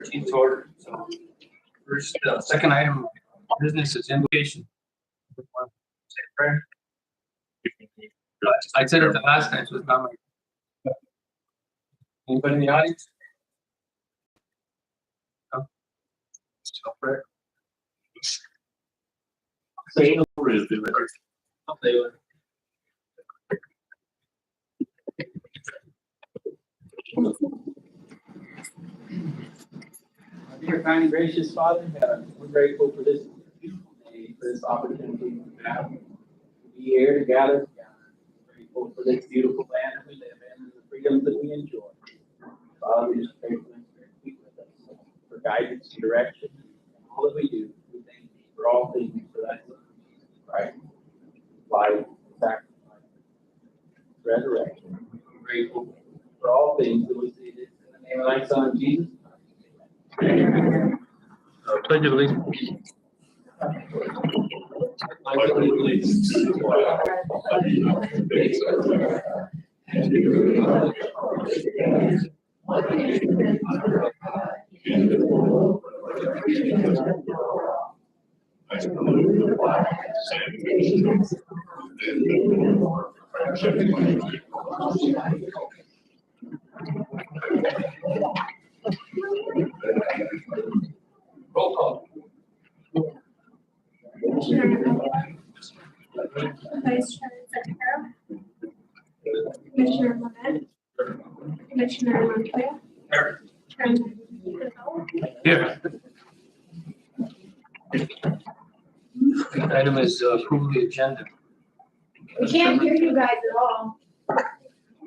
13th order. So first, second item of business is invocation. Say a prayer. I said it the last time, so it's not my. Anybody in the audience? No? Still prayer. Say no for it. I'll say it. Dear kind and gracious Father, we're grateful for this beautiful day, for this opportunity we have to be here together. We're grateful for this beautiful land that we live in and the freedoms that we enjoy. Father, we just pray for them to be with us, for guidance, direction, and all that we do. We thank you for all things, for that Son, Jesus Christ, life, sacrifice, resurrection. We're grateful for all things that we see this in the name of thy Son, Jesus. Pledge of allegiance. Pledge of allegiance to the flag of the United States of America and to the republic for which it stands, one nation under God, indivisible, with liberty and justice for all. I salute the flag of the United States and the friendship and unity of the United States. Roll call. Vice Chair Zakharov, Commissioner Levin, Commissioner Montoya, Here. Chairman Gonzalez. Here. Next item is approve the agenda. We can't hear you guys at all.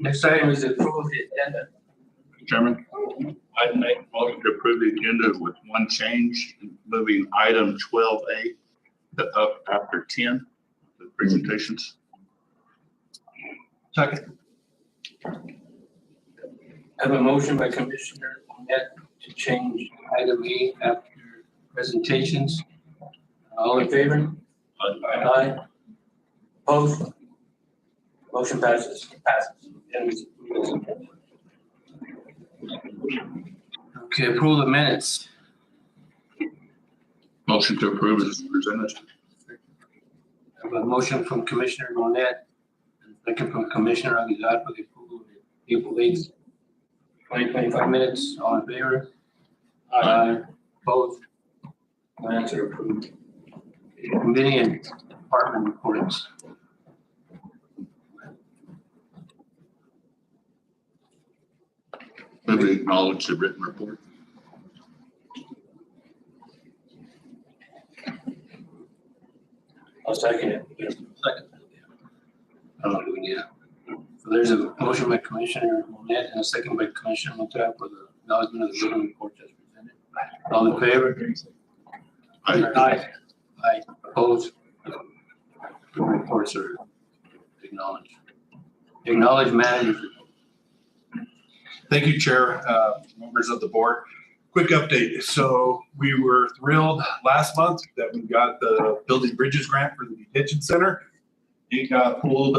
Next item is approve the agenda. Chairman, I'd make a motion to approve the agenda with one change, moving item 12A up after 10, the presentations. Second. I have a motion by Commissioner Net to change item E after presentations. All in favor? Aye. Opposed? Motion passes. Okay, approve the minutes. Motion to approve is presented. I have a motion from Commissioner Monette and a second from Commissioner Aguilar for the approval of the April 8th, 2025 minutes. All in favor? Aye. Opposed? Minutes are approved. Committee and department reports. Move to acknowledge the written report. I'll second it. Second. So there's a motion by Commissioner Monette and a second by Commissioner Montoya for the acknowledgement of the written report as presented. All in favor? Aye. Aye. Opposed? The reports are acknowledged. Acknowledge managers. Thank you, Chair, members of the board. Quick update. So we were thrilled last month that we got the Building Bridges grant for the detention center. It got pulled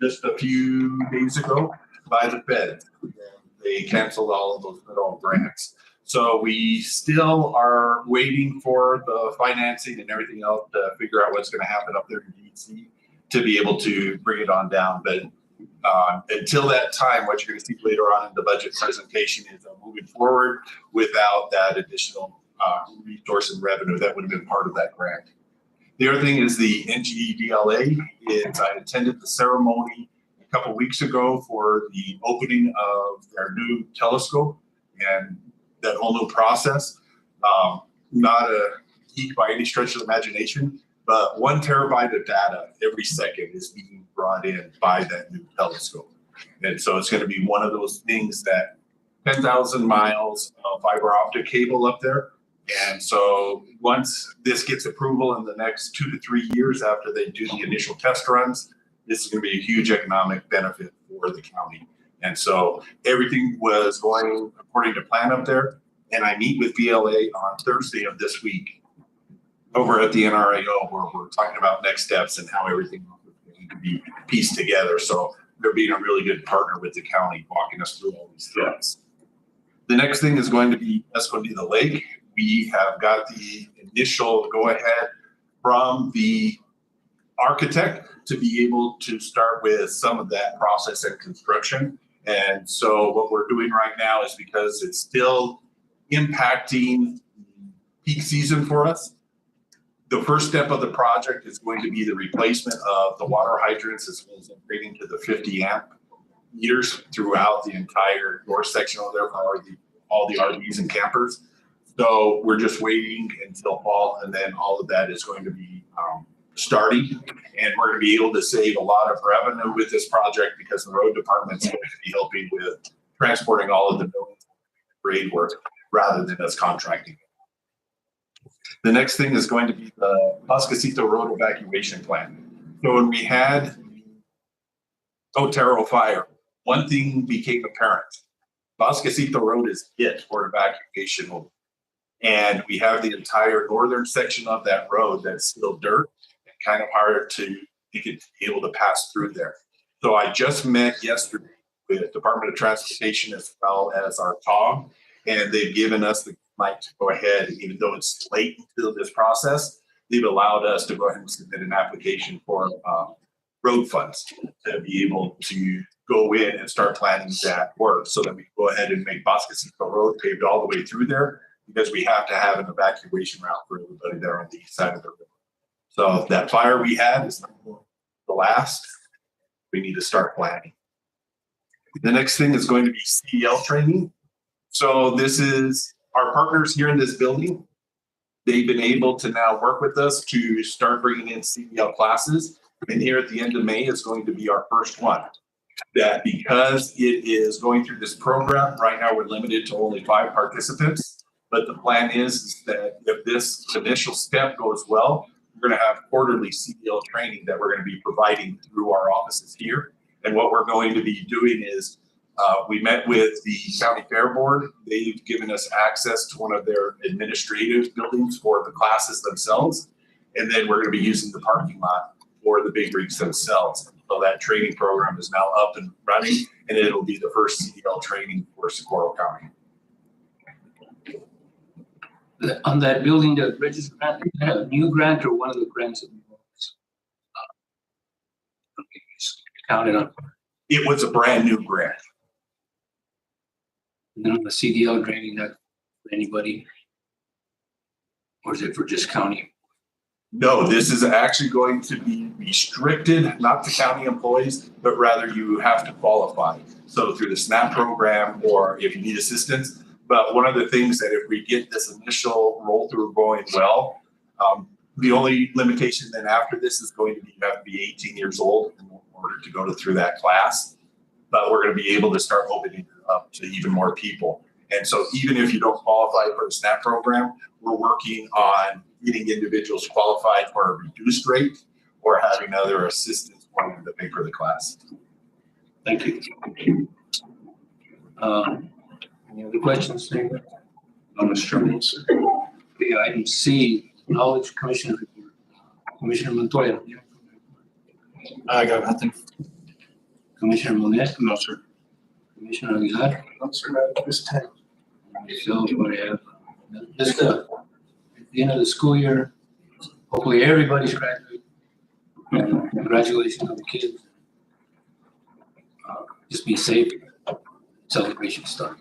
just a few days ago by the Fed. They canceled all of those federal grants. So we still are waiting for the financing and everything else to figure out what's going to happen up there in DC to be able to bring it on down. But until that time, what you're going to see later on in the budget presentation is moving forward without that additional resource and revenue that would have been part of that grant. The other thing is the NGDLA. I attended the ceremony a couple weeks ago for the opening of their new telescope and that whole new process. Not a geek by any stretch of the imagination, but 1 terabyte of data every second is being brought in by that new telescope. And so it's going to be one of those things that 10,000 miles of fiber optic cable up there. And so once this gets approval in the next 2 to 3 years after they do the initial test runs, this is going to be a huge economic benefit for the county. And so everything was going according to plan up there. And I meet with VLA on Thursday of this week over at the NRAO where we're talking about next steps and how everything can be pieced together. So they're being a really good partner with the county, walking us through all these steps. The next thing is going to be Escondido Lake. We have got the initial go-ahead from the architect to be able to start with some of that process and construction. And so what we're doing right now is, because it's still impacting peak season for us, the first step of the project is going to be the replacement of the water hydrants, as well as upgrading to the 50 amp meters throughout the entire north section over there for all the RVs and campers. So we're just waiting until fall, and then all of that is going to be starting, and we're going to be able to save a lot of revenue with this project, because the road department's going to be helping with transporting all of the buildings grade work rather than us contracting. The next thing is going to be the Pascasito Road evacuation plan. So when we had Otero fire, one thing became apparent. Pascasito Road is it for evacuation. And we have the entire northern section of that road that's still dirt and kind of hard to be able to pass through there. So I just met yesterday with Department of Transportation as well as our TOG, and they've given us the right to go ahead, even though it's late into this process, they've allowed us to go ahead and submit an application for road funds to be able to go in and start planning that work, so that we can go ahead and make Pascasito Road paved all the way through there, because we have to have an evacuation route for everybody there on the east side of the river. So that fire we had is not the last. We need to start planning. The next thing is going to be CDL training. So this is our partners here in this building. They've been able to now work with us to start bringing in CDL classes. And here at the end of May is going to be our first one. That because it is going through this program, right now we're limited to only 5 participants. But the plan is that if this initial step goes well, we're going to have quarterly CDL training that we're going to be providing through our offices here. And what we're going to be doing is we met with the County Fair Board. They've given us access to one of their administrative buildings for the classes themselves. And then we're going to be using the parking lot for the big rigs themselves. So that training program is now up and running, and it'll be the first CDL training for Socorro County. On that building, the bridges grant, is that a new grant or one of the grants that we counted on? It was a brand new grant. And then on the CDL training, that for anybody? Or is it for just county? No, this is actually going to be restricted, not to county employees, but rather you have to qualify. So through the SNAP program, or if you need assistance. But one of the things that if we get this initial roll through going well, the only limitation then after this is going to be you have to be 18 years old in order to go through that class. But we're going to be able to start opening it up to even more people. And so even if you don't qualify for the SNAP program, we're working on getting individuals qualified for a reduced rate or having other assistance for them to pay for the class. Thank you. Any other questions? On the struggles. Okay, item C, Knowledge Commissioner report. Commissioner Montoya. I got nothing. Commissioner Monet. No, sir. Commissioner Aguilar. No, sir, not at this time. Myself, I have just at the end of the school year, hopefully everybody's graduating. Congratulations on the kids. Just be safe. Celebration start.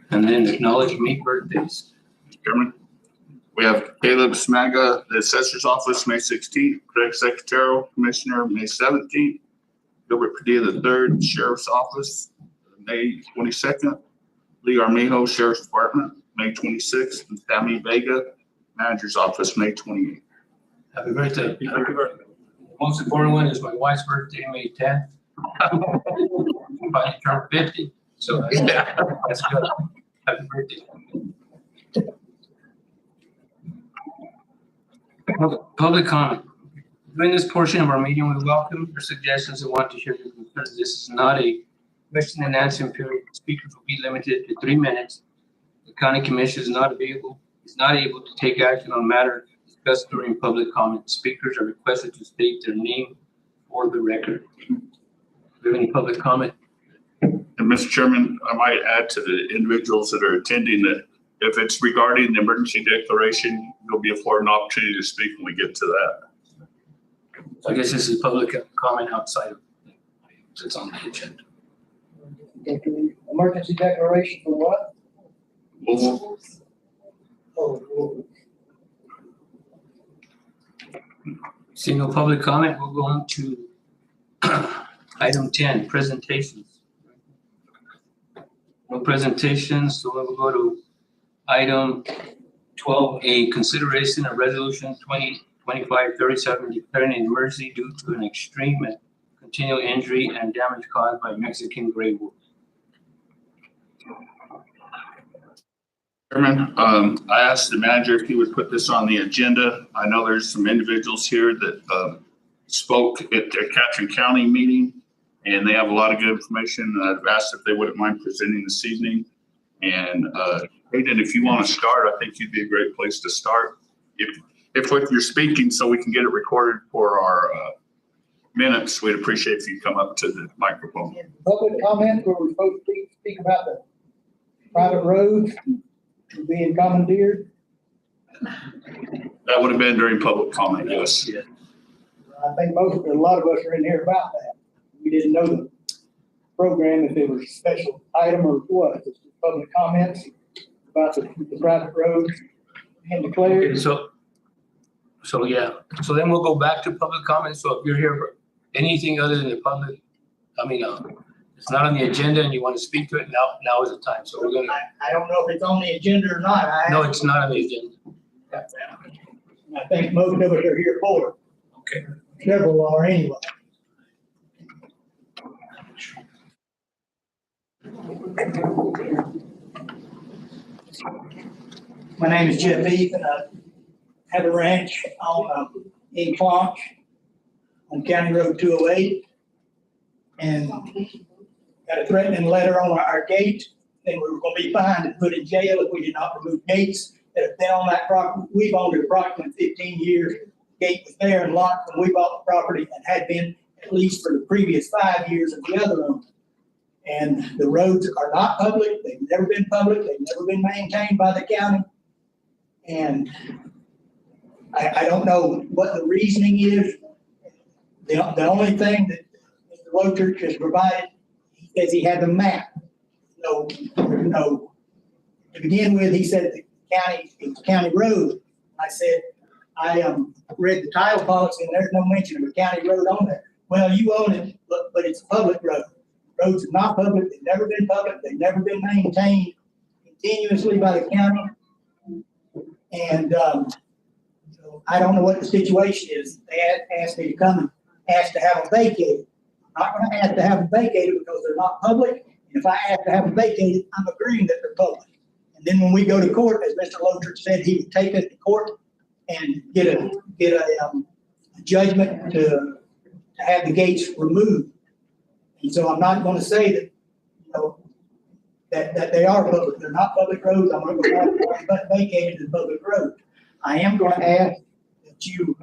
And then acknowledge me birthdays. Chairman, we have Caleb Smaga, the Assessor's Office, May 16th, Craig Secretarial Commissioner, May 17th, Gilbert Padilla III, Sheriff's Office, May 22nd, Lee Armijo, Sheriff's Department, May 26th, and Tammy Vega, Manager's Office, May 28th. Happy birthday. Happy birthday. Most important one is my wife's birthday, May 10th. Finally turned 50, so that's good. Happy birthday. Public comment. During this portion of our meeting, we welcome your suggestions and want to hear your concerns. This is not a question and answer period. Speakers will be limited to 3 minutes. The county commission is not able to take action on matters discussed during public comment. Speakers are requested to state their name for the record. Do you have any public comment? And Mr. Chairman, I might add to the individuals that are attending that if it's regarding the emergency declaration, you'll be afforded an opportunity to speak when we get to that. So I guess this is public comment outside of it's on the agenda. Emergency declaration for what? We'll- Oh, Seeing no public comment, we'll go on to item 10, presentations. No presentations, so we'll go to item 12A, consideration of resolution 2025-37 declaring an emergency due to an extreme and continual injury and damage caused by Mexican gray wolf. Chairman, I asked the manager if he would put this on the agenda. I know there's some individuals here that spoke at the Catherine County meeting, and they have a lot of good information. I've asked if they wouldn't mind presenting this evening. And Hayden, if you want to start, I think you'd be a great place to start. If what you're speaking, so we can get it recorded for our minutes, we'd appreciate if you come up to the microphone. public comment where we're supposed to speak about the private roads being commandeered. That would have been during public comment, yes. Yeah. I think a lot of us are in here about that. We didn't know the program, if it was a special item or what. It's just public comments about the private roads and Okay, declared. so yeah, so then we'll go back to public comments. So if you're here for anything other than the public, it's not on the agenda and you want to speak to it, now is the time. So we're gonna, I don't know if it's on the agenda or not. no, it's not on the agenda. I think most of us are here for it. Okay. Several are anyway. My name is Jeff Heath, and I have a ranch in Clonch on County Road 208. And got a threatening letter on our gate, and we were gonna be fined and put in jail if we did not remove gates that have been on that property. We've owned it approximately 15 years. Gate was there and locked when we bought the property and had been at least for the previous 5 years of the other owner. And the roads are not public. They've never been public. They've never been maintained by the county. And I don't know what the reasoning is. The only thing that Mr. Lochurch has provided, he says he had the map. No, to begin with, he said the county, it was county road. I said, I read the title policy and there's no mention of a county road on there. Well, you own it, but it's a public road. Roads are not public. They've never been public. They've never been maintained continuously by the county. And so I don't know what the situation is. They asked me to come and ask to have them vacated. I'm not going to ask to have them vacated because they're not public. If I ask to have them vacated, I'm agreeing that they're public. And then when we go to court, as Mr. Lochurch said, he would take us to court and get a judgment to have the gates removed. And so I'm not going to say that, that they are public. They're not public roads. I'm not going to have them vacated as public roads. I am going to ask that you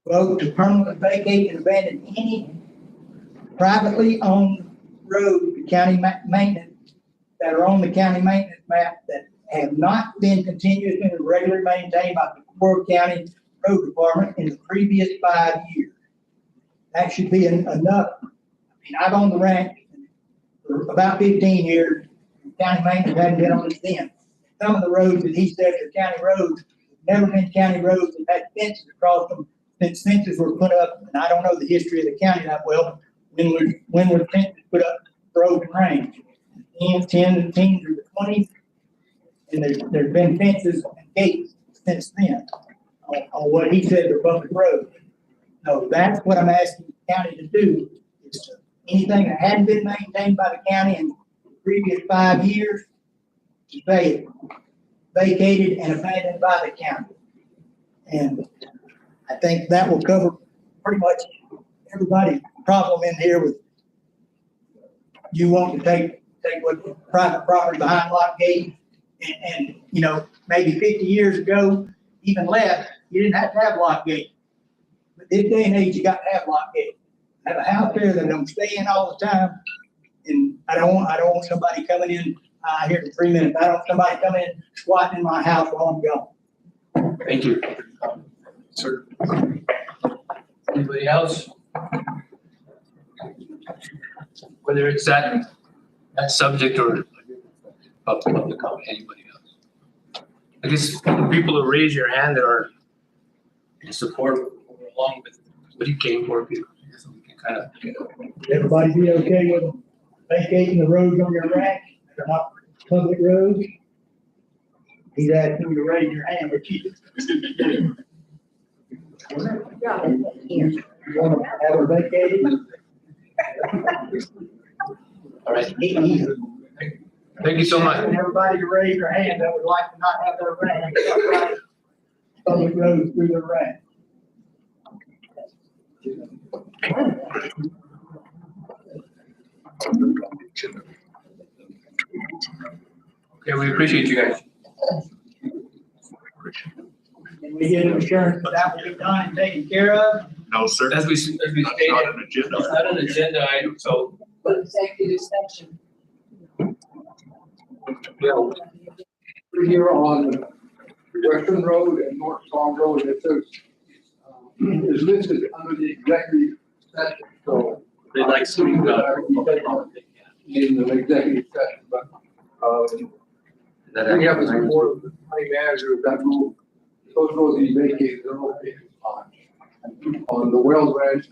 vote to permanently vacate and abandon any privately owned road to county maintenance that are on the county maintenance map that have not been continuously and regularly maintained by the Core County Road Department in the previous 5 years. That should be enough. I mean, I've owned the ranch for about 15 years. County maintenance hadn't been on it then. Some of the roads that he says are county roads have never been county roads. They've had fences across them since fences were put up. And I don't know the history of the county that well. When were fences put up for open range? 10, 10 through the 20s. And there's been fences and gates since then on what he said are public roads. So that's what I'm asking the county to do, is to, anything that hadn't been maintained by the county in the previous 5 years, to say vacated and abandoned by the county. And I think that will cover pretty much everybody's problem in here with you want to take what private property behind lock gate and maybe 50 years ago, even less, you didn't have to have lock gate. But this day and age, you got to have lock gate. I have a house there that I'm staying all the time, and I don't want somebody coming in, here in 3 minutes. I don't want somebody coming in squatting in my house while I'm gone. Thank you. Sir. Anybody else? Whether it's that subject or public comment, anybody else? I guess people who raise your hand that are in support along with what you came for, people, so we can kind of. Everybody be okay with vacating the roads on your ranch? They're not public roads? He's asking you to raise your hand, but you. You want to have her vacated? All right. Thank you so much. Everybody to raise their hand that would like to not have their ranch. Public roads through their ranch. Okay, we appreciate you guys. And we get insurance, that will be done and taken care of. No, sir. As we stated, That's not an agenda. it's not an agenda item, so. Executive session. Yeah. We're here on Western Road and North Song Road, it says, is listed under the executive session, so. They'd like to speak about In the executive session, but, we have the support of the county manager of that road. Those roads be vacated, they're all vacant spots. On the Wells Ranch.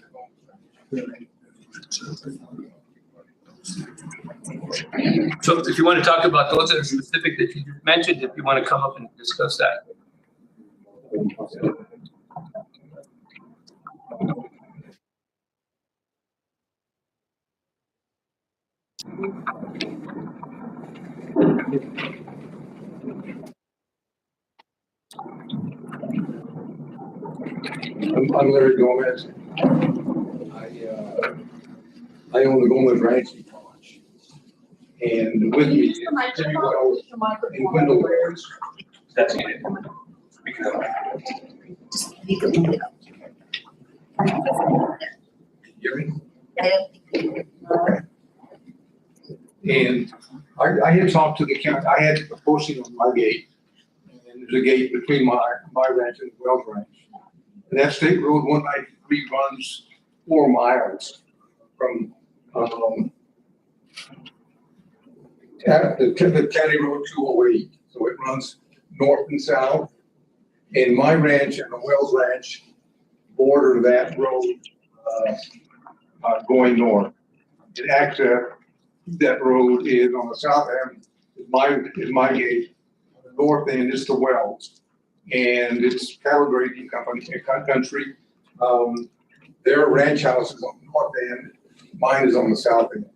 So if you want to talk about those that are specific that you mentioned, if you want to come up and discuss that. I'm Larry Gomez. I own the Gomez Ranch in College. And with me, Use the microphone. Wells The microphone. and Wendell Wells. That's it. Speaking of- Hear me? And I had talked to the county, I had a posting on my gate. And there's a gate between my ranch and Wells Ranch. And that state road 193 runs 4 miles from, the county road 208. So it runs north and south. And my ranch and the Wells Ranch border that road, going north. And access that road is on the south end, is my gate. On the north end is the Wells. And it's cattle grazing country. Their ranch house is on the north end, mine is on the south end.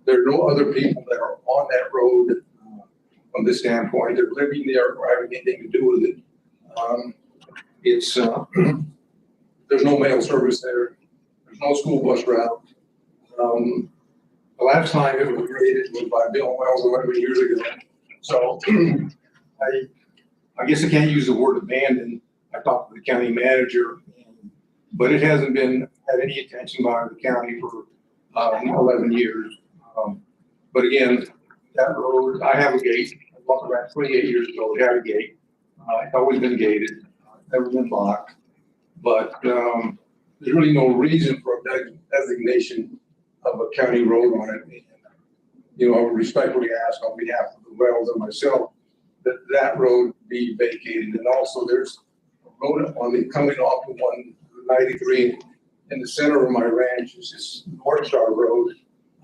There are no other people that are on that road from this standpoint. They're living there or having anything to do with it. There's no mail service there. There's no school bus route. The last time it was graded was by Bill Wells 11 years ago. So I guess I can't use the word abandoned. I talked to the county manager, but it hasn't been had any attention by the county for 11 years. But again, that road, I have a gate. I bought it about 28 years ago. It had a gate. It's always been gated, never been locked. But there's really no reason for a designation of a county road on it. And, you know, I would respectfully ask on behalf of the Wells and myself that road be vacated. And also there's a road on the coming off of 193 in the center of my ranch is this North Star Road.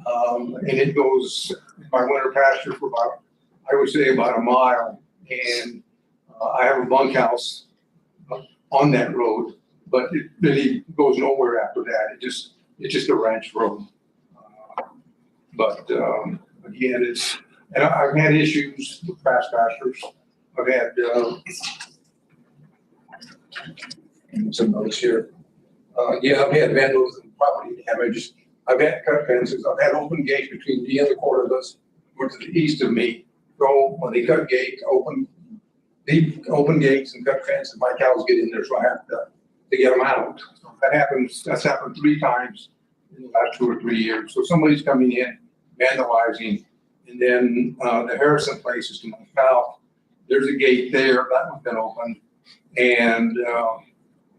And it goes in my winter pasture for about, I would say about a mile. And I have a bunkhouse on that road, but it really goes nowhere after that. It's just a ranch road. But again, and I've had issues with past pastors. I've had some notes here. I've had vandalism and property damage. I've had cut fences. I've had open gates between me and the Cordovas, who are to the east of me. So when they cut gates, open they open gates and cut fence and my cows get in there, so I have to get them out. That's happened 3 times in the last 2 or 3 years. So somebody's coming in, vandalizing, and then, the Harrison place is to my south. There's a gate there, that one's been open, and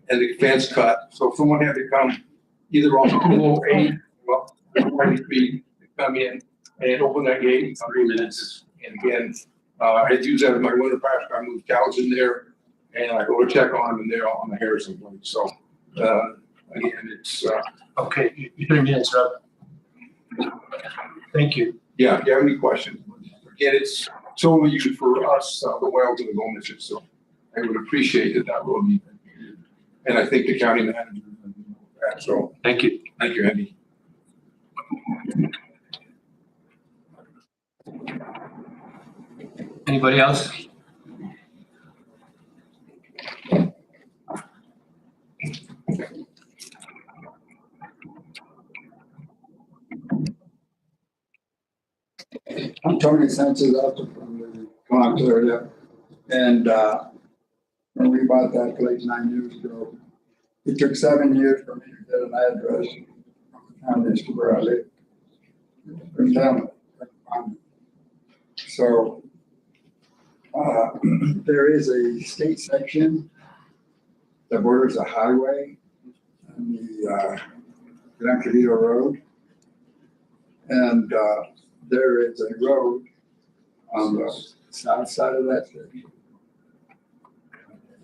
the fence cut. So if someone had to come either on 208, well, 23, come in and open that gate in 3 minutes. And again, I use that as my winter pasture. I move cows in there and I go to check on them and they're on the Harrison place. So, again, it's, Okay, your 3 minutes are up. Thank you. yeah, if you have any questions. Again, it's solely used for us, the Wells and the Gomez's. So I would appreciate that will be. And I think the county manager, so Thank you. thank you, Andy. Anybody else? I'm Tony Sanchez out from the Connaught area. And when we bought that place 9 years ago, it took 7 years for me to get an address from the county as to where I live. From down. So there is a state section that borders a highway and the Gran Querido Road. And there is a road on the south side of that section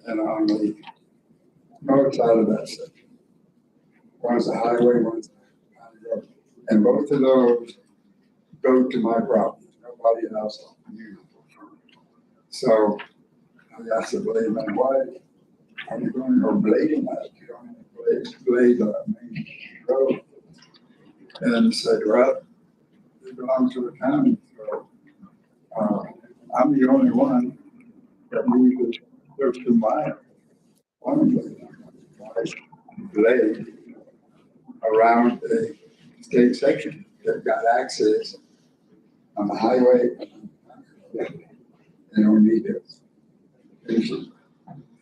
and on the north side of that section. One's a highway, one's a county road. And both of those go to my property, nobody else. So I asked the blade man, why are you going to go blading that? You don't blade the main road. And he said, well, they belong to the county. So I'm the only one that uses goes to my blade around the state section. They've got access on the highway. They don't need it.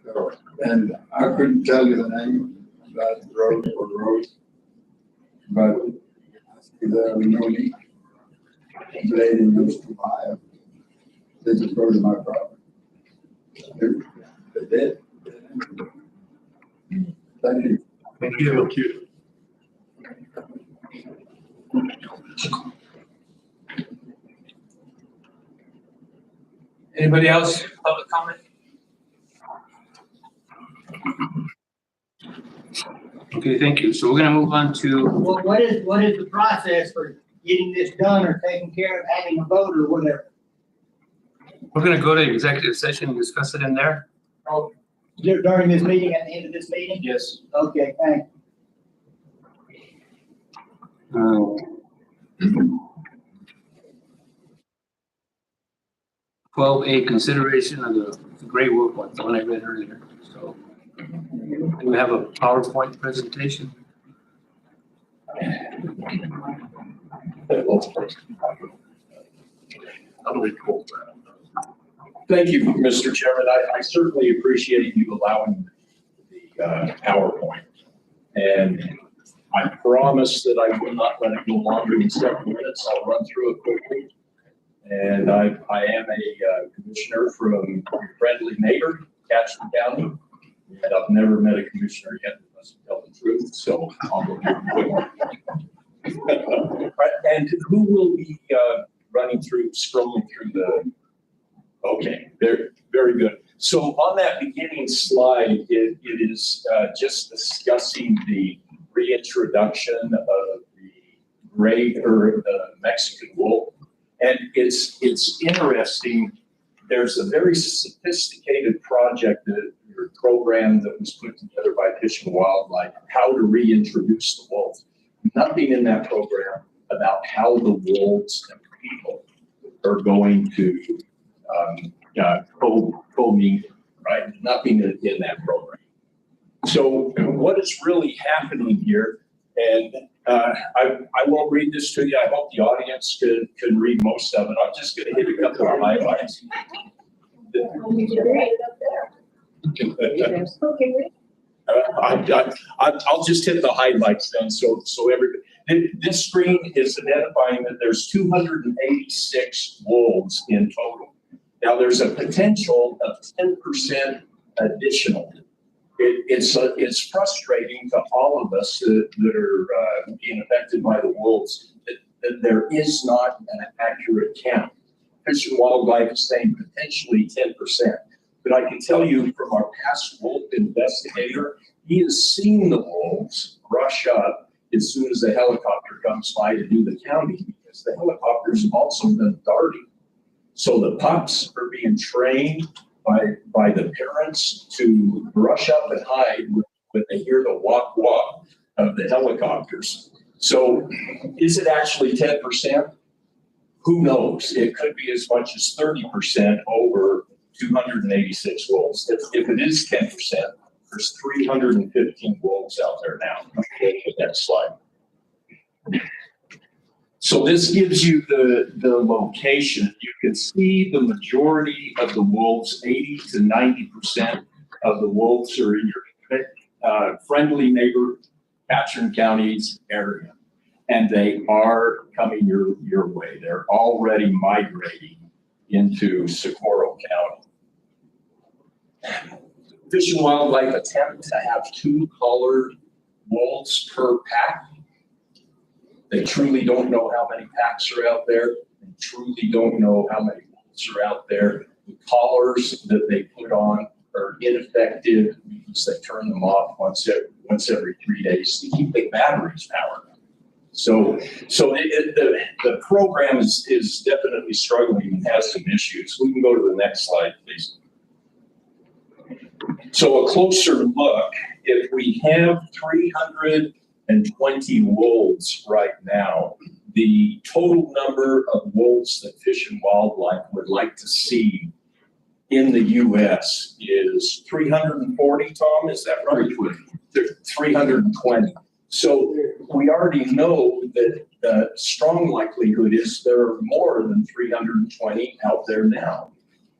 So, and I couldn't tell you the name of that road or roads, but there's no need. Blading those to my, they just go to my property. They did. Thank you. Thank you. Anybody else? Public comment? Okay, thank you. So we're gonna move on to, What is the process for getting this done or taken care of, having a vote or whatever? we're gonna go to executive session and discuss it in there. Oh, during this meeting, at the end of this meeting? Yes. Okay, thanks. 12A, consideration of the gray work one, the one I read earlier. So we have a PowerPoint presentation. How do we pull that? Thank you, Mr. Chairman. I certainly appreciate you allowing the PowerPoint. And I promise that I will not let it go longer than 7 minutes. I'll run through it quickly. And I am a commissioner from your friendly neighbor, Catchment County. And I've never met a commissioner yet that doesn't tell the truth, so I'll go through it quickly. And who will be running through, scrolling through the, okay, very good. So on that beginning slide, it is just discussing the reintroduction of the gray or the Mexican wool. And it's interesting. There's a very sophisticated project or program that was put together by Fish and Wildlife, how to reintroduce the wolves. Nothing in that program about how the wolves and people are going to co-meet, right? Nothing in that program. So what is really happening here, and I won't read this to you. I hope the audience can read most of it. I'm just going to hit a couple of highlights. Okay, great. I'll just hit the highlights then, so everybody, this screen is identifying that there's 286 wolves in total. Now, there's a potential of 10% additional. It's frustrating to all of us that are being affected by the wolves that there is not an accurate count. Fish and Wildlife is saying potentially 10%. But I can tell you from our past wolf investigator, he has seen the wolves rush up as soon as the helicopter comes by to do the counting, because the helicopters have also been darting. So the pups are being trained by the parents to rush up and hide when they hear the walk walk of the helicopters. So is it actually 10%? Who knows? It could be as much as 30% over 286 wolves. If it is 10%, there's 315 wolves out there now. Okay, next slide. So this gives you the location. You can see the majority of the wolves, 80 to 90% of the wolves are in your friendly neighbor Catron County's area. And they are coming your way. They're already migrating into Socorro County. Fish and Wildlife attempt to have 2 colored wolves per pack. They truly don't know how many packs are out there. They truly don't know how many wolves are out there. The collars that they put on are ineffective because they turn them off once every 3 days to keep the batteries powered. So the program is definitely struggling and has some issues. We can go to the next slide, please. So a closer look, if we have 320 wolves right now, the total number of wolves that Fish and Wildlife would like to see in the U.S. is 340, Tom, is that right? 320. So we already know that the strong likelihood is there are more than 320 out there now.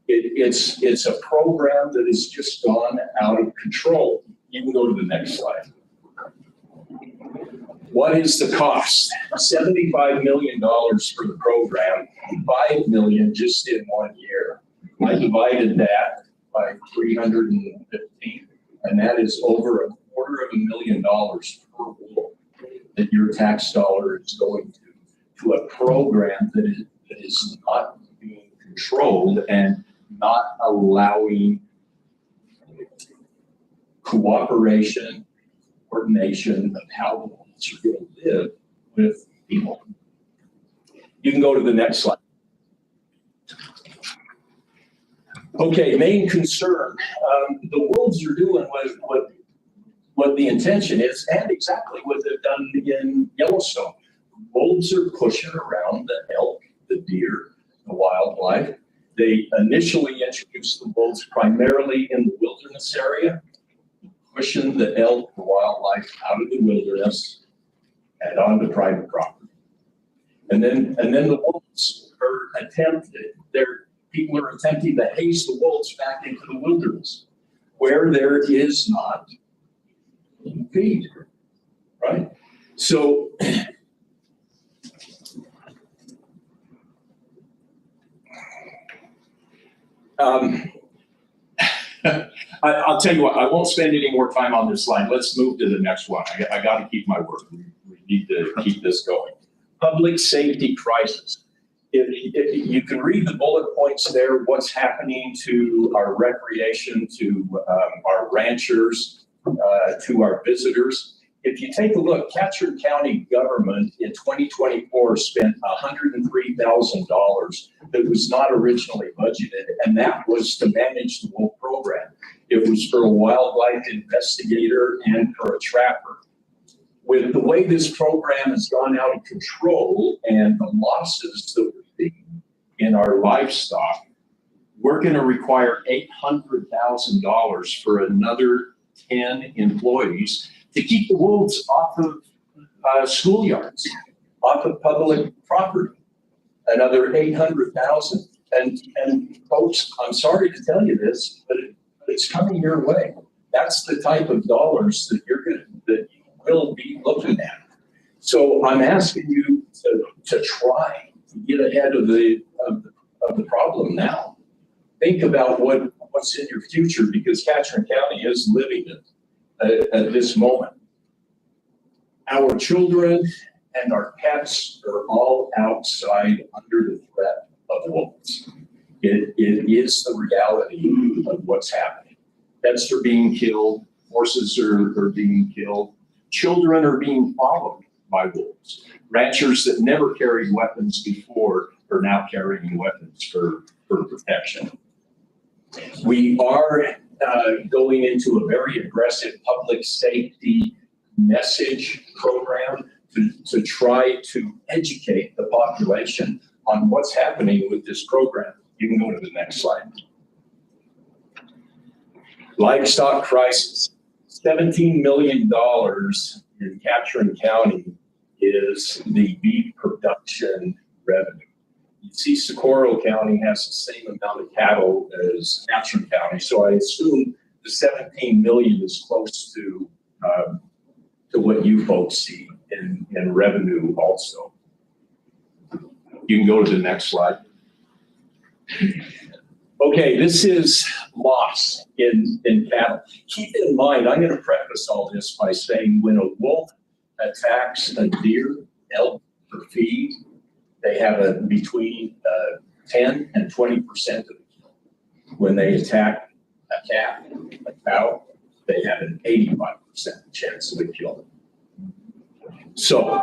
It's a program that has just gone out of control. You can go to the next slide. What is the cost? $75 million for the program, $5 million just in 1 year. I divided that by 315, and that is over $250,000 per wolf that your tax dollar is going to a program that is not being controlled and not allowing cooperation, coordination of how the wolves are going to live with people. You can go to the next slide. Okay, main concern. The wolves are doing what the intention is, and exactly what they've done in Yellowstone. Wolves are pushing around the elk, the deer, the wildlife. They initially introduced the wolves primarily in the wilderness area, pushing the elk, the wildlife out of the wilderness and onto private property. And then the wolves are people are attempting to haze the wolves back into the wilderness where there is not feed, right? So I'll tell you what, I won't spend any more time on this slide. Let's move to the next one. I got to keep my word. We need to keep this going. Public safety crisis. If you can read the bullet points there, what's happening to our recreation, to our ranchers, to our visitors. If you take a look, Catron County government in 2024 spent $103,000 that was not originally budgeted, and that was to manage the wolf program. It was for a wildlife investigator and for a trapper. With the way this program has gone out of control and the losses that we're seeing in our livestock, we're going to require $800,000 for another 10 employees to keep the wolves off of schoolyards, off of public property. Another $800,000. And folks, I'm sorry to tell you this, but it's coming your way. That's the type of dollars that that you will be looking at. So I'm asking you to try to get ahead of the problem now. Think about what's in your future, because Catron County is living it at this moment. Our children and our pets are all outside under the threat of wolves. It is the reality of what's happening. Pets are being killed, horses are being killed, children are being followed by wolves. Ranchers that never carried weapons before are now carrying weapons for protection. We are going into a very aggressive public safety message program to try to educate the population on what's happening with this program. You can go to the next slide. Livestock crisis. $17 million in Catron County is the beef production revenue. You see Socorro County has the same amount of cattle as Catron County, so I assume the 17 million is close to what you folks see in revenue also. You can go to the next slide. Okay, this is loss in cattle. Keep in mind, I'm going to preface all this by saying when a wolf attacks a deer, elk, or feed, they have between 10 and 20% of the kill. When they attack a calf, a cow, they have an 85% chance of a kill. So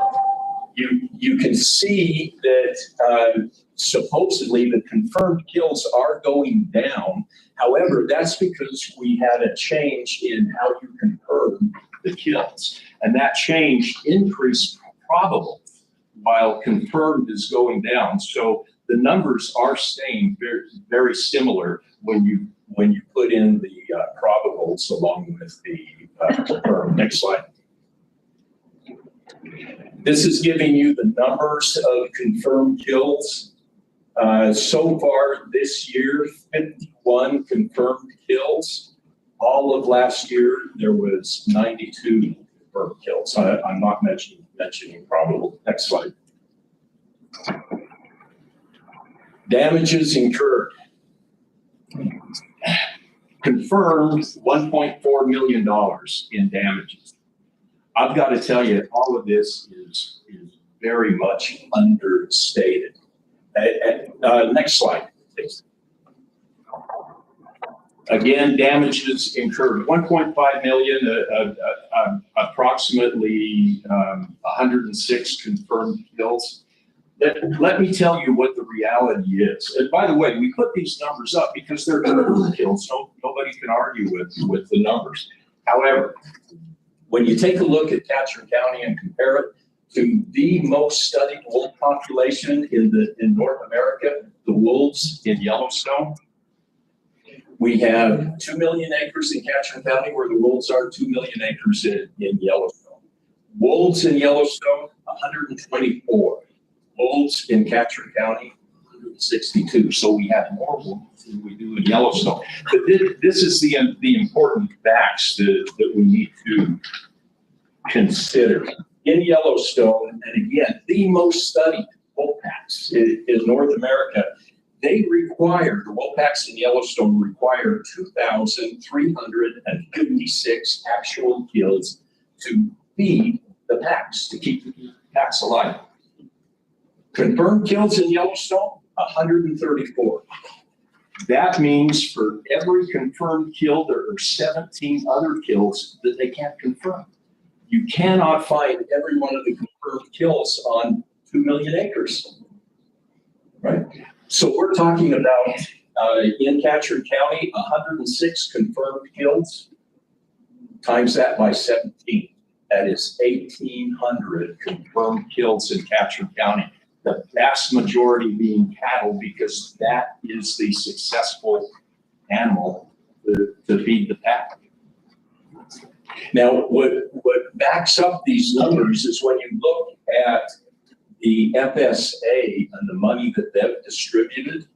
you can see that supposedly the confirmed kills are going down. However, that's because we had a change in how you confirm the kills. And that change increased probable while confirmed is going down. So the numbers are staying very, very similar when you put in the probables along with the confirmed. Next slide. This is giving you the numbers of confirmed kills. So far this year, 51 confirmed kills. All of last year, there was 92 confirmed kills. I'm not mentioning probable. Next slide. Damages incurred. Confirmed $1.4 million in damages. I've got to tell you, all of this is very much understated. Next slide, please. Again, damages incurred $1.5 million, approximately 106 confirmed kills. Let me tell you what the reality is. And by the way, we put these numbers up because they're confirmed kills, so nobody can argue with the numbers. However, when you take a look at Catron County and compare it to the most studied wolf population in North America, the wolves in Yellowstone, we have 2 million acres in Catron County where the wolves are, 2 million acres in Yellowstone. Wolves in Yellowstone, 124. Wolves in Catron County, 162. So we have more wolves than we do in Yellowstone. But this is the important facts that we need to consider. In Yellowstone, and again, the most studied wolf packs in North America, the wolf packs in Yellowstone require 2,356 actual kills to feed the packs, to keep the packs alive. Confirmed kills in Yellowstone, 134. That means for every confirmed kill, there are 17 other kills that they can't confirm. You cannot find every one of the confirmed kills on 2 million acres, right? So we're talking about in Catron County, 106 confirmed kills, times that by 17. That is 1,800 confirmed kills in Catron County. The vast majority being cattle, because that is the successful animal to feed the pack. Now, what backs up these numbers is when you look at the FSA and the money that they've distributed,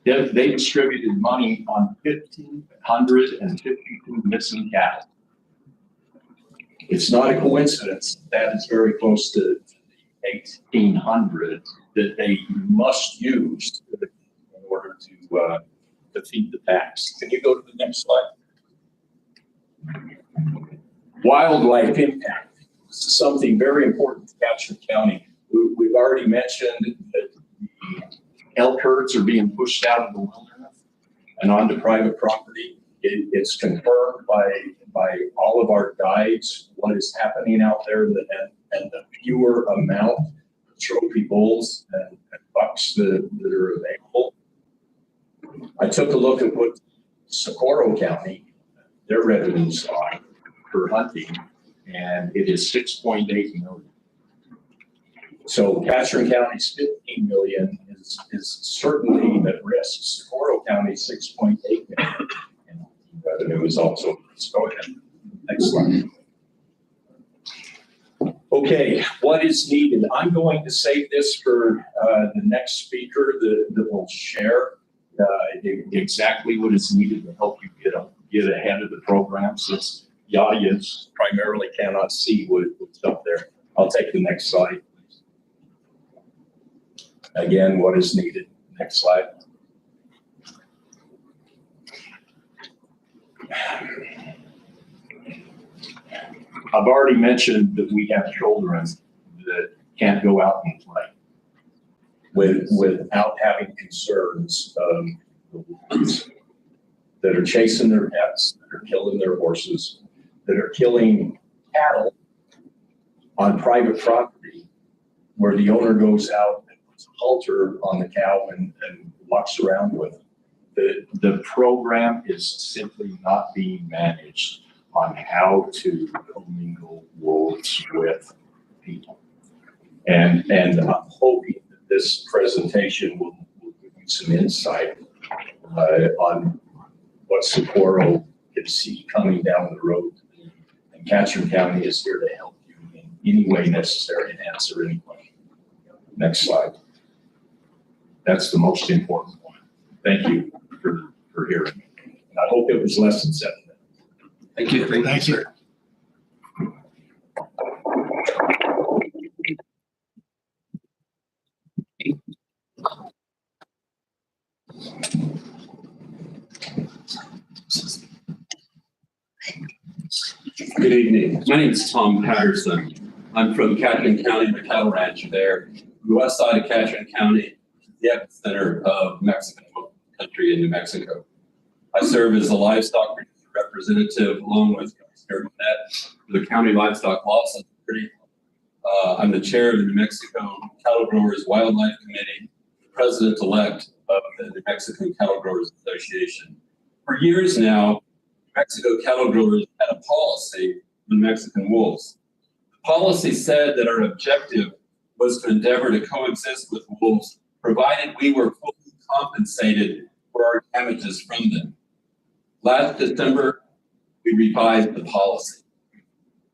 They distributed money on 1,552 missing cattle. It's not a coincidence. That is very close to 1,800 that they must use in order to feed the tax. Can you go to the next slide? Wildlife impact. This is something very important to Cashin County. We've already mentioned that the elk herds are being pushed out of the wilderness and onto private property. It's confirmed by all of our guides what is happening out there, and the fewer amount of trophy bulls and bucks that are available. I took a look at what Socorro County, their revenues are for hunting, and it is 6.8 million. So Cashin County's 15 million is certainly at risk. Socorro County 6.8 million. And revenue is also, let's go ahead. Next slide. Okay, what is needed? I'm going to save this for the next speaker that will share exactly what is needed to help you get ahead of the program, since the audience primarily cannot see what's up there. I'll take the next slide, please. Again, what is needed? Next slide. I've already mentioned that we have children that can't go out and play without having concerns of the wolves that are chasing their pets, that are killing their horses, that are killing cattle on private property, where the owner goes out and puts a halter on the cow and walks around with it. The program is simply not being managed on how to commingle wolves with people. And I'm hoping that this presentation will give you some insight on what Socorro can see coming down the road. And Cashin County is here to help you in any way necessary and answer any question. Next slide. That's the most important one. Thank you for hearing me. And I hope it was less than 7 minutes. Thank you. Thank you, sir. Good evening. My name is Tom Patterson. I'm from Cashin County, the cattle ranch there. The west side of Cashin County, the epicenter of Mexican country in New Mexico. I serve as a livestock representative along with Commissioner Monette for the County Livestock Law Authority. I'm the chair of the New Mexico Cattle Growers Wildlife Committee, the president-elect of the New Mexican Cattle Growers Association. For years now, New Mexico cattle growers had a policy on Mexican wolves. The policy said that our objective was to endeavor to coexist with wolves, provided we were fully compensated for our damages from them. Last December, we revised the policy.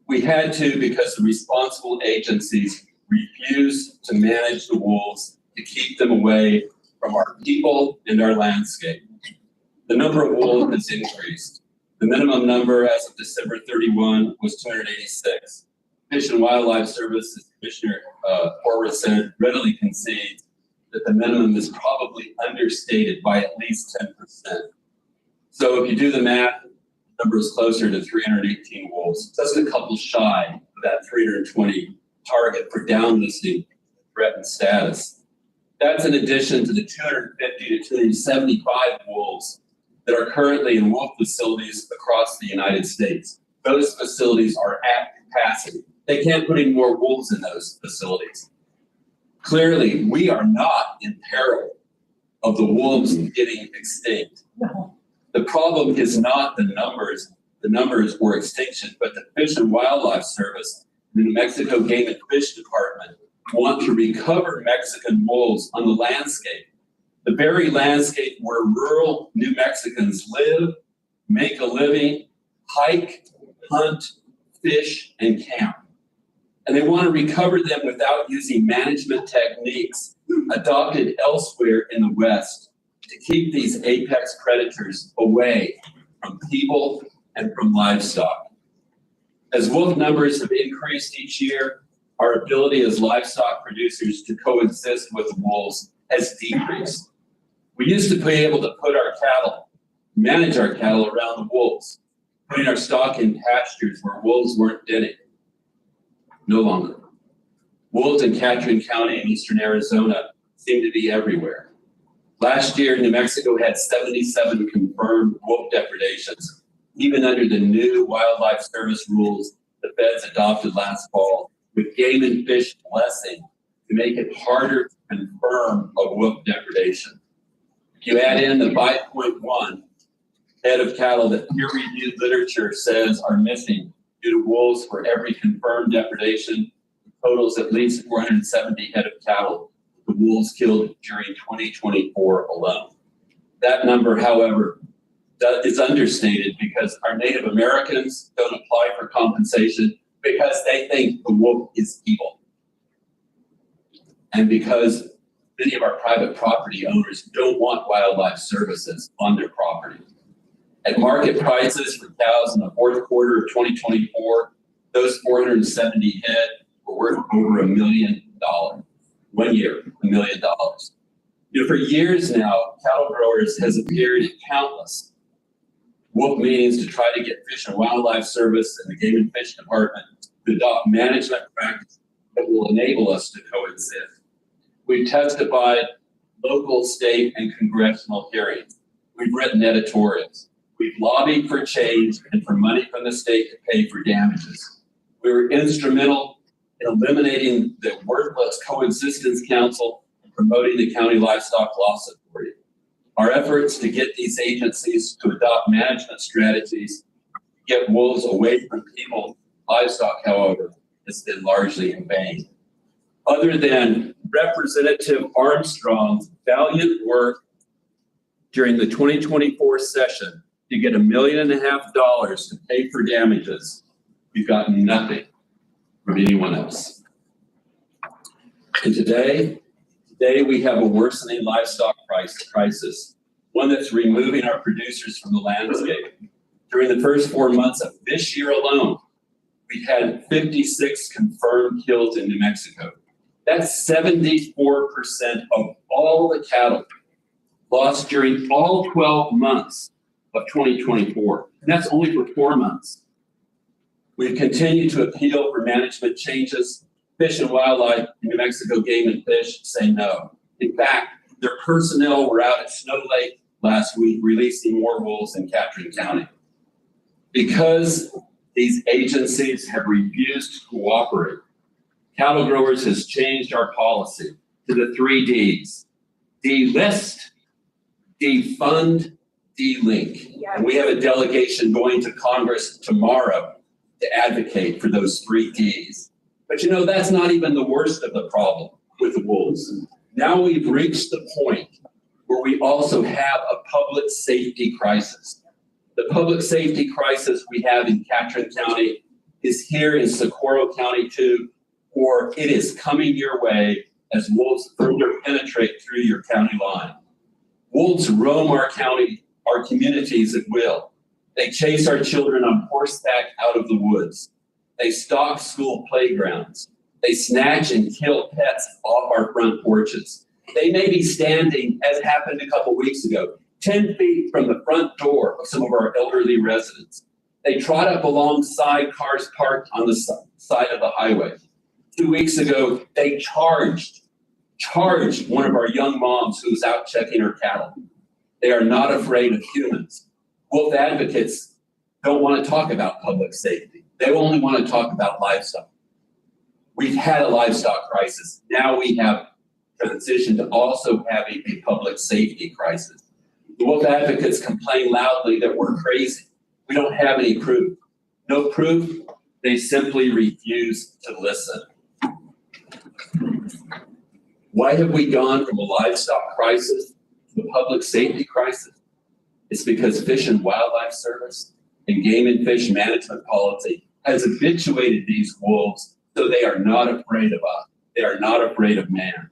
We had to because the responsible agencies refused to manage the wolves to keep them away from our people and our landscape. The number of wolves has increased. The minimum number as of December 31 was 286. Fish and Wildlife Service, as Commissioner Horwath said, readily concedes that the minimum is probably understated by at least 10%. So if you do the math, the number is closer to 318 wolves. That's a couple shy of that 320 target for downlisting threatened status. That's in addition to the 250 to 275 wolves that are currently in wolf facilities across the United States. Those facilities are at capacity. They can't put any more wolves in those facilities. Clearly, we are not in peril of the wolves getting extinct. No. The problem is not the numbers or extinction, but the Fish and Wildlife Service, the New Mexico Game and Fish Department want to recover Mexican wolves on the landscape, the very landscape where rural New Mexicans live, make a living, hike, hunt, fish, and camp. And they want to recover them without using management techniques adopted elsewhere in the West to keep these apex predators away from people and from livestock. As wolf numbers have increased each year, our ability as livestock producers to coexist with wolves has decreased. We used to be able to put our cattle, manage our cattle around the wolves, putting our stock in pastures where wolves weren't denning. No longer. Wolves in Catron County in eastern Arizona seem to be everywhere. Last year, New Mexico had 77 confirmed wolf depredations, even under the new Wildlife Service rules the feds adopted last fall, with Game and Fish blessing to make it harder to confirm a wolf depredation. If you add in the 5.1 head of cattle that peer-reviewed literature says are missing due to wolves for every confirmed depredation, totals at least 470 head of cattle the wolves killed during 2024 alone. That number, however, is understated because our Native Americans don't apply for compensation because they think the wolf is evil. And because many of our private property owners don't want wildlife services on their property. At market prices for cows in the fourth quarter of 2024, those 470 head were worth over $1 million. 1 year, $1 million. You know, for years now, cattle growers has appeared at countless wolf meetings to try to get Fish and Wildlife Service and the Game and Fish Department to adopt management practices that will enable us to coexist. We've testified local, state, and congressional hearings. We've written editorials. We've lobbied for change and for money from the state to pay for damages. We were instrumental in eliminating the worthless Coexistence Council and promoting the County Livestock Loss Authority. Our efforts to get these agencies to adopt management strategies to get wolves away from people, livestock, however, has been largely in vain. Other than Representative Armstrong's valiant work during the 2024 session to get $1.5 million to pay for damages, we've gotten nothing from anyone else. And today we have a worsening livestock crisis, one that's removing our producers from the landscape. During the first 4 months of this year alone, we've had 56 confirmed kills in New Mexico. That's 74% of all the cattle lost during all 12 months of 2024. And that's only for 4 months. We've continued to appeal for management changes. Fish and Wildlife, New Mexico Game and Fish say no. In fact, their personnel were out at Snow Lake last week releasing more wolves in Catron County. Because these agencies have refused to cooperate, Cattle Growers has changed our policy to the 3 Ds: delist, defund, delink. And we have a delegation going to Congress tomorrow to advocate for those 3 Ds. But you know, that's not even the worst of the problem with the wolves. Now we've reached the point where we also have a public safety crisis. The public safety crisis we have in Catron County is here in Socorro County too, or it is coming your way as wolves further penetrate through your county line. Wolves roam our county, our communities at will. They chase our children on horseback out of the woods. They stalk school playgrounds. They snatch and kill pets off our front porches. They may be standing, as happened a couple weeks ago, 10 feet from the front door of some of our elderly residents. They trot up alongside cars parked on the side of the highway. 2 weeks ago, they charged one of our young moms who was out checking her cattle. They are not afraid of humans. Wolf advocates don't want to talk about public safety. They only want to talk about livestock. We've had a livestock crisis. Now we have transitioned to also having a public safety crisis. The wolf advocates complain loudly that we're crazy. We don't have any proof. No proof, they simply refuse to listen. Why have we gone from a livestock crisis to a public safety crisis? It's because Fish and Wildlife Service and Game and Fish management policy has habituated these wolves so they are not afraid of us. They are not afraid of man.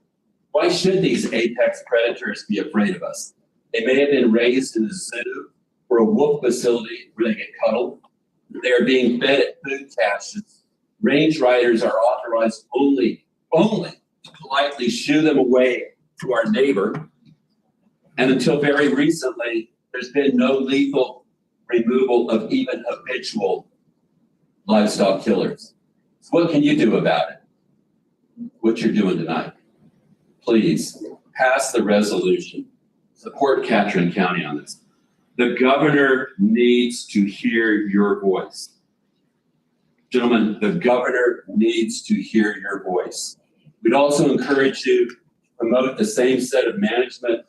Why should these apex predators be afraid of us? They may have been raised in a zoo or a wolf facility where they get cuddled. They are being fed at food caches. Range riders are authorized only to politely shoo them away to our neighbor. And until very recently, there's been no lethal removal of even habitual livestock killers. So what can you do about it? What you're doing tonight. Please pass the resolution. Support Catron County on this. The governor needs to hear your voice. Gentlemen, the governor needs to hear your voice. We'd also encourage you to promote the same set of management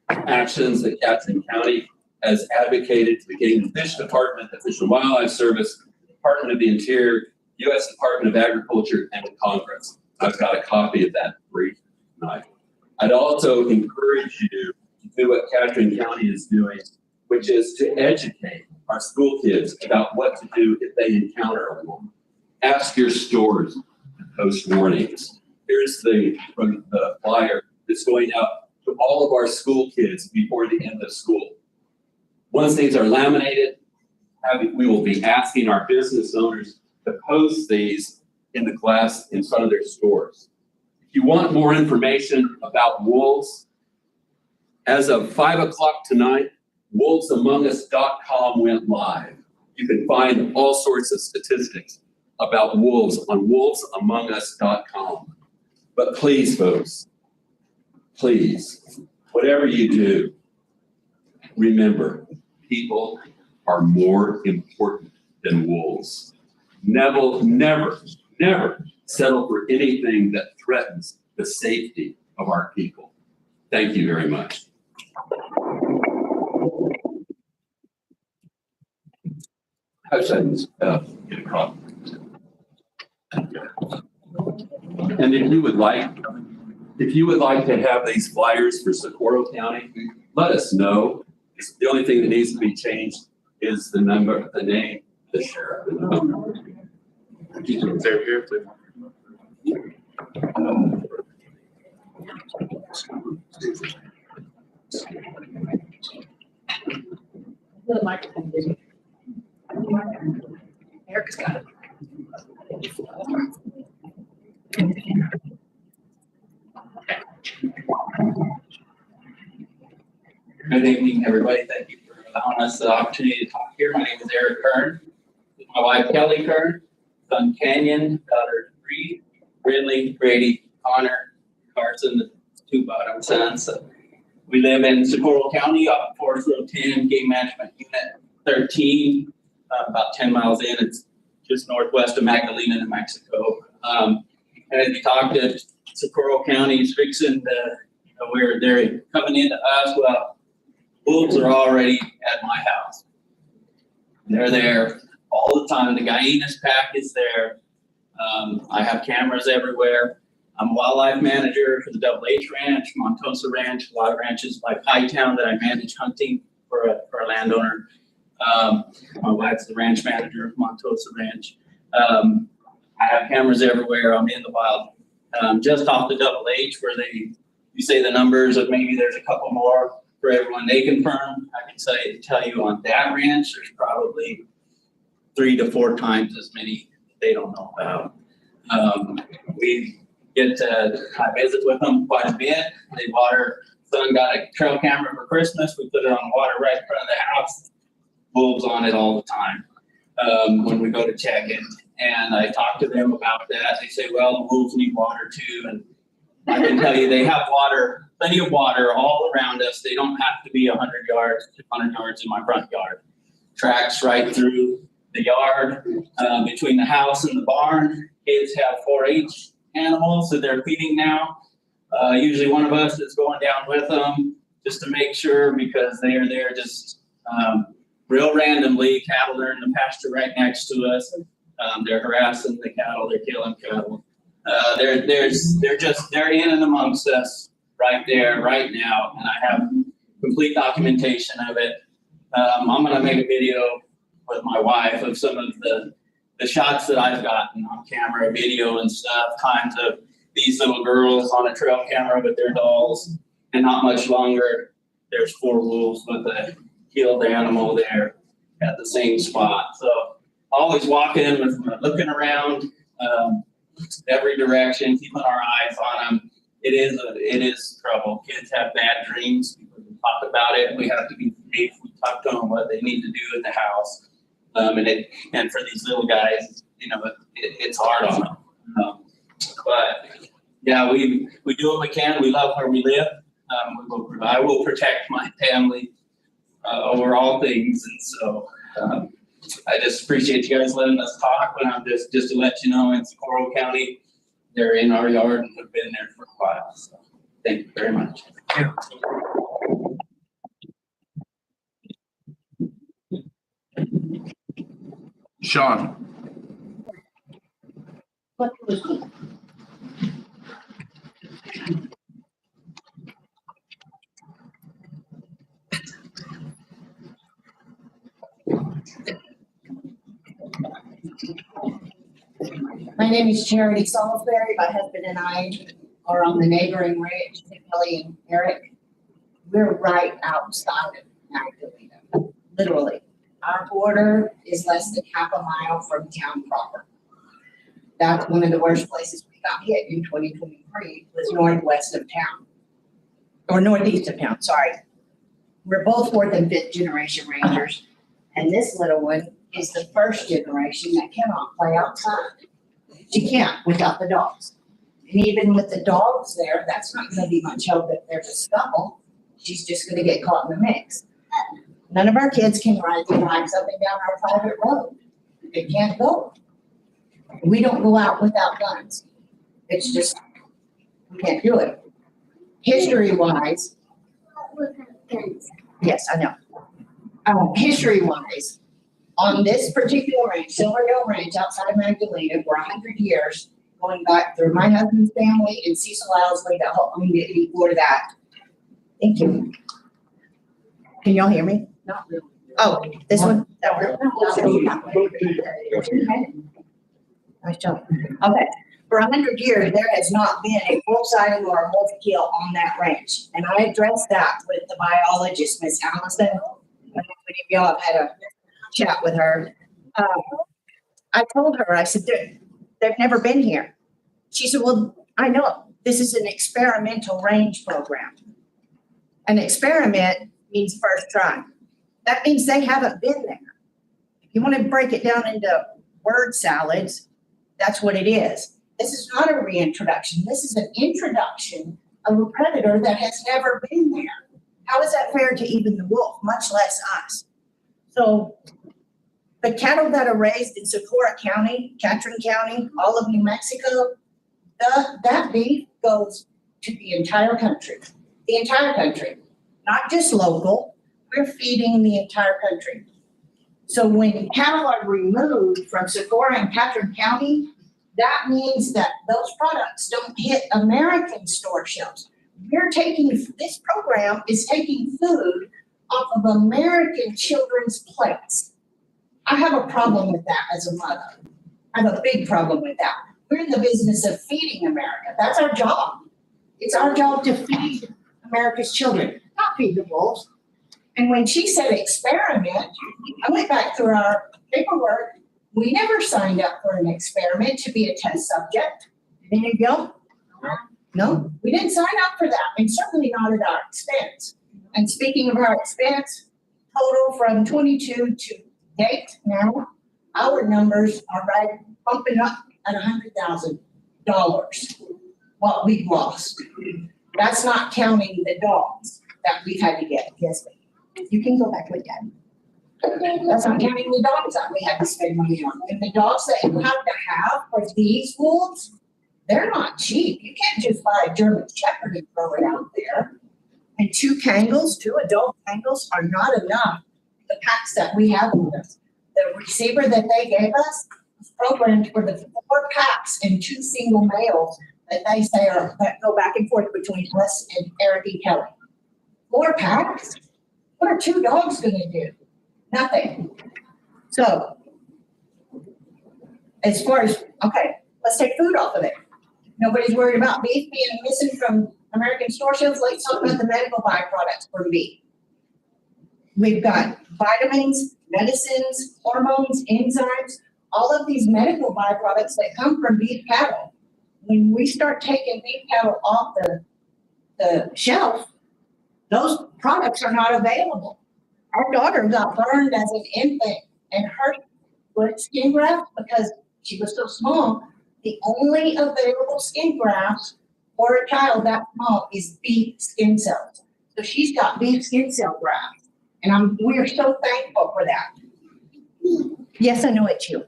actions that Catron County has advocated to the Game and Fish Department, the Fish and Wildlife Service, Department of the Interior, U.S. Department of Agriculture, and Congress. I've got a copy of that brief tonight. I'd also encourage you to do what Catron County is doing, which is to educate our school kids about what to do if they encounter a wolf. Ask your stores to post warnings. Here's the flyer that's going out to all of our school kids before the end of school. Once these are laminated, we will be asking our business owners to post these in the glass in front of their stores. If you want more information about wolves, as of 5 o'clock tonight, wolvesamongus.com went live. You can find all sorts of statistics about wolves on wolvesamongus.com. But please, folks, please, whatever you do, remember, people are more important than wolves. Never settle for anything that threatens the safety of our people. Thank you very much. And if you would like to have these flyers for Socorro County, let us know. The only thing that needs to be changed is the number, the name, the sheriff. And the number. They're here, please. The microphone, did you? Erica's got it. Good evening, everybody. Thank you for allowing us the opportunity to talk here. My name is Eric Kern. My wife Kelly Kern, son Canyon, daughter Reed, Ridley, Grady, Connor, Carson, the two bottom sons. So we live in Socorro County off of Forest Road 10, Game Management Unit 13, about 10 miles in. It's just northwest of Magdalena, New Mexico. And as we talked to Socorro County is fixing the, they're coming into us. Well, wolves are already at my house. They're there all the time. The Guyanas pack is there. I have cameras everywhere. I'm a wildlife manager for the Double H Ranch, Montosa Ranch, a lot of ranches like Hightown that I manage hunting for a landowner. My wife's the ranch manager of Montosa Ranch. I have cameras everywhere. I'm in the wild. Just off the Double H where you say the numbers of maybe there's a couple more for everyone they confirm. I can tell you on that ranch, there's probably 3 to 4 times as many they don't know about. I visit with them quite a bit. They water. Son got a trail camera for Christmas. We put it on water right in front of the house. Wolves on it all the time when we go to check it. And I talk to them about that. They say, well, the wolves need water too. And I can tell you they have water, plenty of water all around us. They don't have to be 100 yards, 200 yards in my front yard. Tracks right through the yard, between the house and the barn. Kids have 4-H animals that they're feeding now. Usually one of us is going down with them just to make sure because they are there just real randomly. Cattle are in the pasture right next to us. They're harassing the cattle. They're killing cattle. They're in and amongst us right there, right now, and I have complete documentation of it. I'm gonna make a video with my wife of some of the shots that I've gotten on camera, video and stuff, times of these little girls on a trail camera with their dolls, and not much longer, there's 4 wolves with a killed animal there at the same spot. So always walking, looking around, every direction, keeping our eyes on them. It is trouble. Kids have bad dreams. We talk about it. We have to be safe. We talk to them what they need to do in the house. And for these little guys, you know, it's hard on them. But yeah, we do what we can. We love where we live. I will protect my family over all things, and so I just appreciate you guys letting us talk. But I'm just to let you know, in Socorro County, they're in our yard and have been there for a while. So thank you very much. Sean. What was it? My name is Charity Salisbury. My husband and I are on the neighboring ranch, Kelly and Eric. We're right outside of Magdalena, literally. Our border is less than half a mile from town proper. That's one of the worst places we got hit in 2023 was northwest of town. Or northeast of town, sorry. We're both 4th and 5th generation rangers. And this little one is the 1st generation that cannot play outside. She can't without the dogs. And even with the dogs there, that's not gonna be much help if there's a scuffle. She's just gonna get caught in the mix. None of our kids can ride their bikes up and down our private road. They can't go. We don't go out without guns. It's just, we can't do it. History-wise, yes, I know. History-wise, on this particular ranch, Silverdale Ranch outside of Magdalena, for 100 years, going back through my husband's family and Cecil Owsley that owned it before that. Thank you. Can y'all hear me? Not really. Oh, This one? That one? Nice job. Okay, for 100 years, there has not been a wolf sighting or a wolf kill on that ranch. And I addressed that with the biologist, Miss Allison. I don't know if any of y'all have had a chat with her. I told her, I said, they've never been here. She said, well, I know, this is an experimental range program. An experiment means first try. That means they haven't been there. If you want to break it down into word salads, that's what it is. This is not a reintroduction. This is an introduction of a predator that has never been there. How is that fair to even the wolf, much less us? So the cattle that are raised in Socorro County, Catron County, all of New Mexico, that beef goes to the entire country. The entire country, not just local. We're feeding the entire country. So when cattle are removed from Socorro and Catron County, that means that those products don't hit American store shelves. This program is taking food off of American children's plates. I have a problem with that as a mother. I have a big problem with that. We're in the business of feeding America. That's our job. It's our job to feed America's children, not feed the wolves. And when she said experiment, I went back through our paperwork. We never signed up for an experiment to be a test subject. Did any of y'all? No, we didn't sign up for that, and certainly not at our expense. And speaking of our expense, total from 22 to date now, our numbers are right bumping up at $100,000. What we've lost. That's not counting the dogs that we've had to get. Yes, ma'am. You can go back with that. That's not counting the dogs that we had to spend money on. And the dogs that you have to have for these wolves, they're not cheap. You can't just buy a German Shepherd and throw it out there. And 2 Kangles, 2 adult Kangles are not enough. The packs that we have with us. The receiver that they gave us was programmed for the 4 packs and 2 single males that they say that go back and forth between us and Eric and Kelly. 4 packs? What are 2 dogs gonna do? Nothing. So, as far as, okay, let's take food off of it. Nobody's worried about beef being missing from American store shelves. Let's talk about the medical byproducts from beef. We've got vitamins, medicines, hormones, enzymes, all of these medical byproducts that come from beef cattle. When we start taking beef cattle off the shelf, those products are not available. Our daughter got burned as an infant and her foot skin graft because she was so small. The only available skin graft for a child that small is beef skin cells. So she's got beef skin cell grafts, and we are so thankful for that. Yes, I know it's you.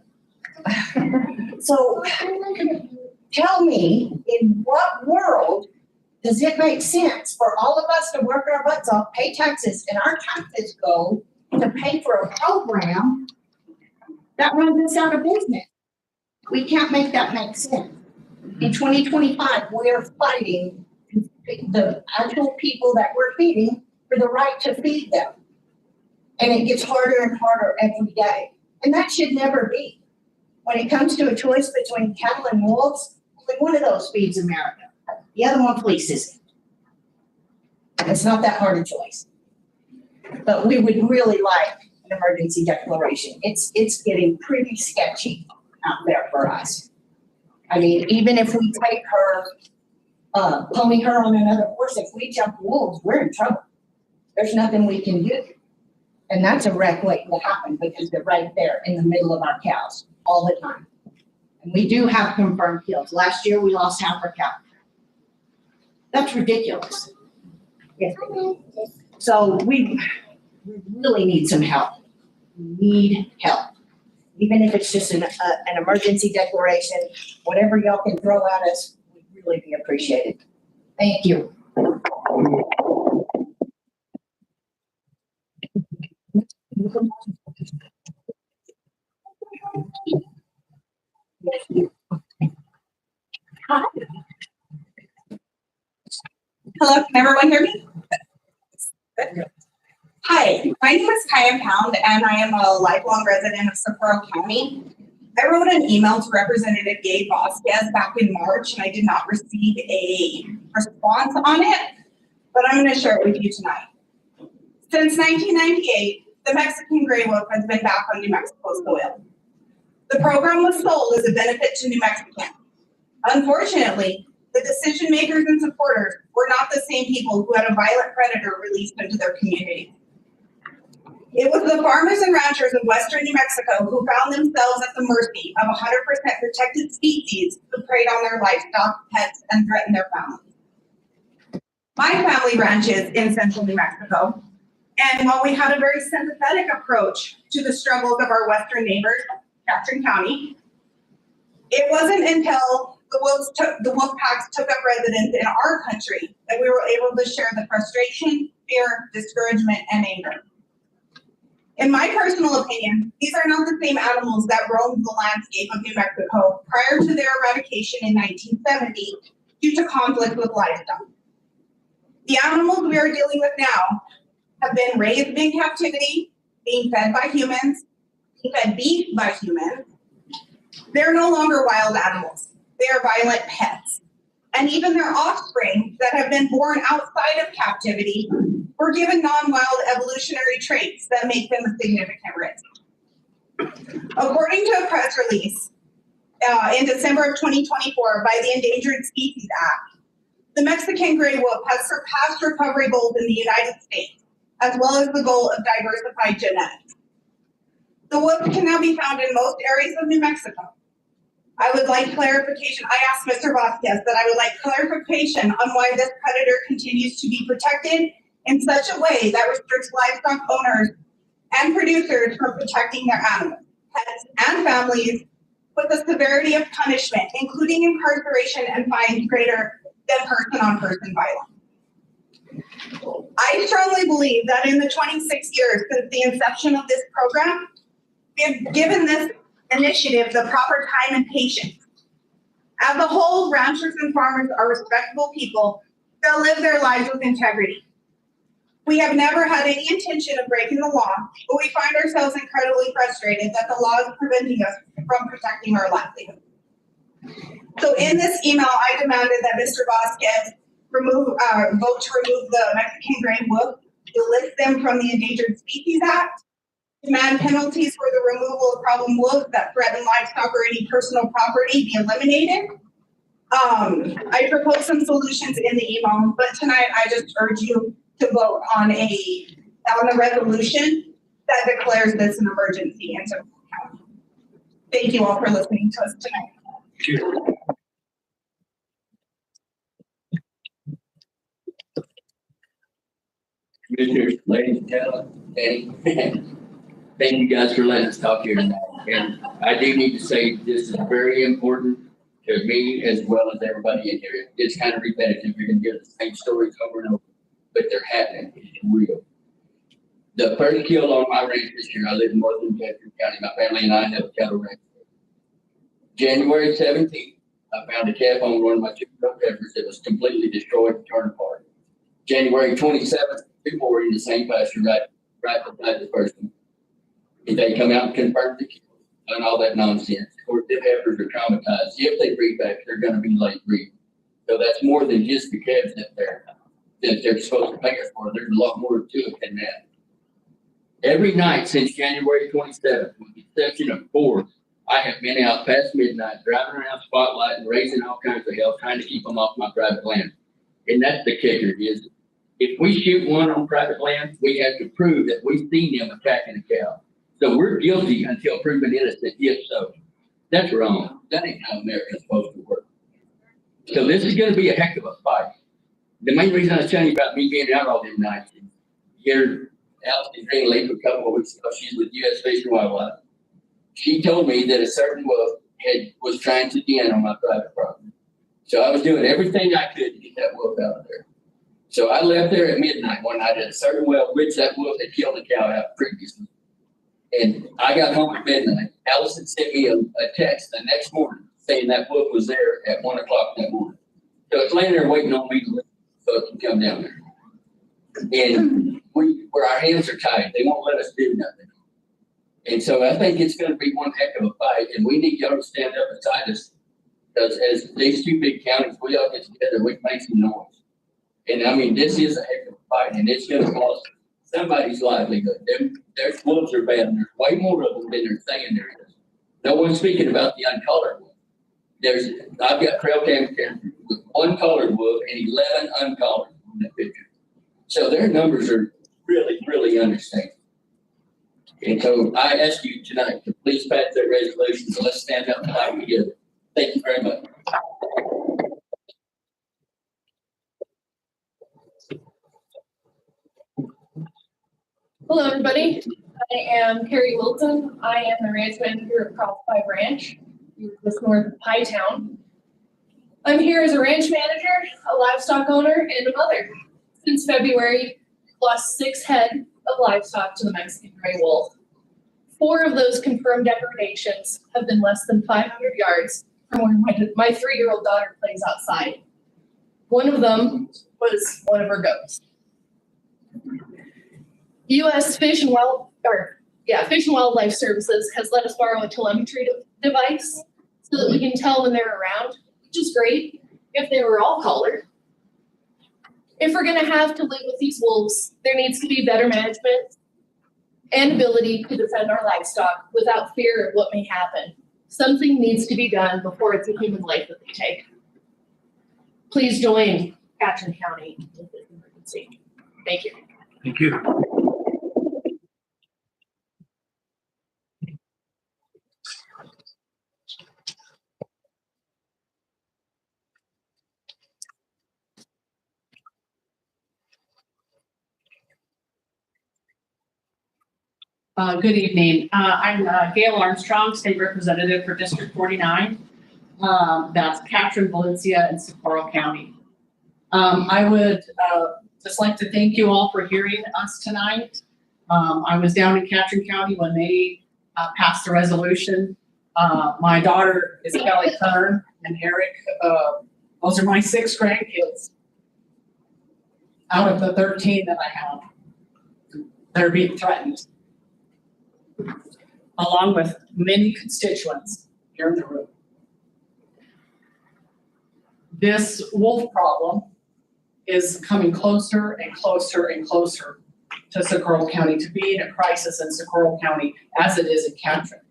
So tell me, in what world does it make sense for all of us to work our butts off, pay taxes, and our taxes go to pay for a program that runs us out of business? We can't make that make sense. In 2025, we are fighting the actual people that we're feeding for the right to feed them. And it gets harder and harder every day. And that should never be. When it comes to a choice between cattle and wolves, only one of those feeds America. The other one fleeces it. It's not that hard a choice. But we would really like an emergency declaration. It's getting pretty sketchy out there for us. I mean, even if we take her, pony her on another horse, if we jump wolves, we're in trouble. There's nothing we can do. And that's a wreck waiting to happen because they're right there in the middle of our cows all the time. And we do have confirmed kills. Last year, we lost half our cow. That's ridiculous. Yes. So we really need some help. We need help. Even if it's just an emergency declaration, whatever y'all can throw at us, would really be appreciated. Thank you. Hi. Hello, can everyone hear me? Hi, my name is Kaya Pound, and I am a lifelong resident of Socorro County. I wrote an email to Representative Gabe Vasquez back in March, and I did not receive a response on it, but I'm going to share it with you tonight. Since 1998, the Mexican gray wolf has been back on New Mexico soil. The program was sold as a benefit to New Mexicans. Unfortunately, the decision makers and supporters were not the same people who had a violent predator released into their community. It was the farmers and ranchers of western New Mexico who found themselves at the mercy of 100% protected species who preyed on their livestock, pets, and threatened their families. My family ranches in central New Mexico, and while we had a very sympathetic approach to the struggles of our western neighbors, Catron County, it wasn't until the wolf packs took up residence in our country that we were able to share the frustration, fear, discouragement, and anger. In my personal opinion, these are not the same animals that roamed the landscape of New Mexico prior to their eradication in 1970 due to conflict with livestock. The animals we are dealing with now have been raised in captivity, being fed by humans, being fed beef by humans. They're no longer wild animals. They are violent pets. And even their offspring that have been born outside of captivity were given non-wild evolutionary traits that make them a significant risk. According to a press release in December of 2024 by the Endangered Species Act, the Mexican gray wolf has surpassed recovery goals in the United States, as well as the goal of diversified genetics. The wolf can now be found in most areas of New Mexico. I would like clarification. I asked Mr. Vasquez that I would like clarification on why this predator continues to be protected in such a way that restricts livestock owners and producers from protecting their animals, pets, and families with the severity of punishment, including incarceration and fines greater than person-on-person violence. I strongly believe that in the 26 years since the inception of this program, we have given this initiative the proper time and patience. As a whole, ranchers and farmers are respectable people that live their lives with integrity. We have never had any intention of breaking the law, but we find ourselves incredibly frustrated that the law is preventing us from protecting our livelihood. So in this email, I demanded that Mr. Vasquez vote to remove the Mexican gray wolf, delist them from the Endangered Species Act, demand penalties for the removal of problem wolves that threaten livestock or any personal property be eliminated. I proposed some solutions in the email, but tonight I just urge you to vote on the resolution that declares this an emergency in Sequoia County. Thank you all for listening to us tonight. Commissioners, ladies and gentlemen, Eddie, thank you guys for letting us talk here tonight. And I do need to say this is very important to me as well as everybody in here. It's kind of repetitive. You're going to get the same stories over and over, but they're happening. It's real. The first kill on my ranch this year, I live in northern Jefferson County. My family and I have a cattle ranch. January 17th, I found a calf on one of my 2 road peppers that was completely destroyed and torn apart. January 27th, 2 more in the same pasture right beside the first one. And they come out and confirm the kill and all that nonsense. Of course, the heifers are traumatized. If they breed back, they're going to be late breeding. So that's more than just the calves that they're supposed to pay us for. There's a lot more to it than that. Every night since January 27th, with the exception of 4, I have been out past midnight, driving around spotlight and raising all kinds of hell, trying to keep them off my private land. And that's the kicker, is if we shoot one on private land, we have to prove that we've seen them attacking a cow. So we're guilty until proven innocent, if so. That's wrong. That ain't how America's supposed to work. So this is going to be a heck of a fight. The main reason I was telling you about me being out all them nights is here, Allison Greenleaf, a couple of weeks ago, she's with U.S. Fish and Wildlife. She told me that a certain wolf was trying to den on my private property. So I was doing everything I could to get that wolf out of there. So I left there at midnight one night at a certain well, which that wolf had killed a cow out previously. And I got home at midnight. Allison sent me a text the next morning saying that wolf was there at 1 o'clock that morning. So it's laying there waiting on me to leave so it can come down there. And where our hands are tied, they won't let us do nothing. And so I think it's going to be one heck of a fight, and we need y'all to stand up beside us, because as these 2 big counties, we all get together, we make some noise. And I mean, this is a heck of a fight, and it's going to cost somebody's livelihood. There's wolves are bad, and there's way more of them than they're saying there is. No one's speaking about the uncollared wolf. I've got trail cam with 1 collared wolf and 11 uncollared in that picture. So their numbers are really, really understated. And so I ask you tonight to please pass that resolution. So let's stand up and fight together. Thank you very much. Hello, everybody. I am Carrie Wilson. I am the ranch manager of Cross 5 Ranch, just north of Pie Town. I'm here as a ranch manager, a livestock owner, and a mother. Since February, lost 6 head of livestock to the Mexican gray wolf. 4 of those confirmed depredations have been less than 500 yards from where my 3-year-old daughter plays outside. One of them was one of her goats. U.S. Fish and Wildlife Services has let us borrow a telemetry device so that we can tell when they're around, which is great if they were all collared. If we're going to have to live with these wolves, there needs to be better management and ability to defend our livestock without fear of what may happen. Something needs to be done before it's a human life that they take. Please join Catron County in this emergency. Thank you. Thank you. Good evening. I'm Gail Armstrong, State Representative for District 49. That's Catron, Valencia, and Socorro County. I would just like to thank you all for hearing us tonight. I was down in Catron County when they passed the resolution. My daughter is Kelly Kern and Eric. Those are my 6 grandkids out of the 13 that I have. They're being threatened, along with many constituents here in the room. this wolf problem is coming closer and closer and closer to Socorro County, to being a crisis in Socorro County as it is in Catron.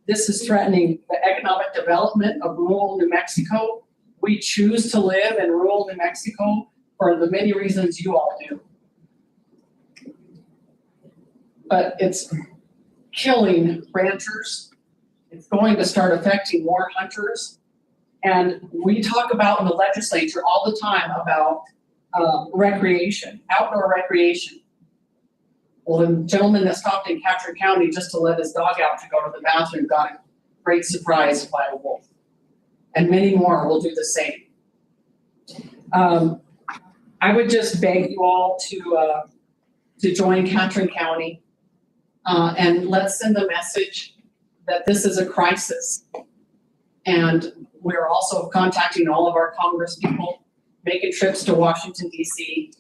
This is threatening the economic development of rural New Mexico. We choose to live in rural New Mexico for the many reasons you all do. But it's killing ranchers. It's going to start affecting more hunters. And we talk about in the legislature all the time about recreation, outdoor recreation. Well, the gentleman that stopped in Catron County just to let his dog out to go to the bathroom got a great surprise by a wolf. And many more will do the same. I would just beg you all to join Catron County and let's send the message that this is a crisis. And we're also contacting all of our Congress people, making trips to Washington, D.C.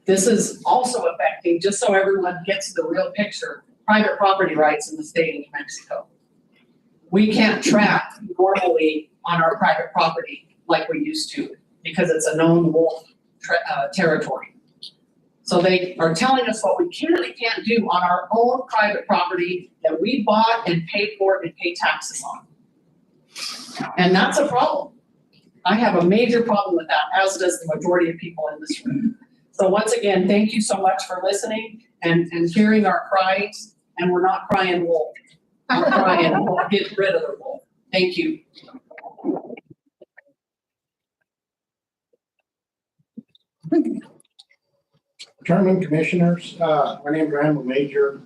This is also affecting, just so everyone gets the real picture, private property rights in the state of New Mexico. We can't track normally on our private property like we used to because it's a known wolf territory. So they are telling us what we can and can't do on our own private property that we bought and paid for and pay taxes on. And that's a problem. I have a major problem with that, as does the majority of people in this room. So once again, thank you so much for listening and hearing our cries. And we're not crying wolf. We're crying, we'll get rid of the wolf. Thank you. Chairman, Commissioners, my name is Randall Major.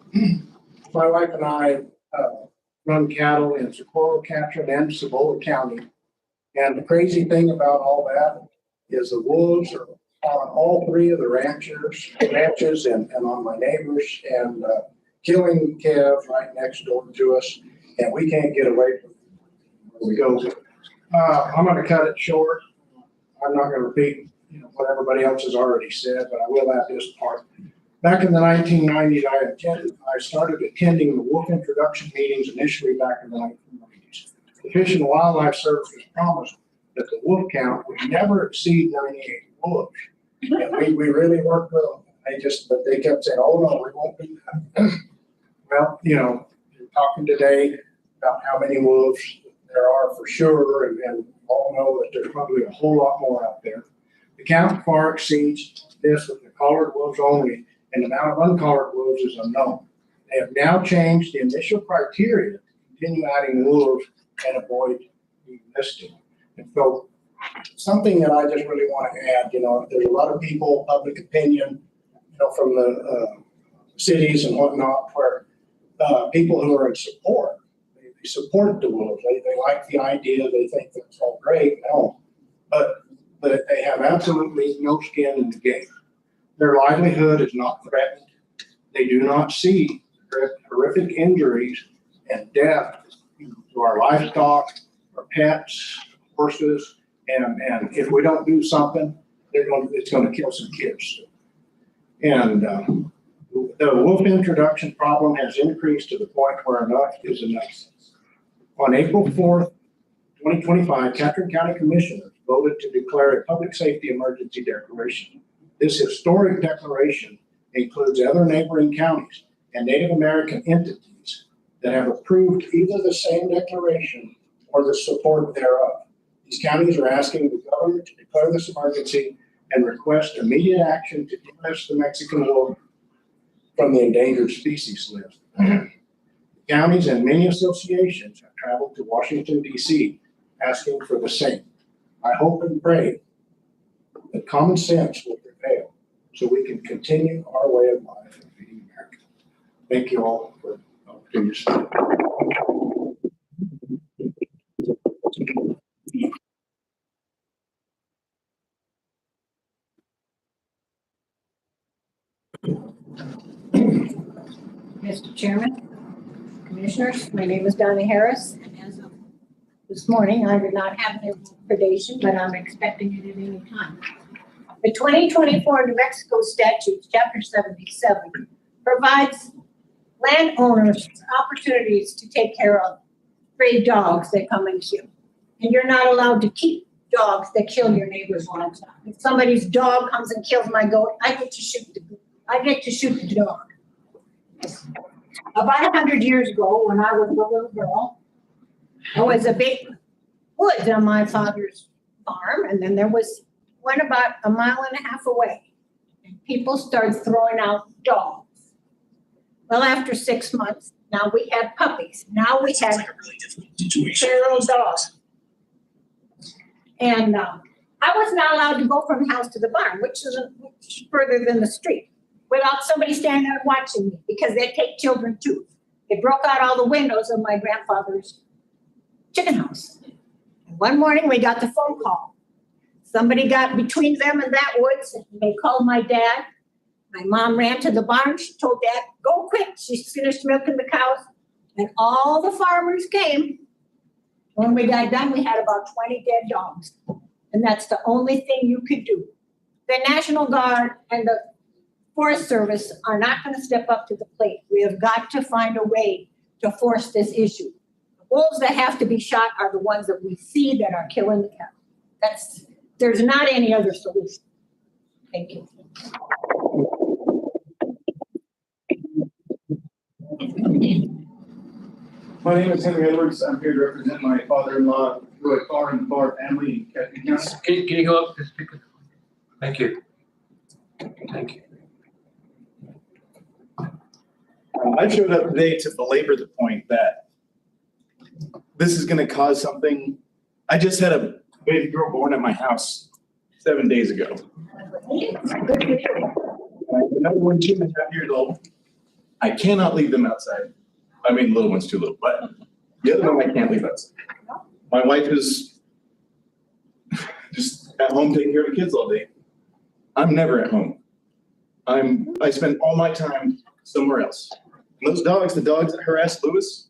My wife and I run cattle in Socorro, Catron, and Cibola County. And the crazy thing about all that is the wolves are on all three of the ranches and on my neighbors and killing calves right next door to us. And we can't get away from where we go. I'm going to cut it short. I'm not going to repeat what everybody else has already said, but I will add this part. Back in the 1990s, I started attending the wolf introduction meetings initially back in the 1990s. The Fish and Wildlife Service promised that the wolf count would never exceed 98 wolves. And we really worked with them. But they kept saying, oh no, we won't do that. Well, you're talking today about how many wolves there are for sure, and we all know that there's probably a whole lot more out there. The count far exceeds this with the collared wolves only, and the amount of uncollared wolves is unknown. They have now changed the initial criteria to continue adding wolves and avoid delisting. And so something that I just really want to add, there's a lot of people, public opinion, from the cities and whatnot, where people who are in support, they support the wolves. They like the idea. They think that's all great. No, but they have absolutely no skin in the game. Their livelihood is not threatened. They do not see horrific injuries and death to our livestock, our pets, horses, and if we don't do something, it's going to kill some kids. And the wolf introduction problem has increased to the point where enough is enough. On April 4th, 2025, Catron County Commissioners voted to declare a public safety emergency declaration. This historic declaration includes other neighboring counties and Native American entities that have approved either the same declaration or the support thereof. These counties are asking the government to declare this emergency and request immediate action to delist the Mexican wolf from the endangered species list. Counties and many associations have traveled to Washington, D.C. asking for the same. I hope and pray that common sense will prevail so we can continue our way of life in feeding America. Thank you all for the opportunity to speak. Mr. Chairman, Commissioners, my name is Donna Harris, and as of this morning, I did not have any predation, but I'm expecting it at any time. The 2024 New Mexico statute, Chapter 77, provides landowners opportunities to take care of stray dogs that come and kill. And you're not allowed to keep dogs that kill your neighbor's livestock. If somebody's dog comes and kills my goat, I get to shoot the dog. About 100 years ago, when I was a little girl, there was a big woods on my father's farm, and then there was one about 1.5 miles away. And people started throwing out dogs. Well, after 6 months, now we had puppies. Now we had feral dogs. And I was not allowed to go from the house to the barn, which is further than the street, without somebody standing there watching me, because they take children too. They broke out all the windows of my grandfather's chicken house. And one morning we got the phone call. Somebody got between them and that woods, and they called my dad. My mom ran to the barn. She told Dad, go quick. She finished milking the cows. And all the farmers came. When we got done, we had about 20 dead dogs. And that's the only thing you could do. The National Guard and the Forest Service are not going to step up to the plate. We have got to find a way to force this issue. The wolves that have to be shot are the ones that we see that are killing the cattle. There's not any other solution. Thank you. My name is Henry Edwards. I'm here to represent my father-in-law, Roy Farr, and the Farr family in Ketchikan County. Can you go up to speak? Thank you. Thank you. I showed up today to belabor the point that this is going to cause something. I just had a baby girl born at my house 7 days ago. Another one, 2.5 years old. I cannot leave them outside. I mean, the little one's too little, but the other one I can't leave outside. My wife is just at home taking care of the kids all day. I'm never at home. I spend all my time somewhere else. And those dogs, the dogs that harass Lewis,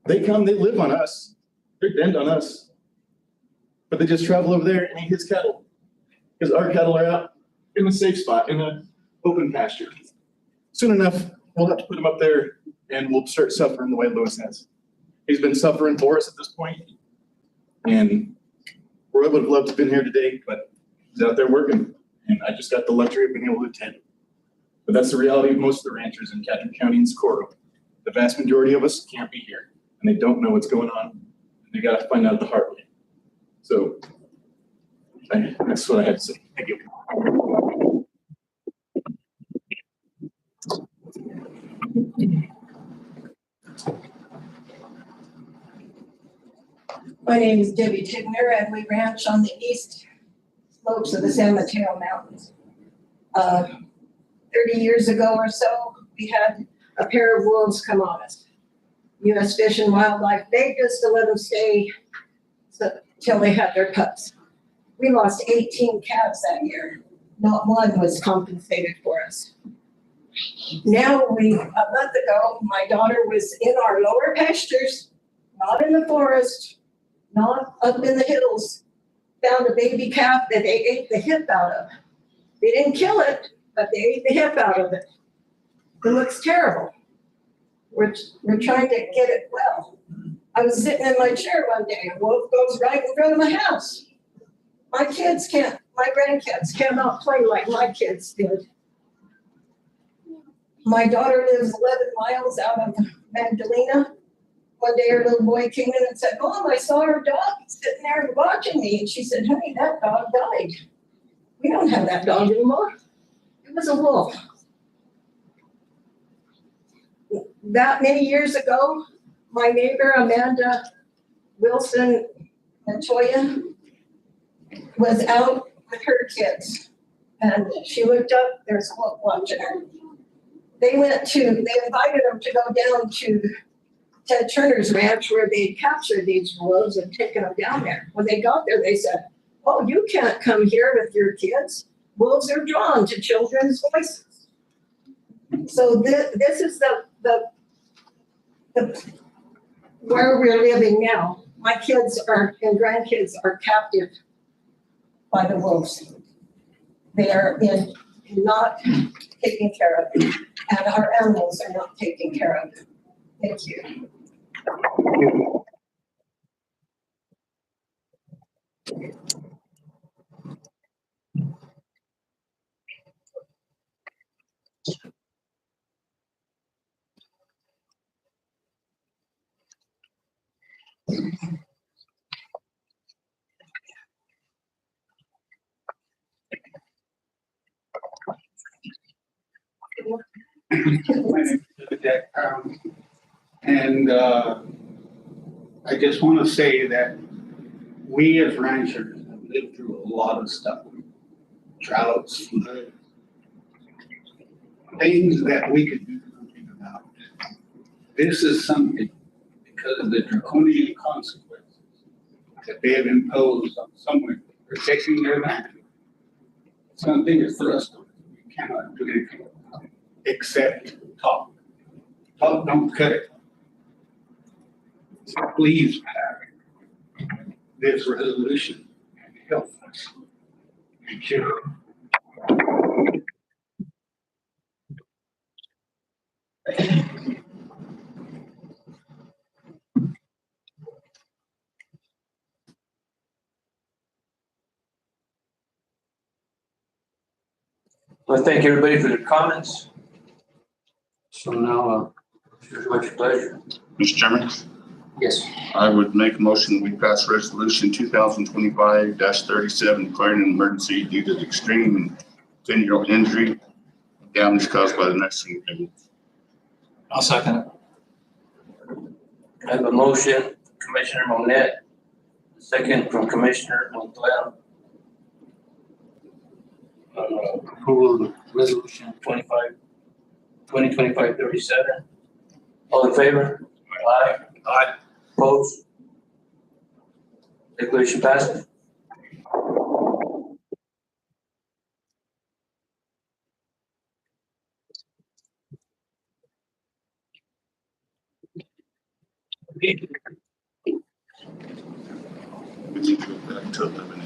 they come, they live on us. They're denned on us. But they just travel over there and eat his cattle. Because our cattle are out in a safe spot, in an open pasture. Soon enough, we'll have to put them up there and we'll start suffering the way Lewis has. He's been suffering for us at this point. And Roy would have loved to have been here today, but he's out there working. And I just got the luxury of being able to attend. But that's the reality of most of the ranchers in Ketchikan County and Socorro. The vast majority of us can't be here, and they don't know what's going on. And they got to find out the hard way. So that's what I had to say. Thank you. My name is Debbie Tigner, and we ranch on the east slopes of the San Mateo Mountains. 30 years ago or so, we had a pair of wolves come on us. U.S. Fish and Wildlife begged us to let them stay till they had their pups. We lost 18 calves that year. Not one was compensated for us. Now, a month ago, my daughter was in our lower pastures, not in the forest, not up in the hills, found a baby calf that they ate the hip out of. They didn't kill it, but they ate the hip out of it. It looks terrible. We're trying to get it well. I was sitting in my chair one day, a wolf goes right in front of my house. My grandkids cannot play like my kids did. My daughter lives 11 miles out of Magdalena. One day her little boy came in and said, Mom, I saw her dog sitting there watching me. And she said, honey, that dog died. We don't have that dog anymore. It was a wolf. That many years ago, my neighbor, Amanda Wilson Montoya, was out with her kids. And she looked up, there's a wolf watching her. They invited them to go down to Ted Turner's ranch where they'd captured these wolves and taken them down there. When they got there, they said, oh, you can't come here with your kids. Wolves are drawn to children's voices. So this is the where we're living now. My kids and grandkids are captive by the wolves. They are not taken care of, and our animals are not taken care of. Thank you. And I just want to say that we as ranchers have lived through a lot of stuff. Droughts, flood, things that we could do something about. This is something because of the draconian consequences that they have imposed on someone protecting their land. Something is thrust on us. We cannot do anything about it except talk. Talk don't cut it. So please pass this resolution and help us. Thank you. Well, thank everybody for their comments. So now, here's what your pleasure. Mr. Chairman, Yes. I would make a motion, we pass resolution 2025-37 declaring an emergency due to the extreme and continual injury damage caused by the nesting event. I'll second it. I have a motion, from Commissioner Monette, second from Commissioner Montoya. Approval of resolution 2025-37. All in favor? Aye. Aye. Opposed? Declaration passes. We need to go back to 11A.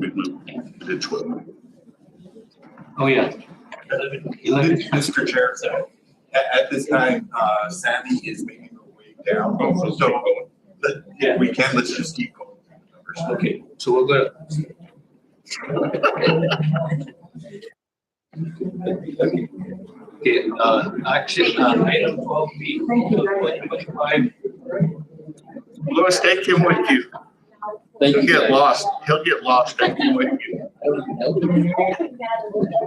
We did 12. Oh, yeah. 11. Mr. Chair, so at this time, Sandy is making her way down. So we can, let's just keep going. Okay, so we're gonna. Okay, action on item 12B, 2025. Louis, take him with you. He'll get lost. He'll get lost. Take him with you.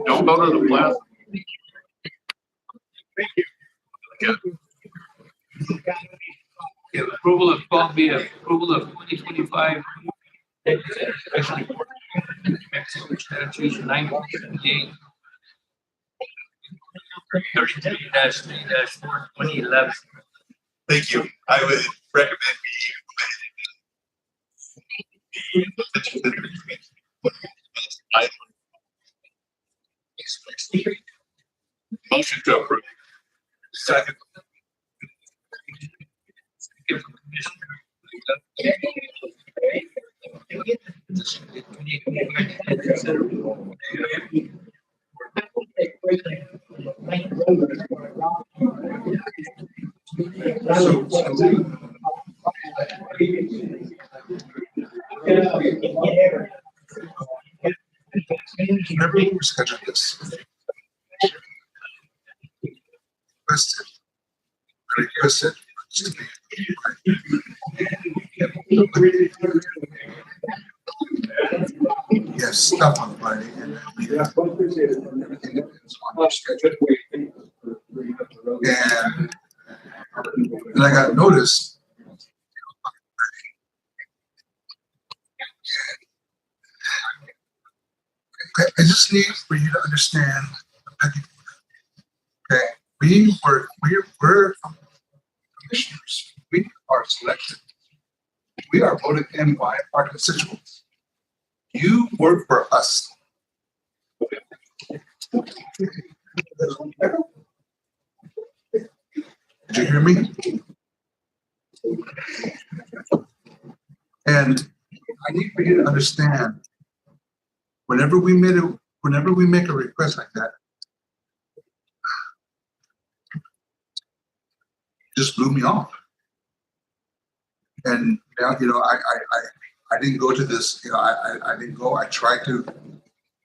Don't go to the plaza. Thank you. Okay, approval of 12B, approval of 2025. Special report, Mexico statutes 1978. 33-3-4-2011. Thank you. I would recommend Motion to approve. second. Remember we scheduled this. Requested. Yes, stuff on Friday and we have on our schedule. And I got notice. I just need for you to understand the pecking order. Okay, we're commissioners. We are selected. We are voted in by our constituents. You work for us. Did you hear me? And I need for you to understand, whenever we make a request like that, just blew me off. And now, I didn't go to this, I didn't go, I tried to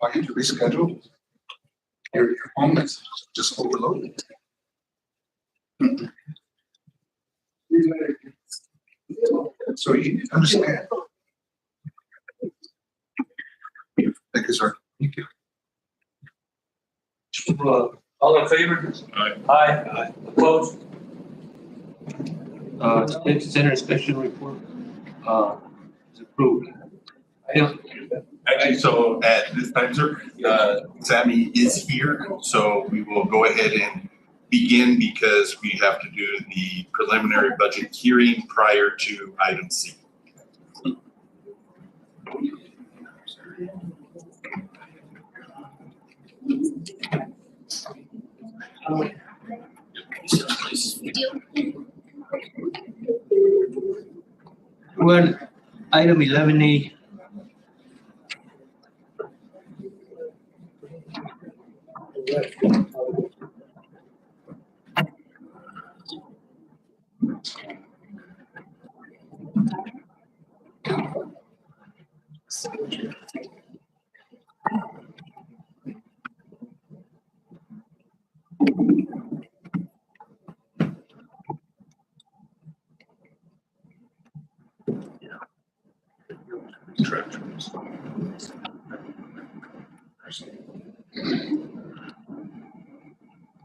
reschedule. Your home is just overloaded. So you understand. Thank you, sir. Thank you. All in favor? Aye. Opposed? Detention Center Inspection Report, is approved. Actually, so at this time, sir, Sammy is here, so we will go ahead and begin because we have to do the preliminary budget hearing prior to item C. Well, item 11A.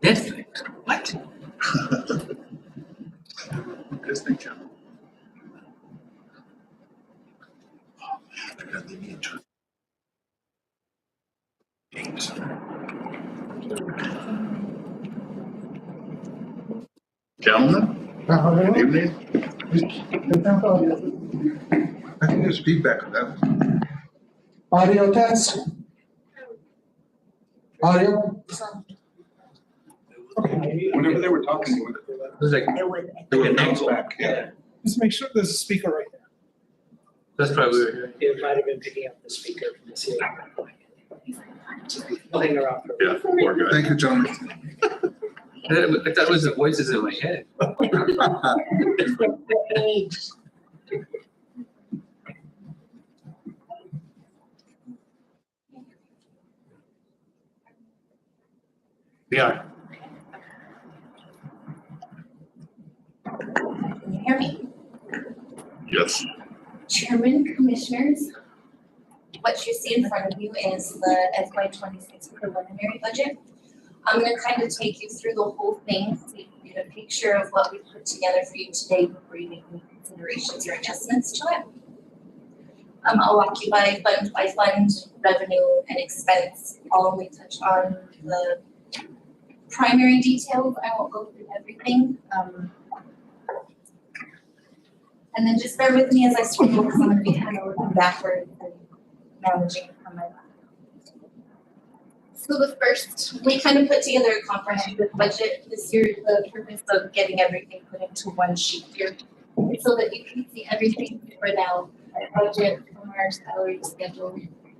Netflix, what? Disney Channel. I got the need to. Gentlemen, good evening. I think there's feedback on that. Audio test. Audio. Whenever they were talking, It was like, they were back, yeah. Let's make sure there's a speaker right there. that's probably we were hearing. It might have been picking up the speaker from the ceiling. Pulling her off. Yeah, poor guy. Thank you, gentlemen. I thought it was the voices in my head. We are. Can you hear me? Yes. Chairman, Commissioners, what you see in front of you is the FY26 preliminary budget. I'm gonna kind of take you through the whole thing so you can get a picture of what we put together for you today before you make any considerations or adjustments to it. I'll walk you by fund, revenue, and expense. I'll only touch on the primary details. I won't go through everything. And then just bear with me as I scroll because I'm gonna be kind of looking backwards and managing from my left. So the first, we kind of put together a comprehensive budget this year, the purpose of getting everything put into one sheet here. So that you can see everything spread out, our budget, from our salary schedule,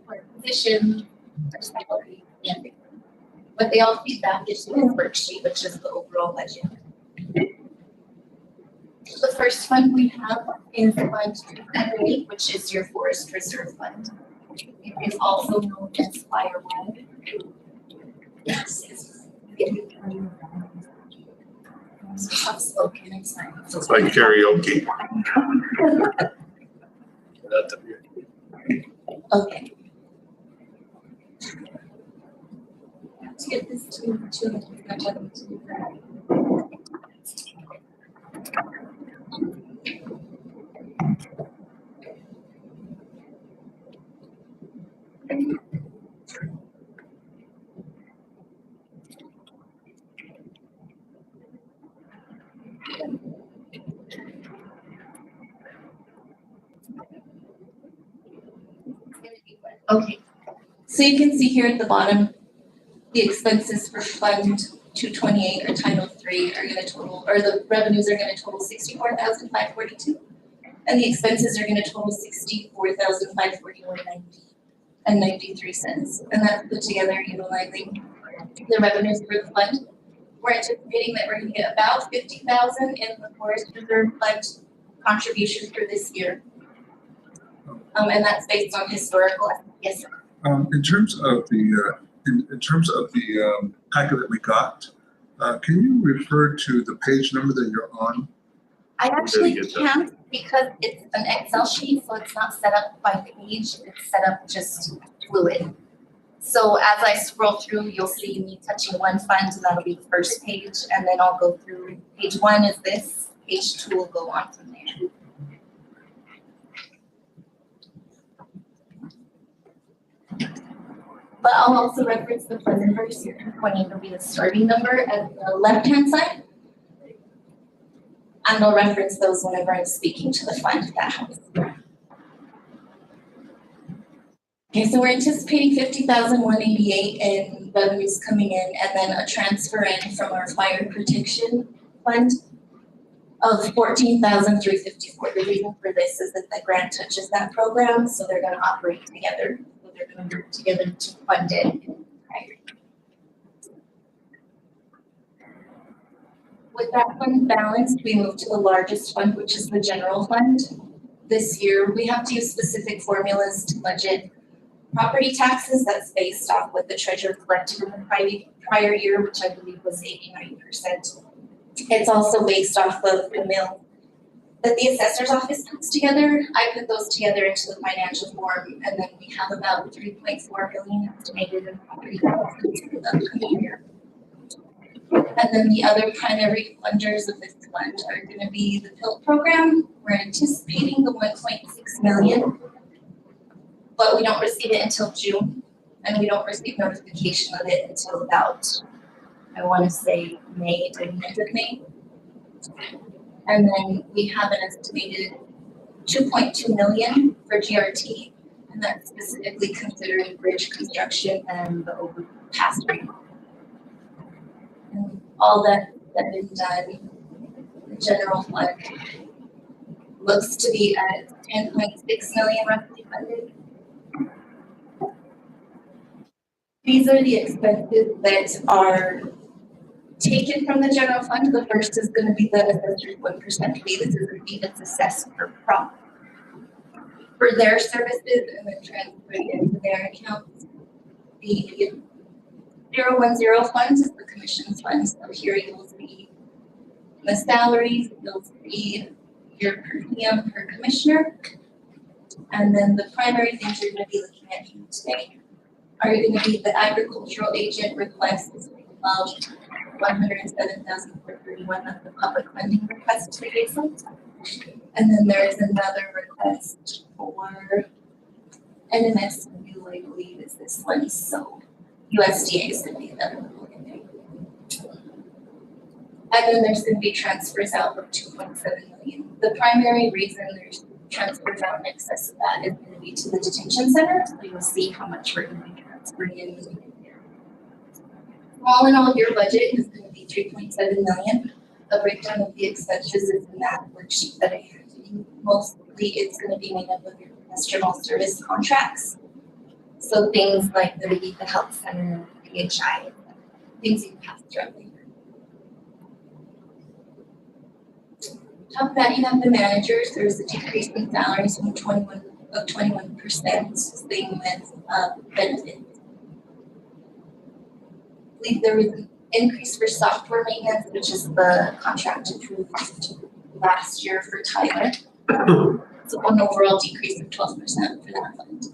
our position, our salary, and everything. But they all feed back into this worksheet, which is the overall budget. The first fund we have is Fund 208, which is your Forest Reserve Fund. It is also known as Fire One. Yes. Soft spoken, I'm sorry. It's like karaoke. Okay. Let's get this to Okay, so you can see here at the bottom, the expenses for Fund 228 or Title 3 are gonna total, or the revenues are gonna total 64,542. And the expenses are gonna total 64,541.90 and 93 cents. And that's put together utilizing the revenues for the fund. We're anticipating that we're gonna get about 50,000 in the Forest Reserve Fund contribution for this year. And that's based on historical, yes, sir. In terms of the, in terms of the packet that we got, can you refer to the page number that you're on? I actually can't because it's an Excel sheet, so it's not set up by page, it's set up just fluid. So as I scroll through, you'll see me touching one fund, that'll be the first page, and then I'll go through. Page 1 is this, page 2 will go on from there. But I'll also reference the fund numbers. You're pointing to be the starting number at the left-hand side. And I'll reference those whenever I'm speaking to the fund that helps. Okay, so we're anticipating 50,188 in revenues coming in, and then a transfer in from our fire protection fund of 14,354. The reason for this is that the grant touches that program, so they're going to operate together. So they're going to work together to fund it. With that fund balanced, we move to the largest fund, which is the general fund. This year, we have to use specific formulas to budget property taxes. That's based off what the treasurer collected in the prior year, which I believe was 89%. It's also based off of the mill that the assessor's office puts together. I put those together into the financial form, and then we have about 3.4 million estimated in property taxes for the upcoming year. And then the other primary funders of this fund are going to be the PILT program. We're anticipating the 1.6 million, but we don't receive it until June, and we don't receive notification of it until about, I want to say May, to the end of May. And then we have an estimated 2.2 million for GRT, and that's specifically considering bridge construction and the overpass remodel. And all that is done, the general fund looks to be at 10.6 million roughly funded. These are the expenses that are taken from the general fund. The first is going to be the assessor's 1% fee. This is a fee that's assessed per prop for their services and then transferred into their accounts. The 010 funds is the commissions fund. So here you'll see the salaries, you'll see your per diem per commissioner. And then the primary things you're going to be looking at here today are going to be the agricultural agent requests of 107,431. That's the public funding request to the fund. And then there's another request for NMSU, I believe is this one. So USDA is going to be another one in there. And then there's going to be transfers out of 2.7 million. The primary reason there's transfers out in excess of that is going to be to the detention center. So you'll see how much we're going to be transferring in. All in all, your budget is going to be 3.7 million. A breakdown of the expenses is in that worksheet that I have to you. Mostly it's going to be made up of your general service contracts. So things like the health center, PHI, things you pass throughout the year. Top of that, you have the managers. There's a decrease in salaries from 21%, same with benefits. I believe there was an increase for software maintenance, which is the contract approved last year for Tyler. So an overall decrease of 12% for that fund.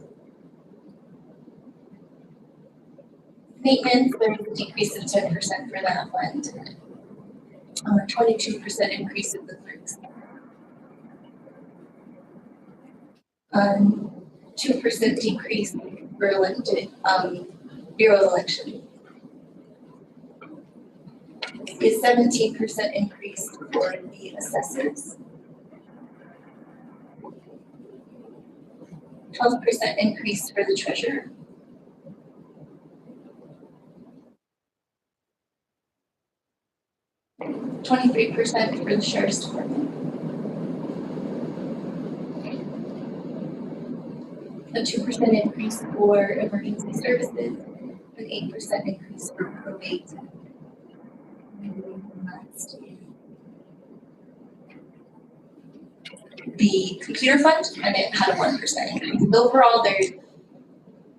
Maintenance, there's a decrease of 10% for that fund. 22% increase in the clerks. 2% decrease for elected bureau election. A 17% increase for the assessors. 12% increase for the treasurer. $23% for the sheriff's department. A 2% increase for emergency services, an 8% increase for probate. the computer fund, and it had a 1% increase. Overall, there's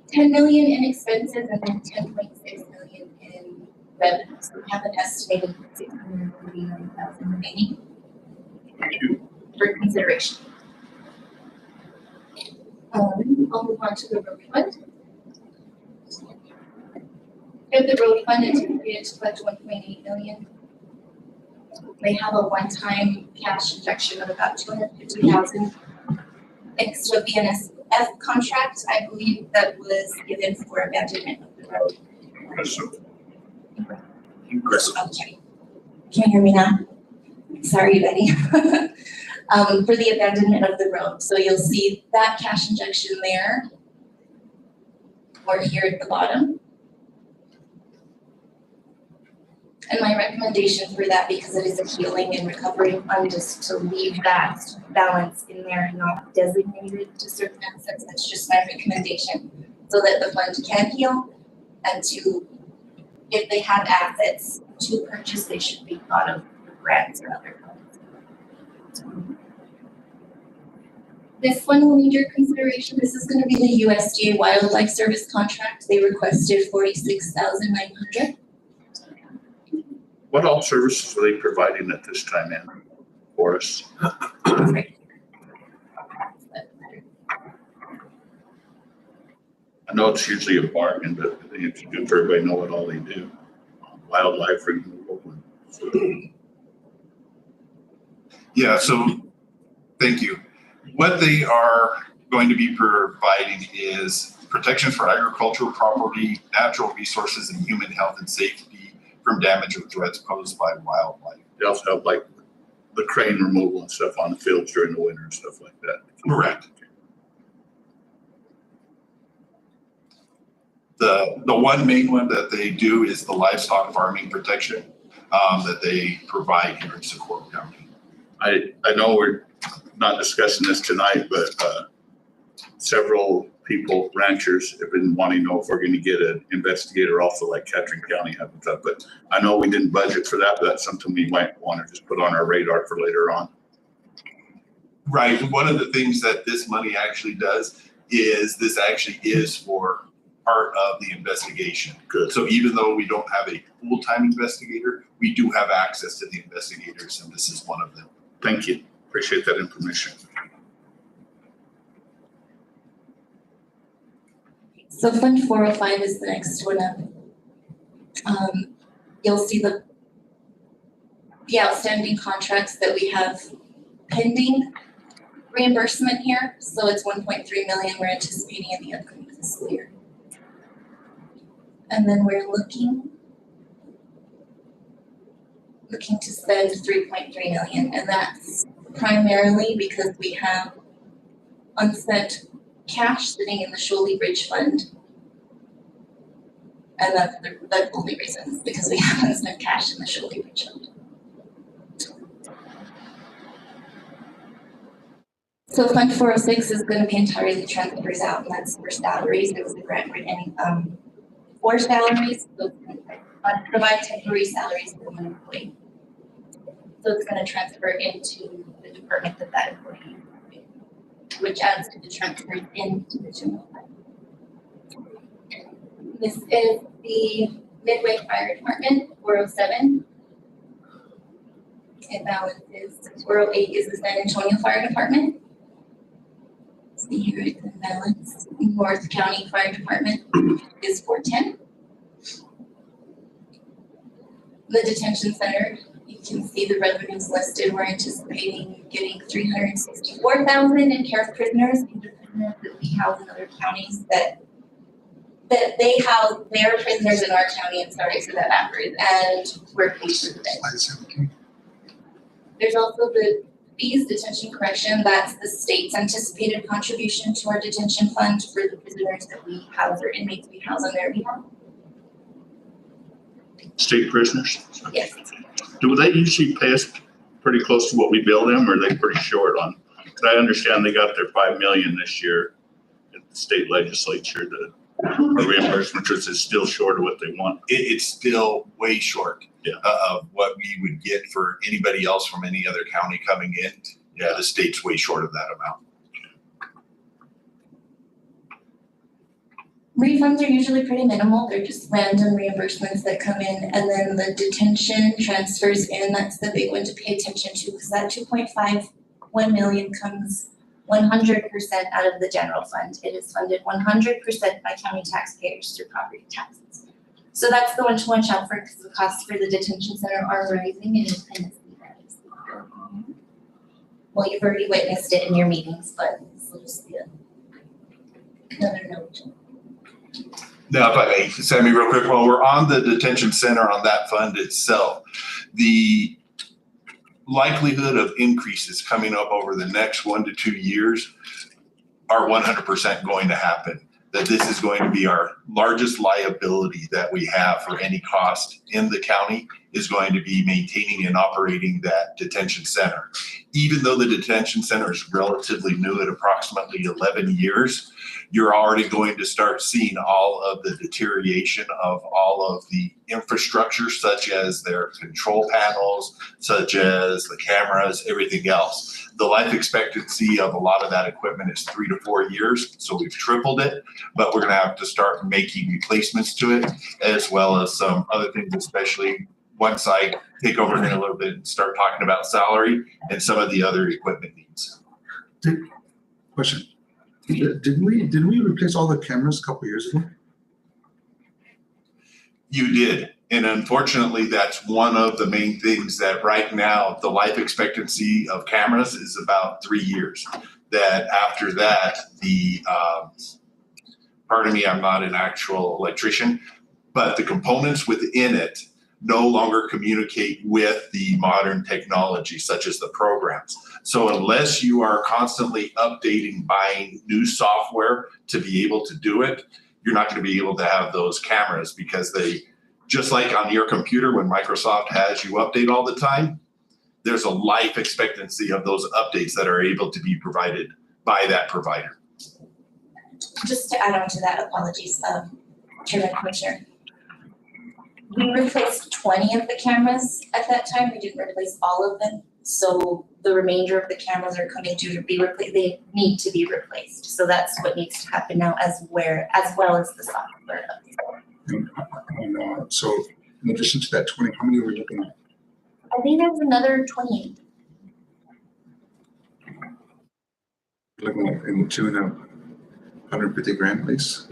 10 million in expenses and then 10.6 million in revenue. So we have an estimated 649,000 remaining for consideration. I'll move on to the road fund. If the road fund anticipated to collect 1.8 million, they have a one-time cash injection of about 250,000. Thanks to a BNSF contract, I believe that was given for abandonment of the road. Impressive. Okay. Can you hear me now? Sorry, Betty. For the abandonment of the road. So you'll see that cash injection there or here at the bottom. And my recommendation for that, because it is a healing and recovery fund, is to leave that balance in there and not designate it to certain assets. That's just my recommendation, so that the fund can heal, and to, if they have assets to purchase, they should be thought of for grants or other funds. This one will need your consideration. This is going to be the USDA Wildlife Service contract. They requested $46,900. What all services are they providing at this time, Ann, for us? I know it's usually a bargain, but I think it's good for everybody to know what all they do. Wildlife removal. Yeah, so thank you. What they are going to be providing is protection for agricultural property, natural resources, and human health and safety from damage or threats posed by wildlife. They also help like the crane removal and stuff on the fields during the winter and stuff like that. Correct. The one main one that they do is the livestock farming protection that they provide here in Socorro County. I know we're not discussing this tonight, but several people, ranchers, have been wanting to know if we're going to get an investigator also like Catherine County has and stuff. But I know we didn't budget for that, but that's something we might want to just put on our radar for later on. Right. One of the things that this money actually does is this actually is for part of the investigation. Good. So even though we don't have a full-time investigator, we do have access to the investigators, and this is one of them. Thank you. Appreciate that information. So Fund 405 is the next one up. You'll see the outstanding contracts that we have pending reimbursement here. So it's 1.3 million we're anticipating in the upcoming fiscal year. And then we're looking to spend 3.3 million, and that's primarily because we have unspent cash sitting in the Shoaley Bridge Fund. And that's the only reason, because we haven't spent cash in the Shoaley Bridge Fund. So Fund 406 is going to be entirely transfers out, and that's for salaries. There was a grant written for salaries, so provide temporary salaries for one employee. So it's going to transfer into the department that employee, which adds to the transfers into the general fund. This is the Midway Fire Department, 407. It balances, 408 is the San Antonio Fire Department. See here it's in balance. North County Fire Department is 410. The detention center, you can see the revenues listed. We're anticipating getting 364,000 in care of prisoners. These are prisoners that we house in other counties that they house their prisoners in our county, and sorry for that backwards, and we're paid for them. There's also the fees detention correction. That's the state's anticipated contribution to our detention fund for the prisoners that we house or inmates we house on their behalf. State prisoners? Yes. Do they usually pay us pretty close to what we bill them, or are they pretty short on? Because I understand they got their $5 million this year at the state legislature. The reimbursement is still short of what they want. It's still way short of what we would get for anybody else from any other county coming in. yeah, the state's way short of that amount. Refunds are usually pretty minimal. They're just random reimbursements that come in, and then the detention transfers in. That's the big one to pay attention to, because that 2.51 million comes 100% out of the general fund. It is funded 100% by county taxpayers through property taxes. So that's the one to watch out for, because the costs for the detention center are rising, and well, you've already witnessed it in your meetings, but this will just be another note. Now, if I may, Sammy, real quick, while we're on the detention center on that fund itself, the likelihood of increases coming up over the next 1 to 2 years are 100% going to happen. That this is going to be our largest liability that we have for any cost in the county is going to be maintaining and operating that detention center. Even though the detention center is relatively new at approximately 11 years, you're already going to start seeing all of the deterioration of all of the infrastructure, such as their control panels, such as the cameras, everything else. The life expectancy of a lot of that equipment is 3 to 4 years, so we've tripled it, but we're gonna have to start making replacements to it, as well as some other things, especially once I take over here a little bit and start talking about salary and some of the other equipment needs. Question. Didn't we replace all the cameras a couple of years ago? You did. And unfortunately, that's one of the main things that right now, the life expectancy of cameras is about 3 years. That after that, pardon me, I'm not an actual electrician, but the components within it no longer communicate with the modern technology, such as the programs. So unless you are constantly updating, buying new software to be able to do it, you're not going to be able to have those cameras, because they, just like on your computer when Microsoft has you update all the time, there's a life expectancy of those updates that are able to be provided by that provider. Just to add on to that, apologies, Chairman Commissioner. We replaced 20 of the cameras at that time. We didn't replace all of them. So the remainder of the cameras are coming due to be replaced. They need to be replaced. So that's what needs to happen now, as well as the software update. So in addition to that 20, how many are we looking at? I think there's another 28. Looking at in the tune of 150 grand, please.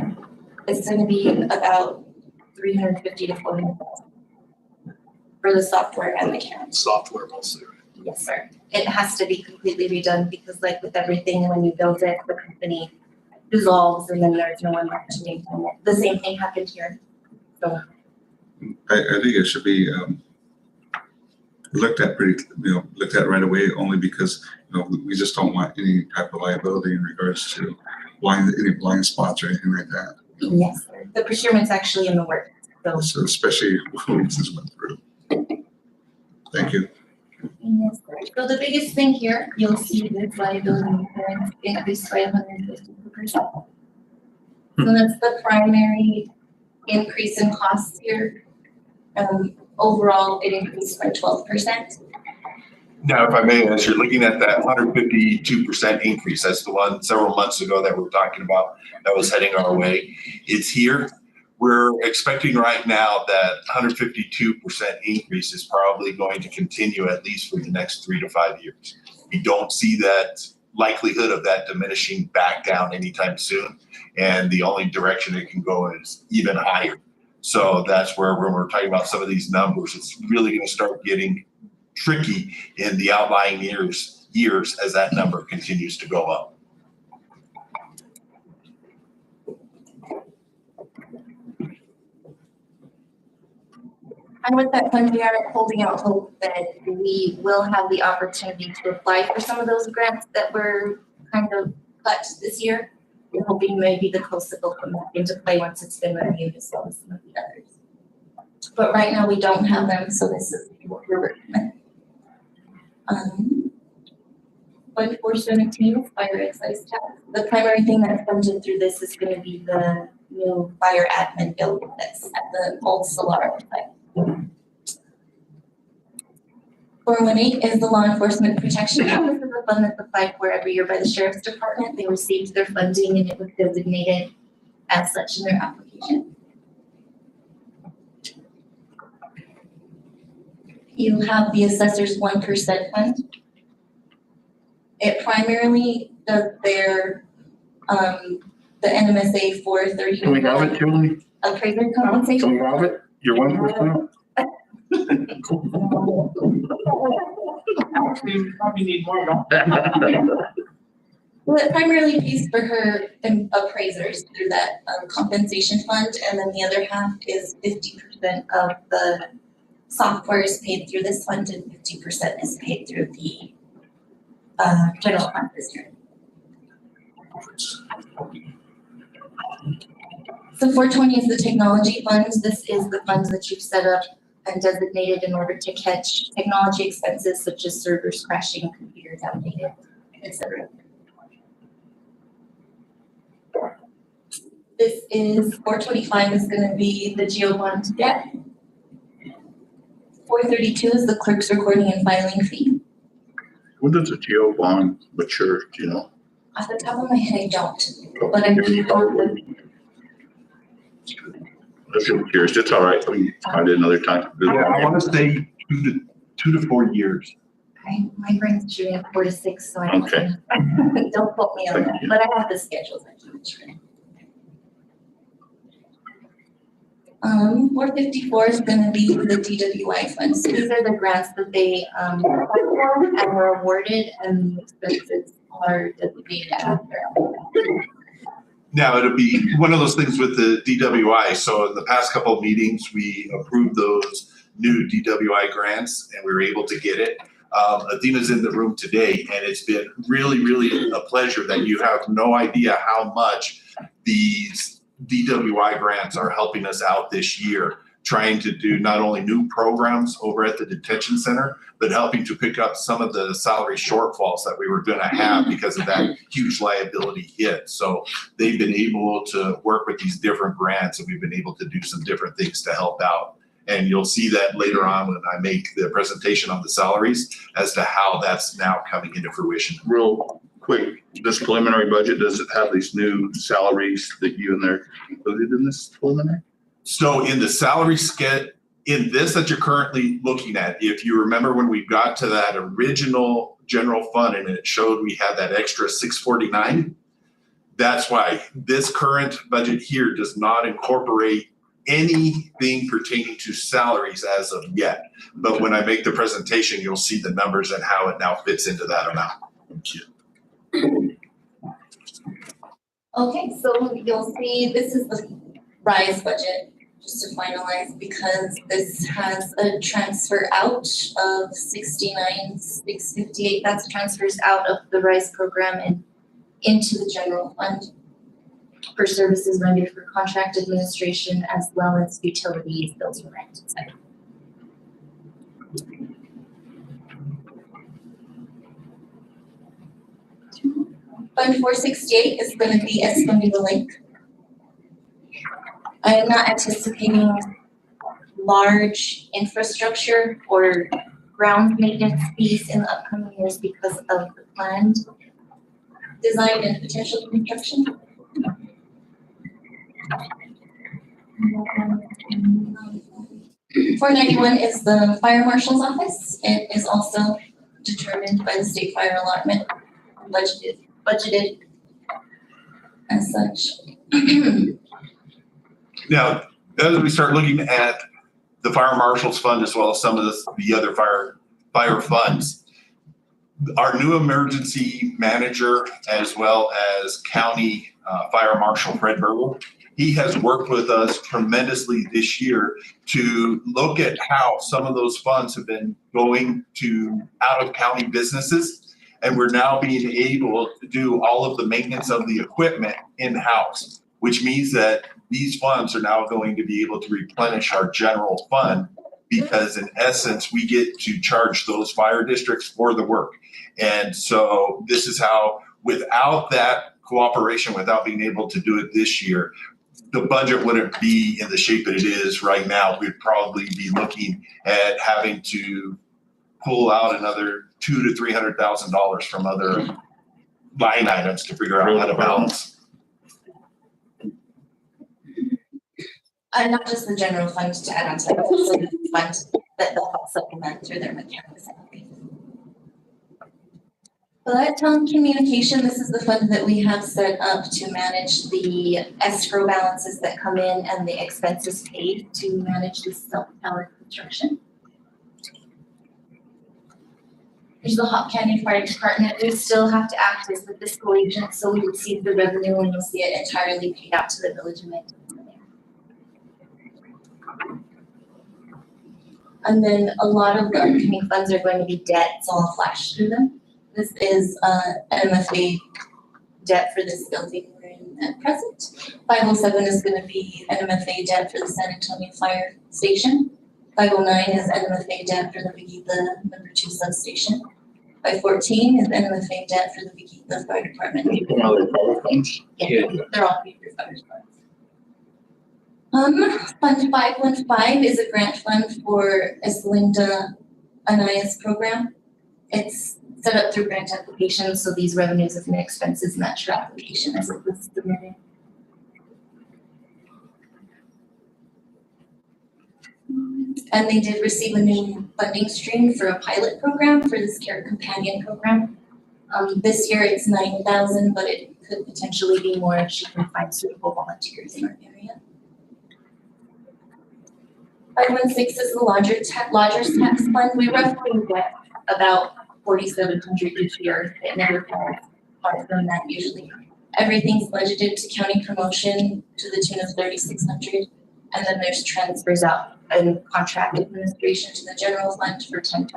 It's going to be about 350 to 400,000 for the software and the camera. Software mostly, right? Yes, sir. It has to be completely redone, because like with everything, when you build it, the company dissolves and then there's no one left to maintain it. The same thing happened here. So I think it should be looked at right away, only because we just don't want any type of liability in regards to any blind spots or anything like that. yes, sir. The procurement's actually in the works. So especially when we just went through. Thank you. Yes, sir. So the biggest thing here, you'll see this liability insurance increased by 150%. So that's the primary increase in costs here. Overall, it increased by 12%. Now, if I may, as you're looking at that 152% increase, that's the one several months ago that we were talking about that was heading our way. It's here. We're expecting right now that 152% increase is probably going to continue at least for the next 3 to 5 years. We don't see that likelihood of that diminishing back down anytime soon. And the only direction it can go is even higher. So that's where when we're talking about some of these numbers, it's really going to start getting tricky in the outlying years as that number continues to go up. And with that fund, we are holding out hope that we will have the opportunity to apply for some of those grants that were kind of cut this year. We're hoping maybe the coastal will come back into play once it's been reviewed, as well as some of the others. But right now we don't have them, so this is what we're working with. Fund 417, fire excise tax. The primary thing that's funded through this is going to be the new fire admin building that's at the old Solar site. 418 is the Law Enforcement Protection Fund. This is a fund that's applied for every year by the Sheriff's Department. They received their funding and it was designated as such in their application. You have the Assessor's 1% Fund. It primarily does their, the NMSA 430. Can we have it, Julie? Appraiser compensation. Can we have it? Your 1%? Probably need more. Well, it primarily pays for her appraisers through that compensation fund, and then the other half is 50% of the software is paid through this fund, and 50% is paid through the general fund this year. So 420 is the technology fund. This is the funds that you've set up and designated in order to catch technology expenses such as servers crashing, computers outdated, etc. This is 425 is going to be the GO bond debt. 432 is the clerk's recording and filing fee. When does a GO bond mature, do you know? Off the top of my head, I don't, but I do know that. I'm just curious. It's all right. We can find it another time. Yeah, I want to say 2 to 4 years. My brain's shooting at 4 to 6, so I Okay. don't quote me on that, but I have the schedules. I can sure. 454 is going to be the DWI funds. So these are the grants that they applied for and were awarded, and the expenses are designated after. Now, it'll be one of those things with the DWI. So in the past couple of meetings, we approved those new DWI grants and we were able to get it. Athena's in the room today, and it's been really, really a pleasure that you have no idea how much these DWI grants are helping us out this year, trying to do not only new programs over at the detention center, but helping to pick up some of the salary shortfalls that we were going to have because of that huge liability hit. So they've been able to work with these different grants, and we've been able to do some different things to help out. And you'll see that later on when I make the presentation on the salaries as to how that's now coming into fruition. Real quick, this preliminary budget, does it have these new salaries that you and there included in this preliminary? So in the salary in this that you're currently looking at, if you remember when we got to that original general fund and it showed we had that extra 649, that's why this current budget here does not incorporate anything pertaining to salaries as of yet. But when I make the presentation, you'll see the numbers and how it now fits into that amount. Thank you. Okay, so you'll see this is the RISE budget, just to finalize, because this has a transfer out of 69,658. That's transfers out of the RISE program and into the general fund for services rendered for contract administration as well as utilities, bills and rent, etc. Fund 468 is going to be Escondido Lake. I am not anticipating large infrastructure or ground maintenance fees in the upcoming years because of the planned design and potential construction. 491 is the fire marshal's office. It is also determined by the state fire allotment, budgeted as such. Now, as we start looking at the fire marshal's fund as well as some of the other fire funds, our new emergency manager as well as county fire marshal Fred Burwell, he has worked with us tremendously this year to look at how some of those funds have been going to out of county businesses. And we're now being able to do all of the maintenance of the equipment in-house, which means that these funds are now going to be able to replenish our general fund because in essence, we get to charge those fire districts for the work. And so this is how, without that cooperation, without being able to do it this year, the budget wouldn't be in the shape that it is right now. We'd probably be looking at having to pull out another $200,000 to $300,000 from other line items to figure out how to balance. Not just the general fund to add on to that, also the fund that they'll help supplement through their mechanics. But telecommunication, this is the fund that we have set up to manage the escrow balances that come in and the expenses paid to manage the cell tower construction. There's the Hop Canyon Fire Department. We still have to act as the fiscal agent, so we receive the revenue and you'll see it entirely paid out to the village of Magnolia. And then a lot of the upcoming funds are going to be debt, so I'll flash through them. This is MFA debt for this building we're in at present. 507 is going to be NMFA debt for the San Antonio Fire Station. 509 is NMFA debt for the Vigita number 2 substation. 514 is NMFA debt for the Vigita Fire Department. Yeah, they're all paid through fire departments. Fund 515 is a grant fund for Eslinda Anayas program. It's set up through grant applications, so these revenues and expenses match your application as it was submitted. And they did receive a new funding stream for a pilot program for this Care Companion program. This year it's 9,000, but it could potentially be more if she can find suitable volunteers in our area. 516 is the lodger's tax fund. We roughly get about 4,700 each year. It never falls farther than that usually. Everything's budgeted to county promotion to the tune of 3,600, and then there's transfers out and contract administration to the general fund for 10%.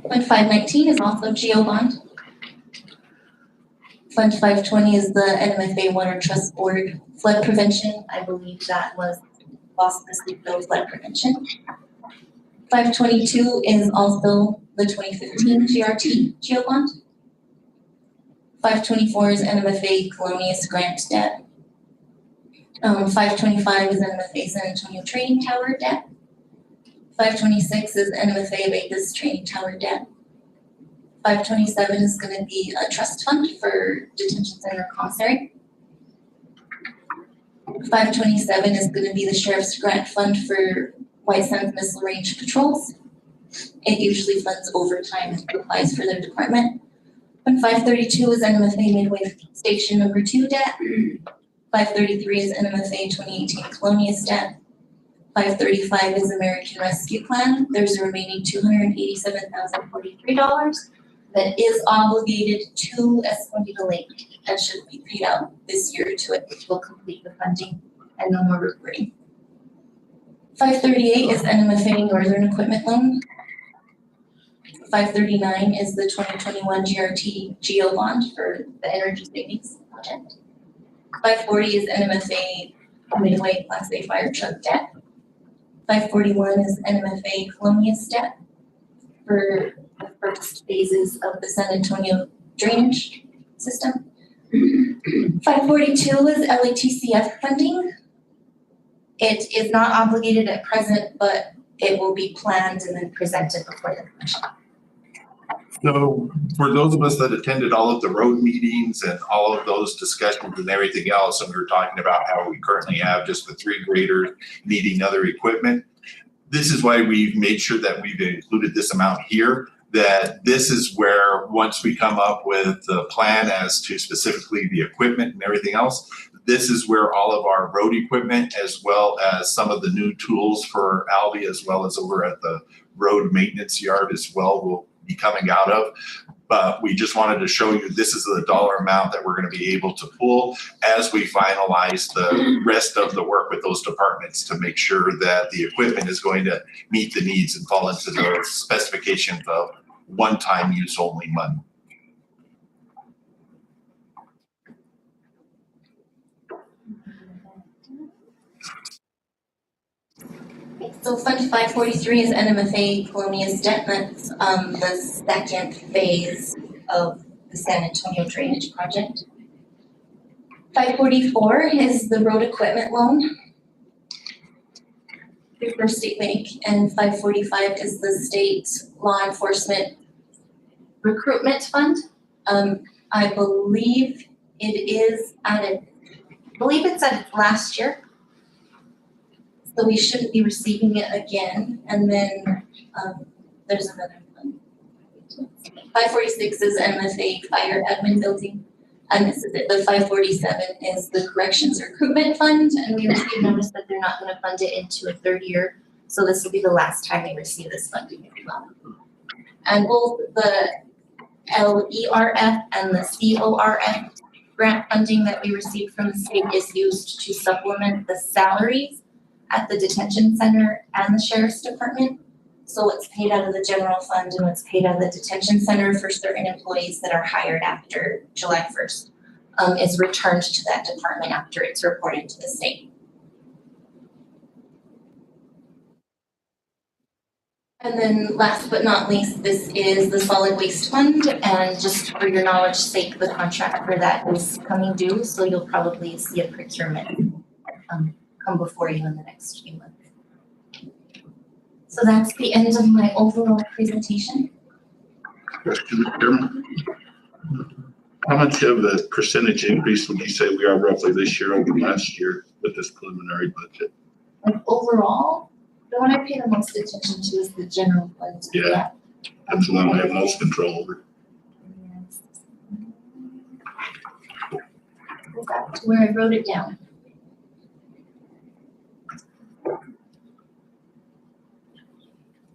Fund 519 is also GO bond. Fund 520 is the NMFA Water Trust Board flood prevention. I believe that was Los Mosquito flood prevention. 522 is also the 2015 GRT GO bond. 524 is NMFA Colonius grant debt. 525 is NMFA San Antonio training tower debt. 526 is NMFA Vegas training tower debt. 527 is going to be a trust fund for detention center commissary. 527 is going to be the sheriff's grant fund for White Sands Missile Range patrols. It usually funds overtime and supplies for their department. And 532 is NMFA Midway Station number 2 debt. 533 is NMFA 2018 Colonius debt. 535 is American Rescue Plan. There's a remaining $287,043 that is obligated to Escondido Lake and should be paid out this year to it, which will complete the funding and no more reporting. 538 is NMFA Northern Equipment Loan. 539 is the 2021 GRT GO bond for the energy savings project. 540 is NMFA Midway Class A fire truck debt. 541 is NMFA Colonius debt for the first phases of the San Antonio drainage system. 542 is LATCF funding. It is not obligated at present, but it will be planned and then presented before the commission. So for those of us that attended all of the road meetings and all of those discussions and everything else, and we were talking about how we currently have just the 3 graders needing other equipment, this is why we've made sure that we've included this amount here, that this is where once we come up with the plan as to specifically the equipment and everything else, this is where all of our road equipment as well as some of the new tools for Albie as well as over at the road maintenance yard as well will be coming out of. But we just wanted to show you this is the dollar amount that we're going to be able to pull as we finalize the rest of the work with those departments to make sure that the equipment is going to meet the needs and fall into the specifications of one-time use only money. So Fund 543 is NMFA Colonius debt. That's the second phase of the San Antonio drainage project. 544 is the road equipment loan. for state bank, and 545 is the state law enforcement recruitment fund. I believe it's at last year. So we shouldn't be receiving it again. And then there's another one. 546 is MFA fire admin building. And this is it. The 547 is the corrections recruitment fund. And we received notice that they're not going to fund it into a third year. So this will be the last time we receive this funding as well. And both the LERF and the CORF grant funding that we received from the state is used to supplement the salaries at the detention center and the sheriff's department. So it's paid out of the general fund and it's paid out of the detention center for certain employees that are hired after July 1st is returned to that department after it's reported to the state. And then last but not least, this is the solid waste fund, and just for your knowledge sake, the contract for that is coming due, so you'll probably see a procurement come before you in the next few months. So that's the end of my overall presentation. Question, Mr. Chairman. How much of a percentage increase would you say we are roughly this year over last year with this preliminary budget? Like overall, the one I pay the most attention to is the general fund. Yeah, that's the one I have most control over. Go back to where I wrote it down.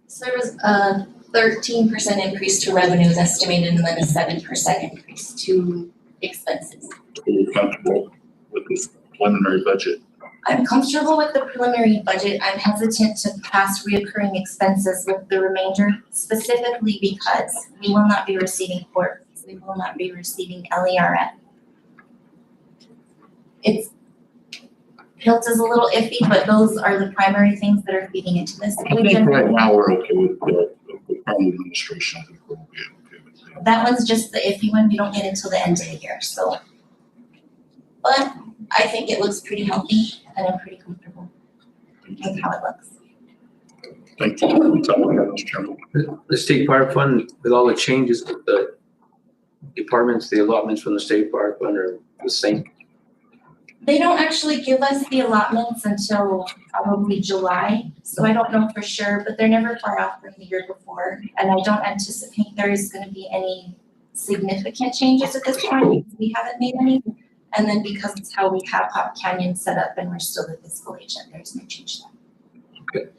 So there was a 13% increase to revenues estimated and then a 7% increase to expenses. Are you comfortable with this preliminary budget? I'm comfortable with the preliminary budget. I'm hesitant to pass reoccurring expenses with the remainder, specifically because we will not be receiving court fees. We will not be receiving LERF. PILT is a little iffy, but those are the primary things that are feeding into this. I think right now we're okay with the county administration. I think we'll be okay with that. That one's just the iffy one. We don't get until the end of the year, so. But I think it looks pretty healthy and I'm pretty comfortable with how it looks. Thank you. That's all I have, Mr. Chairman. The state park fund, with all the changes with the departments, the allotments from the state park fund are the same. They don't actually give us the allotments until probably July, so I don't know for sure, but they're never far off from the year before. And I don't anticipate there is going to be any significant changes at this point. We haven't made any. And then because it's how we have Hop Canyon set up and we're still the fiscal agent, there's no change there. Okay.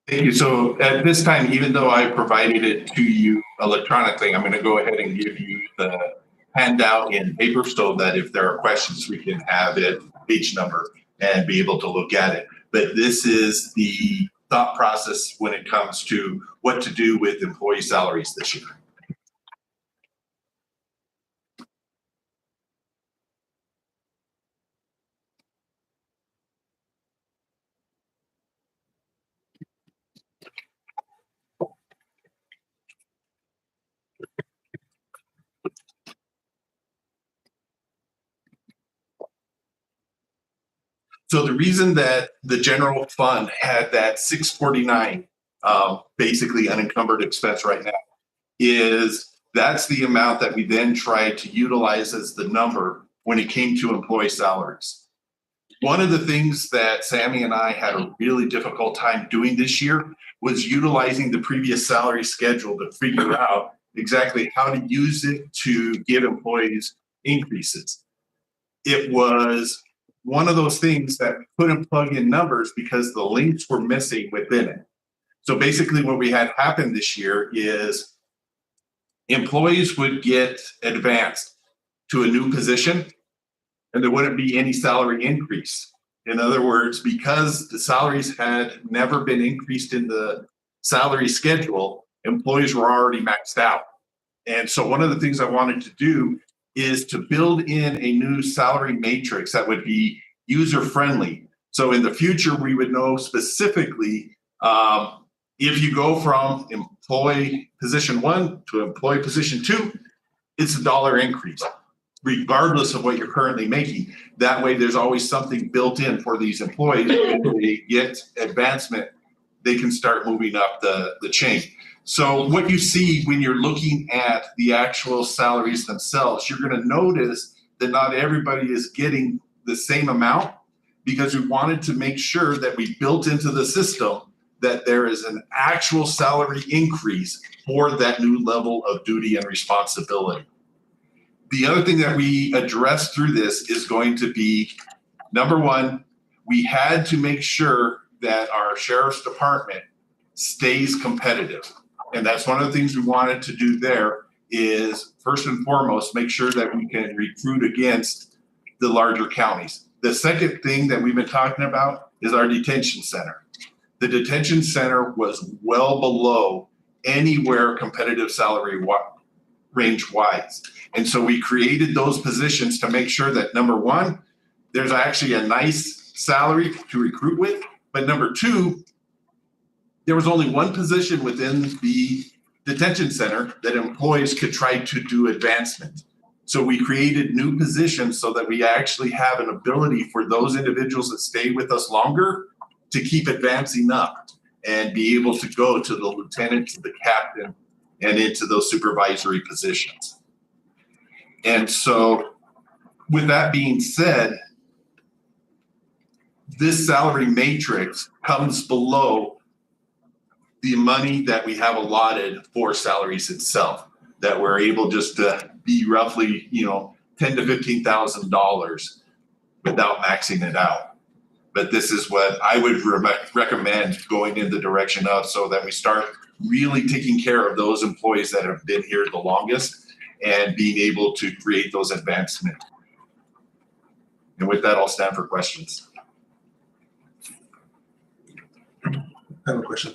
Thank you. So at this time, even though I provided it to you electronically, I'm going to go ahead and give you the handout in paper so that if there are questions, we can have it page number and be able to look at it. But this is the thought process when it comes to what to do with employee salaries this year. So the reason that the general fund had that 649 basically unencumbered expense right now is that's the amount that we then tried to utilize as the number when it came to employee salaries. One of the things that Sammy and I had a really difficult time doing this year was utilizing the previous salary schedule to figure out exactly how to use it to give employees increases. It was one of those things that couldn't plug in numbers because the links were missing within it. So basically what we had happen this year is employees would get advanced to a new position and there wouldn't be any salary increase. In other words, because the salaries had never been increased in the salary schedule, employees were already maxed out. And so one of the things I wanted to do is to build in a new salary matrix that would be user-friendly. So in the future, we would know specifically if you go from employee position 1 to employee position 2, it's $1 increase. regardless of what you're currently making. That way, there's always something built in for these employees. When they get advancement, they can start moving up the chain. So what you see when you're looking at the actual salaries themselves, you're going to notice that not everybody is getting the same amount, because we wanted to make sure that we built into the system that there is an actual salary increase for that new level of duty and responsibility. The other thing that we addressed through this is going to be, number one, we had to make sure that our sheriff's department stays competitive. And that's one of the things we wanted to do there is, first and foremost, make sure that we can recruit against the larger counties. The second thing that we've been talking about is our detention center. The detention center was well below anywhere competitive salary range wise. And so we created those positions to make sure that, number one, there's actually a nice salary to recruit with, but number two, there was only one position within the detention center that employees could try to do advancement. So we created new positions so that we actually have an ability for those individuals that stay with us longer to keep advancing up and be able to go to the lieutenant, to the captain, and into those supervisory positions. And so with that being said, this salary matrix comes below the money that we have allotted for salaries itself, that we're able just to be roughly, $10,000 to $15,000 without maxing it out. But this is what I would recommend going in the direction of, so that we start really taking care of those employees that have been here the longest and being able to create those advancements. And with that, I'll stand for questions. I have a question.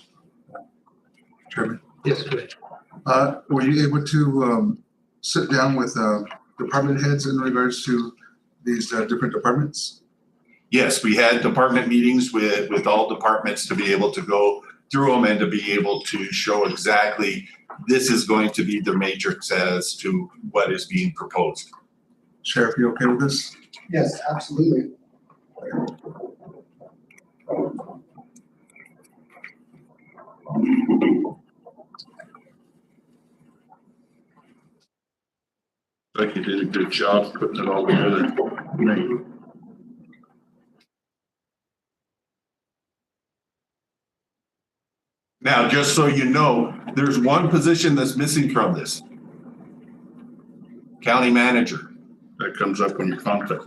Chairman? Yes, go ahead. Were you able to sit down with department heads in regards to these different departments? Yes, we had department meetings with all departments to be able to go through them and to be able to show exactly this is going to be the matrix as to what is being proposed. Sheriff, you okay with this? Yes, absolutely. Like you did a good job putting it all together. Now, just so you know, there's one position that's missing from this. County manager. That comes up when you contact,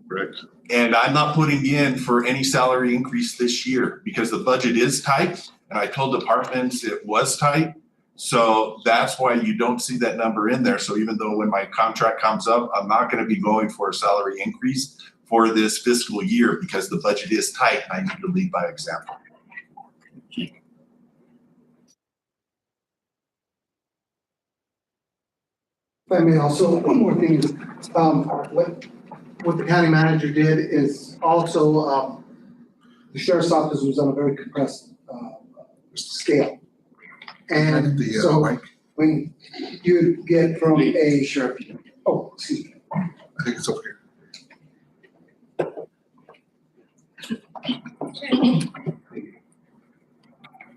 correct? And I'm not putting in for any salary increase this year because the budget is tight. And I told departments it was tight. So that's why you don't see that number in there. So even though when my contract comes up, I'm not going to be going for a salary increase for this fiscal year because the budget is tight and I need to lead by example. If I may also, one more thing is, what the county manager did is also, the sheriff's office was on a very compressed, scale. And so when you get from a sheriff, excuse me. I think it's over here.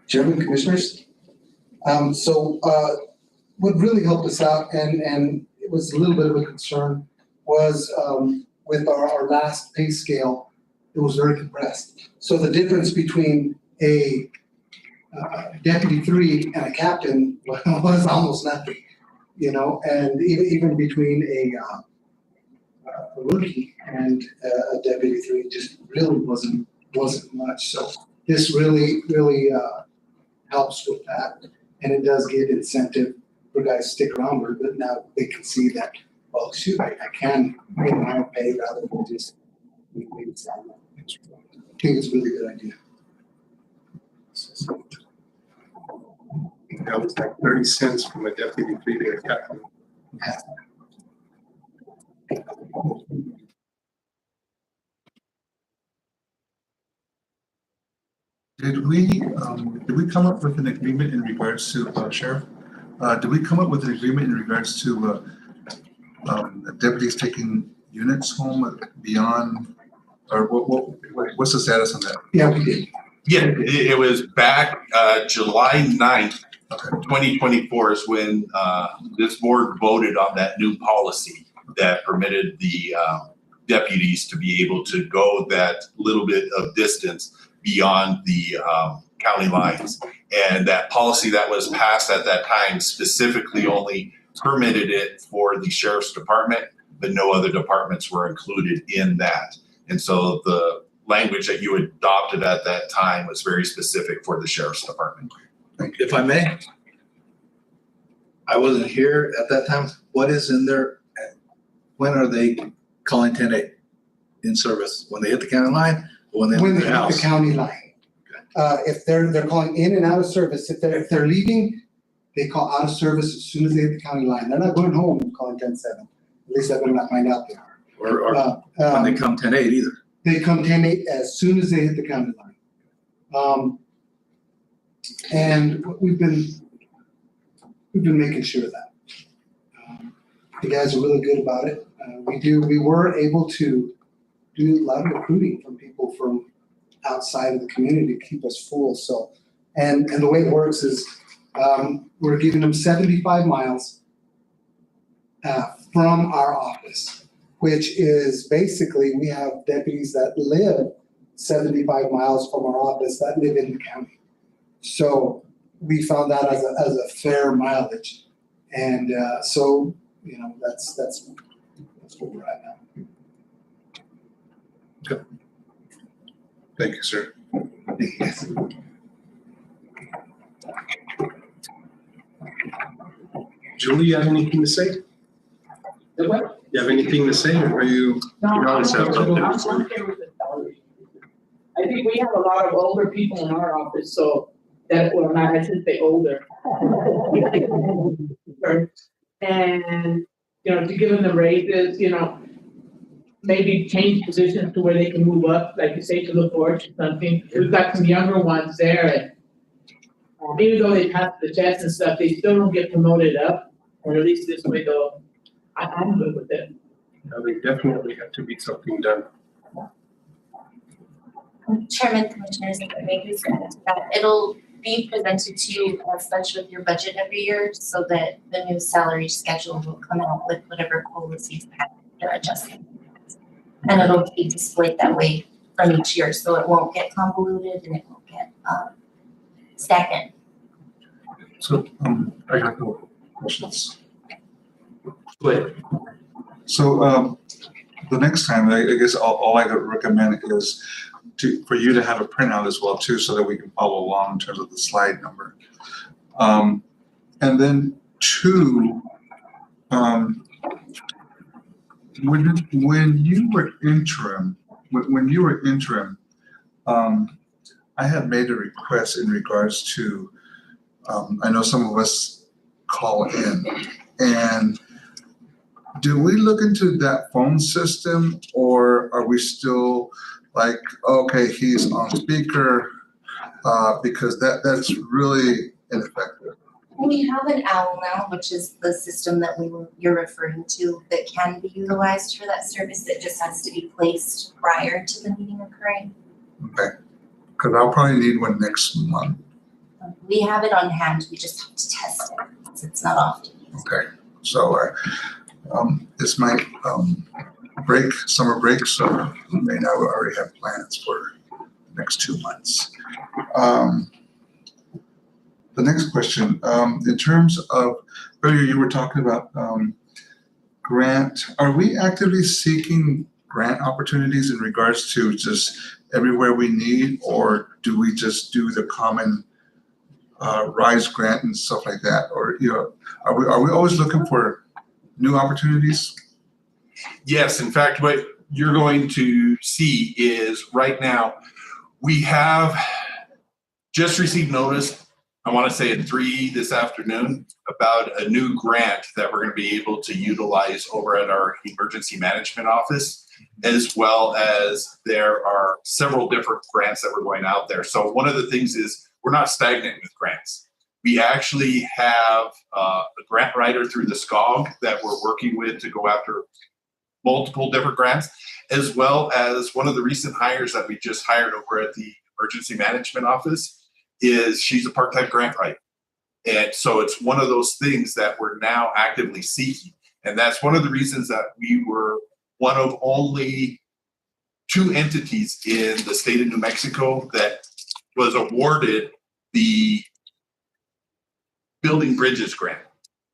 Chairman, commissioners. What really helped us out, and it was a little bit of a concern, was with our last pay scale, it was very compressed. So the difference between a deputy 3 and a captain was almost nothing, and even between a rookie and a deputy 3 just really wasn't much. So this really helps with that, and it does give incentive for guys to stick around, but now they can see that, well, shoot, I can get my own pay rather than just maybe salary. I think it's a really good idea. That was like 30 cents from a deputy 3 to a captain. Did we come up with an agreement in regards to, Sheriff? Did we come up with an agreement in regards to deputies taking units home beyond, or what's the status on that? Yeah, we did. Yeah, it was back July 9th, 2024 is when this board voted on that new policy that permitted the deputies to be able to go that little bit of distance beyond the county lines. And that policy that was passed at that time specifically only permitted it for the sheriff's department, but no other departments were included in that. And so the language that you adopted at that time was very specific for the sheriff's department. If I may, I wasn't here at that time. What is in there? When are they calling 10-8 in service? When they hit the county line or when they leave the house? Hit the county line. If they're calling in and out of service, if they're leaving, they call out of service as soon as they hit the county line. They're not going home and calling 10-7. At least I better not find out they are. Or when they come 10-8 either. They come 10-8 as soon as they hit the county line. And we've been making sure of that. The guys are really good about it. We were able to do a lot of recruiting from people from outside of the community to keep us full. So, and the way it works is we're giving them 75 miles from our office, which is basically we have deputies that live 75 miles from our office that live in the county. So we found that as a fair mileage. And so, you know, that's where we're at now. Okay. Thank you, sir. Yes. Julie, you have anything to say? What? You have anything to say, or are you? No, you always have something to I'm say. okay with the salary. I think we have a lot of older people in our office, so that, well, not, I should say older. And, you know, to give them the raises, you know, maybe change positions to where they can move up, like you say, to the forge or something. We've got some younger ones there, and even though they pass the test and stuff, they still don't get promoted up, or at least this way though. I'm good with it. Now, there definitely have to be something done. Chairman, Commissioners, if I may just add to that, it'll be presented to you as such with your budget every year so that the new salary schedule will come out with whatever policies that they're adjusting. And it'll be displayed that way from each year, so it won't get convoluted and it won't get stagnant. So I got no questions. But So the next time, I guess all I could recommend is for you to have a printout as well too, so that we can follow along in terms of the slide number. And then two, when you were interim, I had made a request in regards to, I know some of us call in, and do we look into that phone system, or are we still like, okay, he's on speaker, because that's really ineffective? We have an OWL now, which is the system that you're referring to that can be utilized for that service. That just has to be placed prior to the meeting occurring. Okay, because I'll probably need one next month. We have it on hand. We just have to test it because it's not often used. Okay, so it's my summer break, so I may not already have plans for the next 2 months. The next question, in terms of, earlier you were talking about grant, are we actively seeking grant opportunities in regards to just everywhere we need, or do we just do the common RISE grant and stuff like that? Or, you know, are we always looking for new opportunities? Yes, in fact, what you're going to see is right now, we have just received notice, I want to say at 3 this afternoon, about a new grant that we're going to be able to utilize over at our emergency management office, as well as there are several different grants that we're going out there. So one of the things is we're not stagnant with grants. We actually have a grant writer through the SCOG that we're working with to go after multiple different grants, as well as one of the recent hires that we just hired over at the Emergency Management Office is she's a part-time grant writer. And so it's one of those things that we're now actively seeking. And that's one of the reasons that we were one of only 2 entities in the state of New Mexico that was awarded the Building Bridges grant.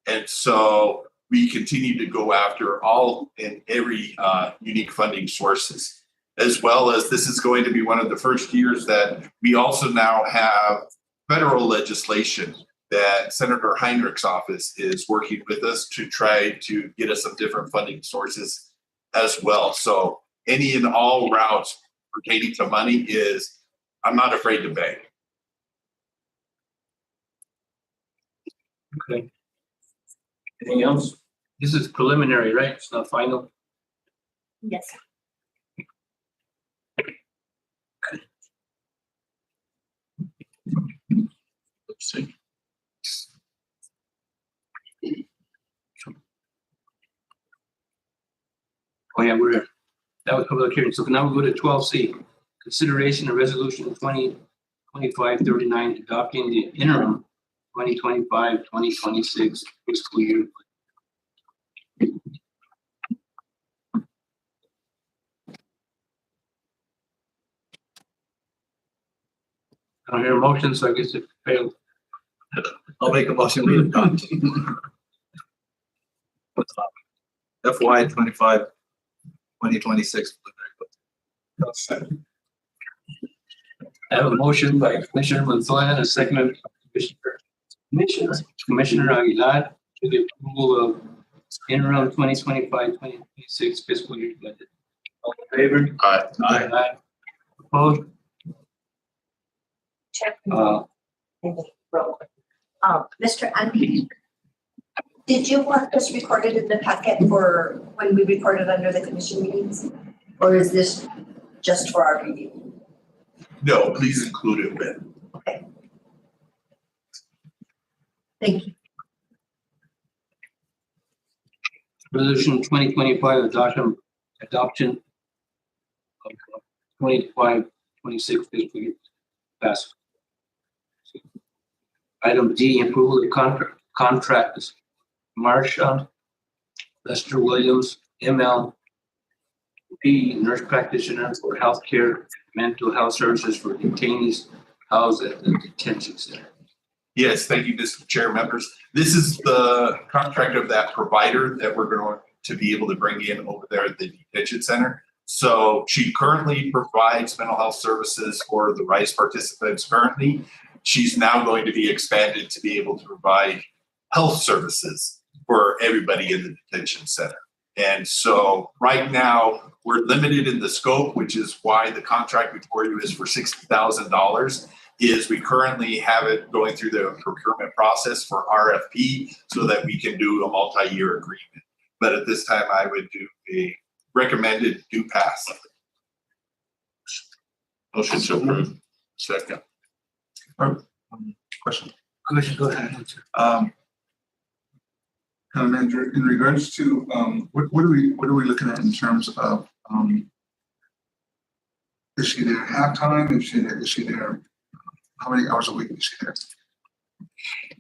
And so we continue to go after all and every unique funding sources, as well as this is going to be one of the first years that we also now have federal legislation that Senator Heinrich's office is working with us to try to get us some different funding sources as well. So any and all routes pertaining to money is, I'm not afraid to beg. Okay. Anything else? This is preliminary, right? It's not final. Yes. Let's see. Oh yeah, that was public hearing. So now we'll go to 12C. Consideration of resolution 2025-39 adopting the interim 2025-2026 fiscal year. I don't hear a motion, so I guess it failed. I'll make a motion, we adopt. FY 2026. I have a motion by Commissioner Montoya, a second by Commissioner Aguilar to the approval of interim 2025-2026 fiscal year budget. All in favor? Aye. Aye. Opposed? Check. Uh, Mr. Andy, did you want this recorded in the packet for when we recorded under the commission meetings? Or is this just for our review? No, please include it with. Okay. Thank you. Resolution 2025 adoption of 25-26 fiscal year pass. Item D, approval of contracts. Marsha Lester Williams, ML, nurse practitioner for healthcare, mental health services for detainees housed at the detention center. Yes, thank you, Mr. Chair, members. This is the contract of that provider that we're going to be able to bring in over there at the detention center. So she currently provides mental health services for the RISE participants currently. She's now going to be expanded to be able to provide health services for everybody in the detention center. And so right now we're limited in the scope, which is why the contract before you is for $60,000. Is we currently have it going through the procurement process for RFP so that we can do a multi-year agreement. But at this time, I would do a recommended do pass. Motion to approve. Second. Question. Commissioner, go ahead. Town manager, in regards to what are we looking at in terms of is she there half time? Is she there? How many hours a week is she there?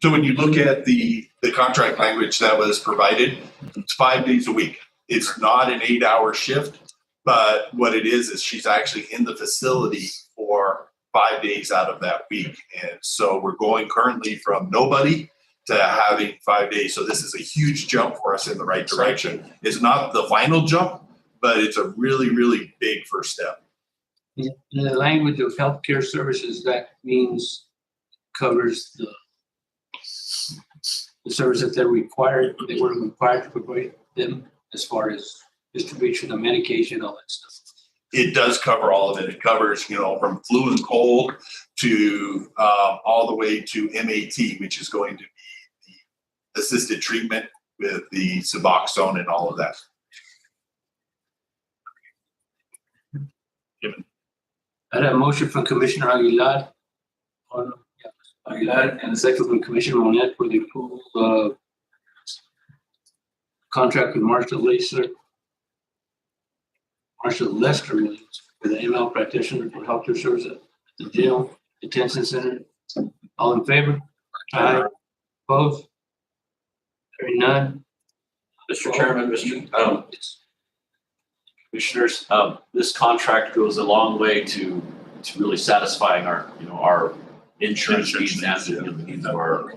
So when you look at the contract language that was provided, it's 5 days a week. It's not an 8-hour shift, but what it is she's actually in the facility for 5 days out of that week. And so we're going currently from nobody to having 5 days. So this is a huge jump for us in the right direction. It's not the final jump, but it's a really, really big first step. In the language of healthcare services, that means covers the services that required, they were required to provide them as far as distribution of medication, all that stuff. It does cover all of it. It covers, from flu and cold to all the way to MAT, which is going to be the assisted treatment with the Suboxone and all of that. I have a motion from Commissioner Aguilar. Aguilar, and a second from Commissioner Monette for the approval of contract with Marshall Lester for the ML practitioner for healthcare services at the jail detention center. All in favor? Aye. Opposed? Hearing none. Mr. Chairman, Commissioners, this contract goes a long way to really satisfying our insurance needs and the needs of our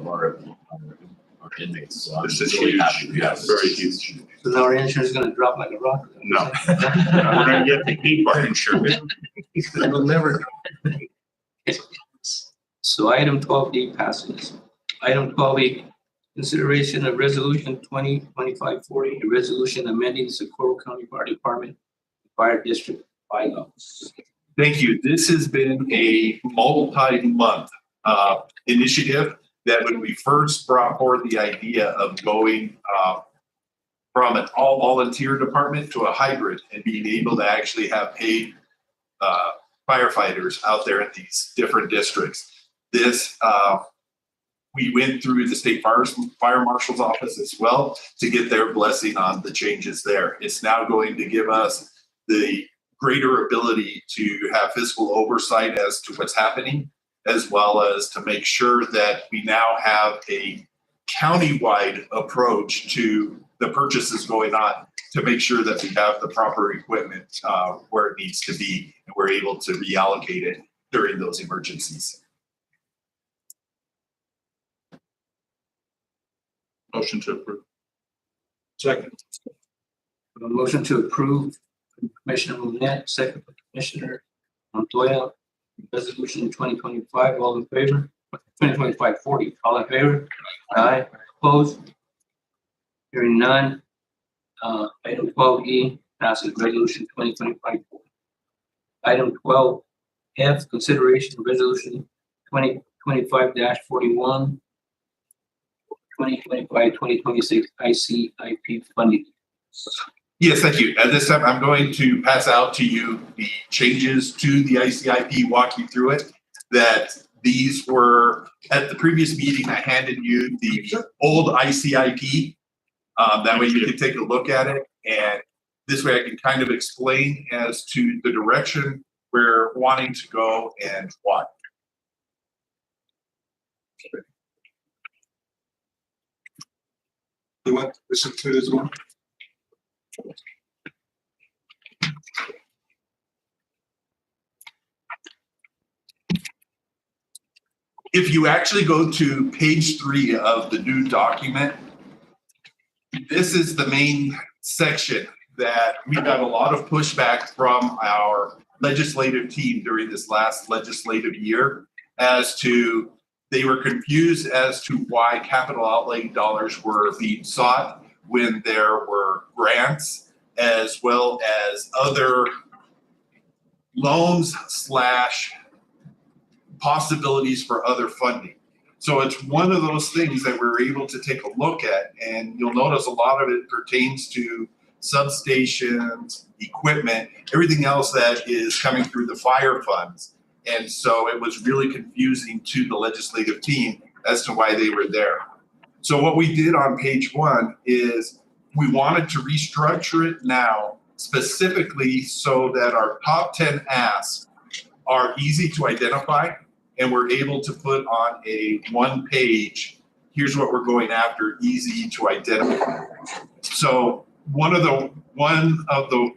inmates. So I'm This is really huge. happy. Yes, very huge. So now our insurance is gonna drop like a rock? No. We're gonna get the key part insurance. It'll never. So item 12D passes. Item 12E, consideration of resolution 2025-40, a resolution amending the Socorro County Fire Department Fire District bylaws. Thank you. This has been a multi-month initiative that when we first brought forward the idea of going from an all volunteer department to a hybrid and being able to actually have paid firefighters out there in these different districts. This, we went through the state fire marshal's office as well to get their blessing on the changes there. It's now going to give us the greater ability to have fiscal oversight as to what's happening, as well as to make sure that we now have a countywide approach to the purchases going on to make sure that we have the proper equipment where it needs to be, and we're able to reallocate it during those emergencies. Motion to approve. Second. A motion to approve, Commissioner Monette, second by Commissioner Montoya, resolution 2025, all in favor? 2025-40, all in favor? Aye. Opposed? Hearing none. Item 12E passes, resolution 2025-40. Item 12F, consideration of resolution 2025-41, 2025-2026 ICIP funding. Yes, thank you. At this time, I'm going to pass out to you the changes to the ICIP, walk you through it. That these were, at the previous meeting, I handed you the old ICIP. That way you can take a look at it. And this way I can kind of explain as to the direction we're wanting to go and why. You want to listen to this one? If you actually go to page 3 of the new document, this is the main section that we got a lot of pushback from our legislative team during this last legislative year as to they were confused as to why capital outlay dollars were being sought when there were grants as well as other loans / possibilities for other funding. So it's one of those things that we're able to take a look at, and you'll notice a lot of it pertains to substations, equipment, everything else that is coming through the fire funds. And so it was really confusing to the legislative team as to why they were there. So what we did on page 1 is we wanted to restructure it now specifically so that our top 10 asks are easy to identify, and we're able to put on a 1 page, here's what we're going after, easy to identify. So one of the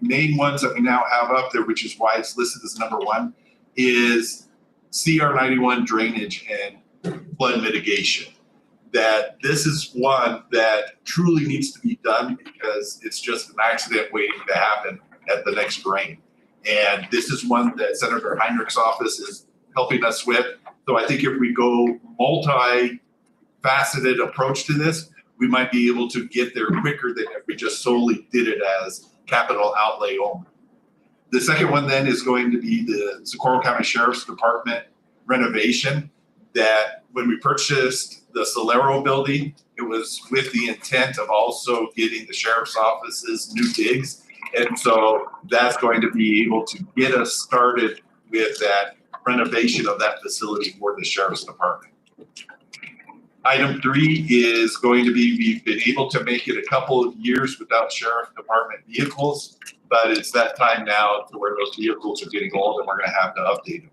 main ones that we now have up there, which is why it's listed as number 1, is CR 91 drainage and flood mitigation. That this is one that truly needs to be done because it's just an accident waiting to happen at the next rain. And this is one that Senator Heinrich's office is helping us with. So I think if we go multi-faceted approach to this, we might be able to get there quicker than if we just solely did it as capital outlay only. The second one then is going to be the Socorro County Sheriff's Department renovation. That when we purchased the Solero building, it was with the intent of also getting the sheriff's office's new digs. And so that's going to be able to get us started with that renovation of that facility for the sheriff's department. Item 3 is going to be, we've been able to make it a couple of years without sheriff department vehicles, but it's that time now to where those vehicles are getting old and we're gonna have to update them.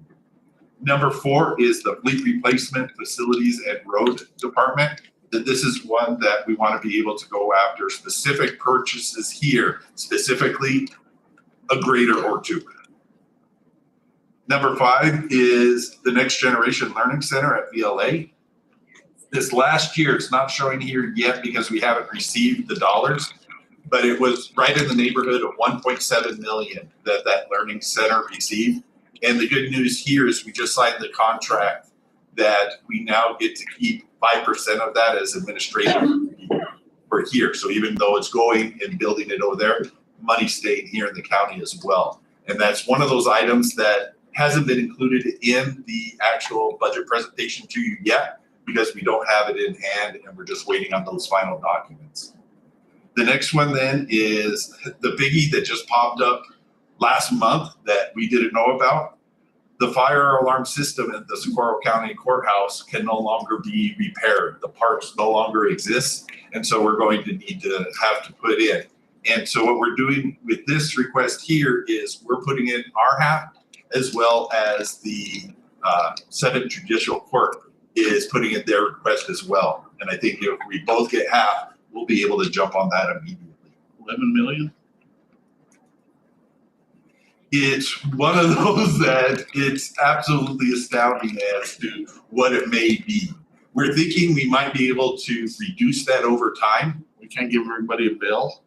Number 4 is the fleet replacement facilities and road department. This is one that we want to be able to go after specific purchases here, specifically a grader or 2. Number 5 is the Next Generation Learning Center at VLA. This last year, it's not showing here yet because we haven't received the dollars, but it was right in the neighborhood of 1.7 million that learning center received. And the good news here is we just signed the contract that we now get to keep 5% of that as administrative for here. So even though it's going and building it over there, money staying here in the county as well. And that's one of those items that hasn't been included in the actual budget presentation to you yet, because we don't have it in hand and we're just waiting on those final documents. The next one then is the biggie that just popped up last month that we didn't know about. The fire alarm system in the Socorro County Courthouse can no longer be repaired. The parts no longer exist. And so we're going to need to have to put in. And so what we're doing with this request here is we're putting in our half, as well as the 7th Judicial Court is putting in their request as well. And I think if we both get half, we'll be able to jump on that immediately. 11 million? It's one of those that it's absolutely astounding as to what it may be. We're thinking we might be able to reduce that over time. We can't give everybody a bill.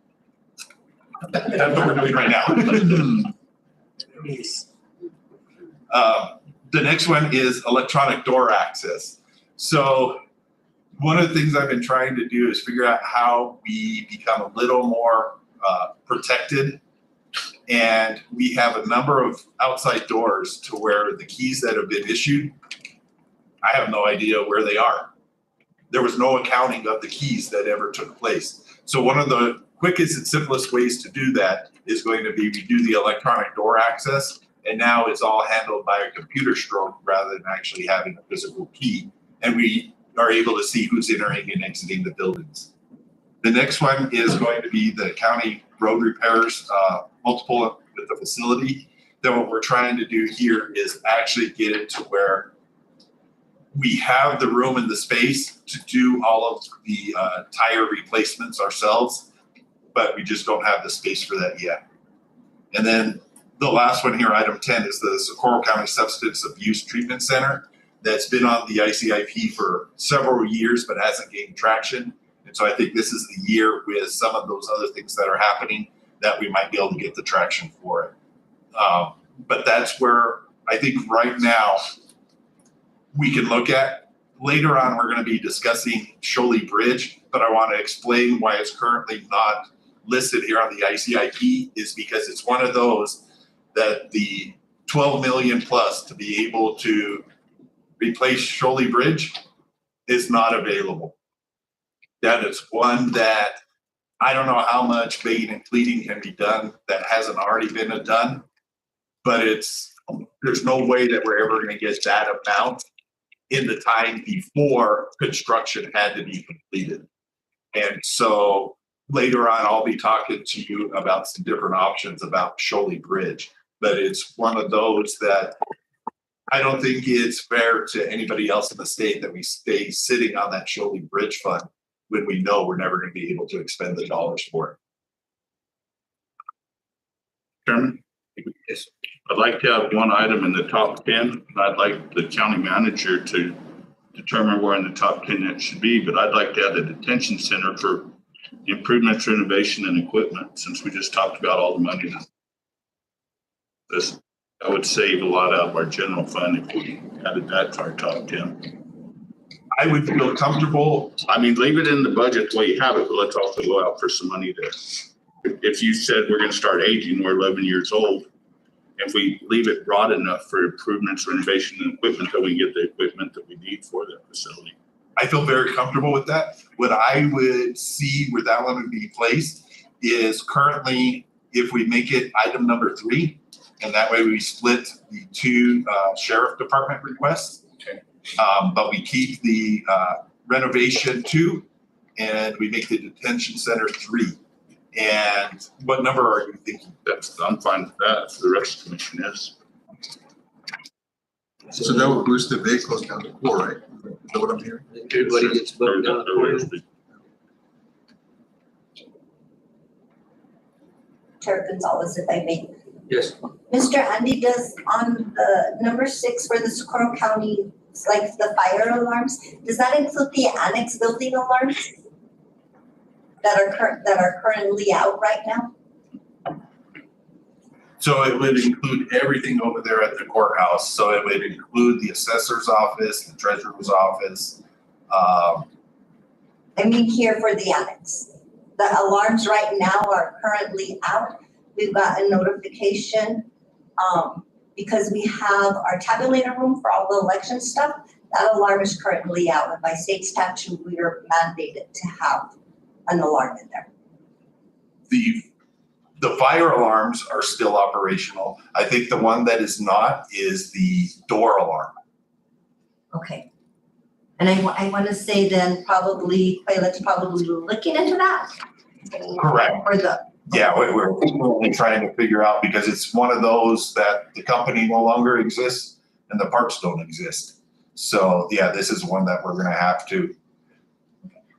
That's what we're doing right now. The next one is electronic door access. So one of the things I've been trying to do is figure out how we become a little more protected. And we have a number of outside doors to where the keys that have been issued, I have no idea where they are. There was no accounting of the keys that ever took place. So one of the quickest and simplest ways to do that is going to be we do the electronic door access, and now it's all handled by a computer stroke rather than actually having a physical key. And we are able to see who's entering and exiting the buildings. The next one is going to be the county road repairs, multiple with the facility. Then what we're trying to do here is actually get it to where we have the room and the space to do all of the tire replacements ourselves, but we just don't have the space for that yet. And then the last one here, item 10, is the Socorro County Substance Abuse Treatment Center that's been on the ICIP for several years but hasn't gained traction. And so I think this is the year with some of those other things that are happening that we might be able to get the traction for it. But that's where I think right now we can look at. Later on, we're going to be discussing Sholey Bridge, but I want to explain why it's currently not listed here on the ICIP is because it's one of those that the 12 million plus to be able to replace Sholey Bridge is not available. That is one that I don't know how much baiting and pleading can be done that hasn't already been done, but there's no way that we're ever going to get that amount in the time before construction had to be completed. And so later on, I'll be talking to you about some different options about Sholey Bridge, but it's one of those that I don't think it's fair to anybody else in the state that we stay sitting on that Sholey Bridge fund when we know we're never going to be able to expend the dollars for it. Chairman, I'd like to have one item in the top 10. And I'd like the county manager to determine where in the top 10 it should be, but I'd like to have the detention center for improvements, renovation, and equipment, since we just talked about all the money. This, I would save a lot out of our general fund if we added that to our top 10. I would feel comfortable. I mean, leave it in the budget the way you have it, but let's also go out for some money there. If you said we're going to start aging, we're 11 years old. If we leave it broad enough for improvements, renovation, and equipment, that we get the equipment that we need for that facility. I feel very comfortable with that. What I would see where that one would be placed is currently, if we make it item number 3, and that way we split the 2 sheriff department requests. Okay. But we keep the renovation 2 and we make the detention center 3. And what number are you thinking? I'm fine with that. For the rest of the commission, yes. So that would boost the vehicles down to 4, right? Is that what I'm hearing? Everybody gets booked down accordingly. Chair Gonzalez, if I may. Yes. Mr. Andy, does on the number 6 for the Socorro County, like the fire alarms, does that include the annex building alarms that are currently out right now? So it would include everything over there at the courthouse. So it would include the assessor's office, the treasurer's office. I mean here for the annex. The alarms right now are currently out. We've got a notification because we have our tabulator room for all the election stuff. That alarm is currently out, and by state statute, we are mandated to have an alarm in there. The fire alarms are still operational. I think the one that is not is the door alarm. Okay. And I want to say then probably, Toilet's probably looking into that. Correct. For the. Yeah, we're currently trying to figure out because it's one of those that the company no longer exists and the parts don't exist. So yeah, this is one that we're gonna have to.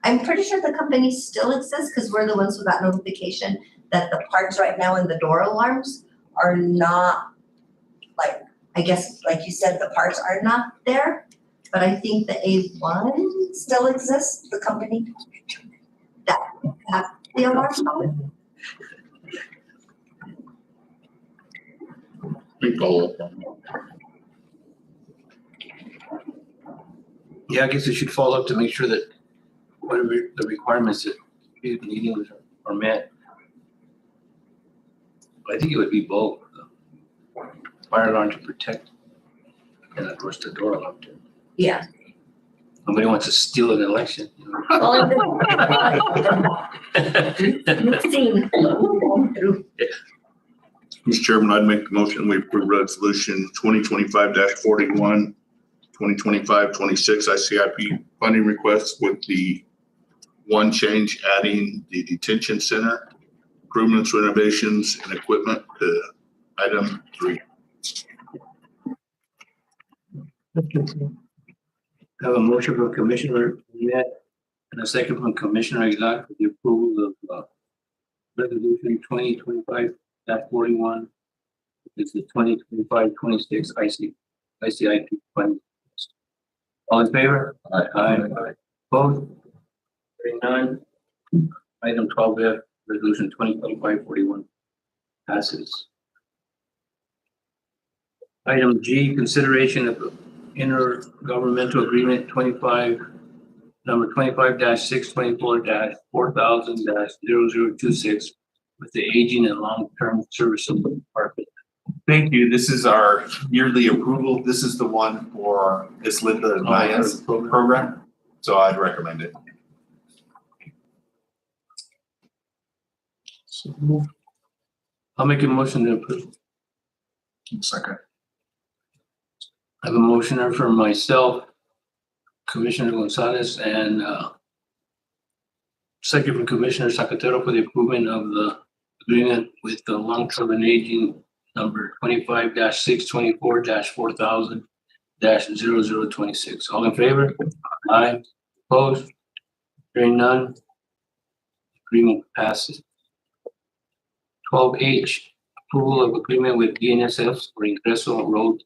I'm pretty sure the company still exists because we're the ones who got notification that the parts right now in the door alarms are not, like, I guess, like you said, the parts are not there. But I think the A1 still exists, the company that have the alarms on it. Yeah, I guess it should follow up to make sure that whatever the requirements that these meetings are met. I think it would be both. The fire alarm to protect and of course the door alarm too. Yeah. Nobody wants to steal an election. You know? Mr. Chairman, I'd make the motion, we approve resolution 2025-41, 2025-26 ICIP funding requests with the one change, adding the detention center, improvements, renovations, and equipment to item 3. Have a motion from Commissioner Net and a second from Commissioner Aguilar for the approval of resolution 2025-41. It's the 2025-26 ICIP funding. All in favor? Aye. Opposed? Hearing none. Item 12F, resolution 2025-41 passes. Item G, consideration of intergovernmental agreement number 25-624-4000-0026 with the Aging and Long-Term Services Department. Thank you. This is our yearly approval. This is the one for Ms. Linda Maya's program. So I'd recommend it. I'll make a motion to approve. Second. I have a motioner for myself, Commissioner Gonzalez, and second from Commissioner Zacatero for the approval of the agreement with the long-term and aging number 25-624-4000-0026. All in favor? Aye. Opposed? Hearing none. Agreement passes. 12H, approval of agreement with DNSF for Ingreso Road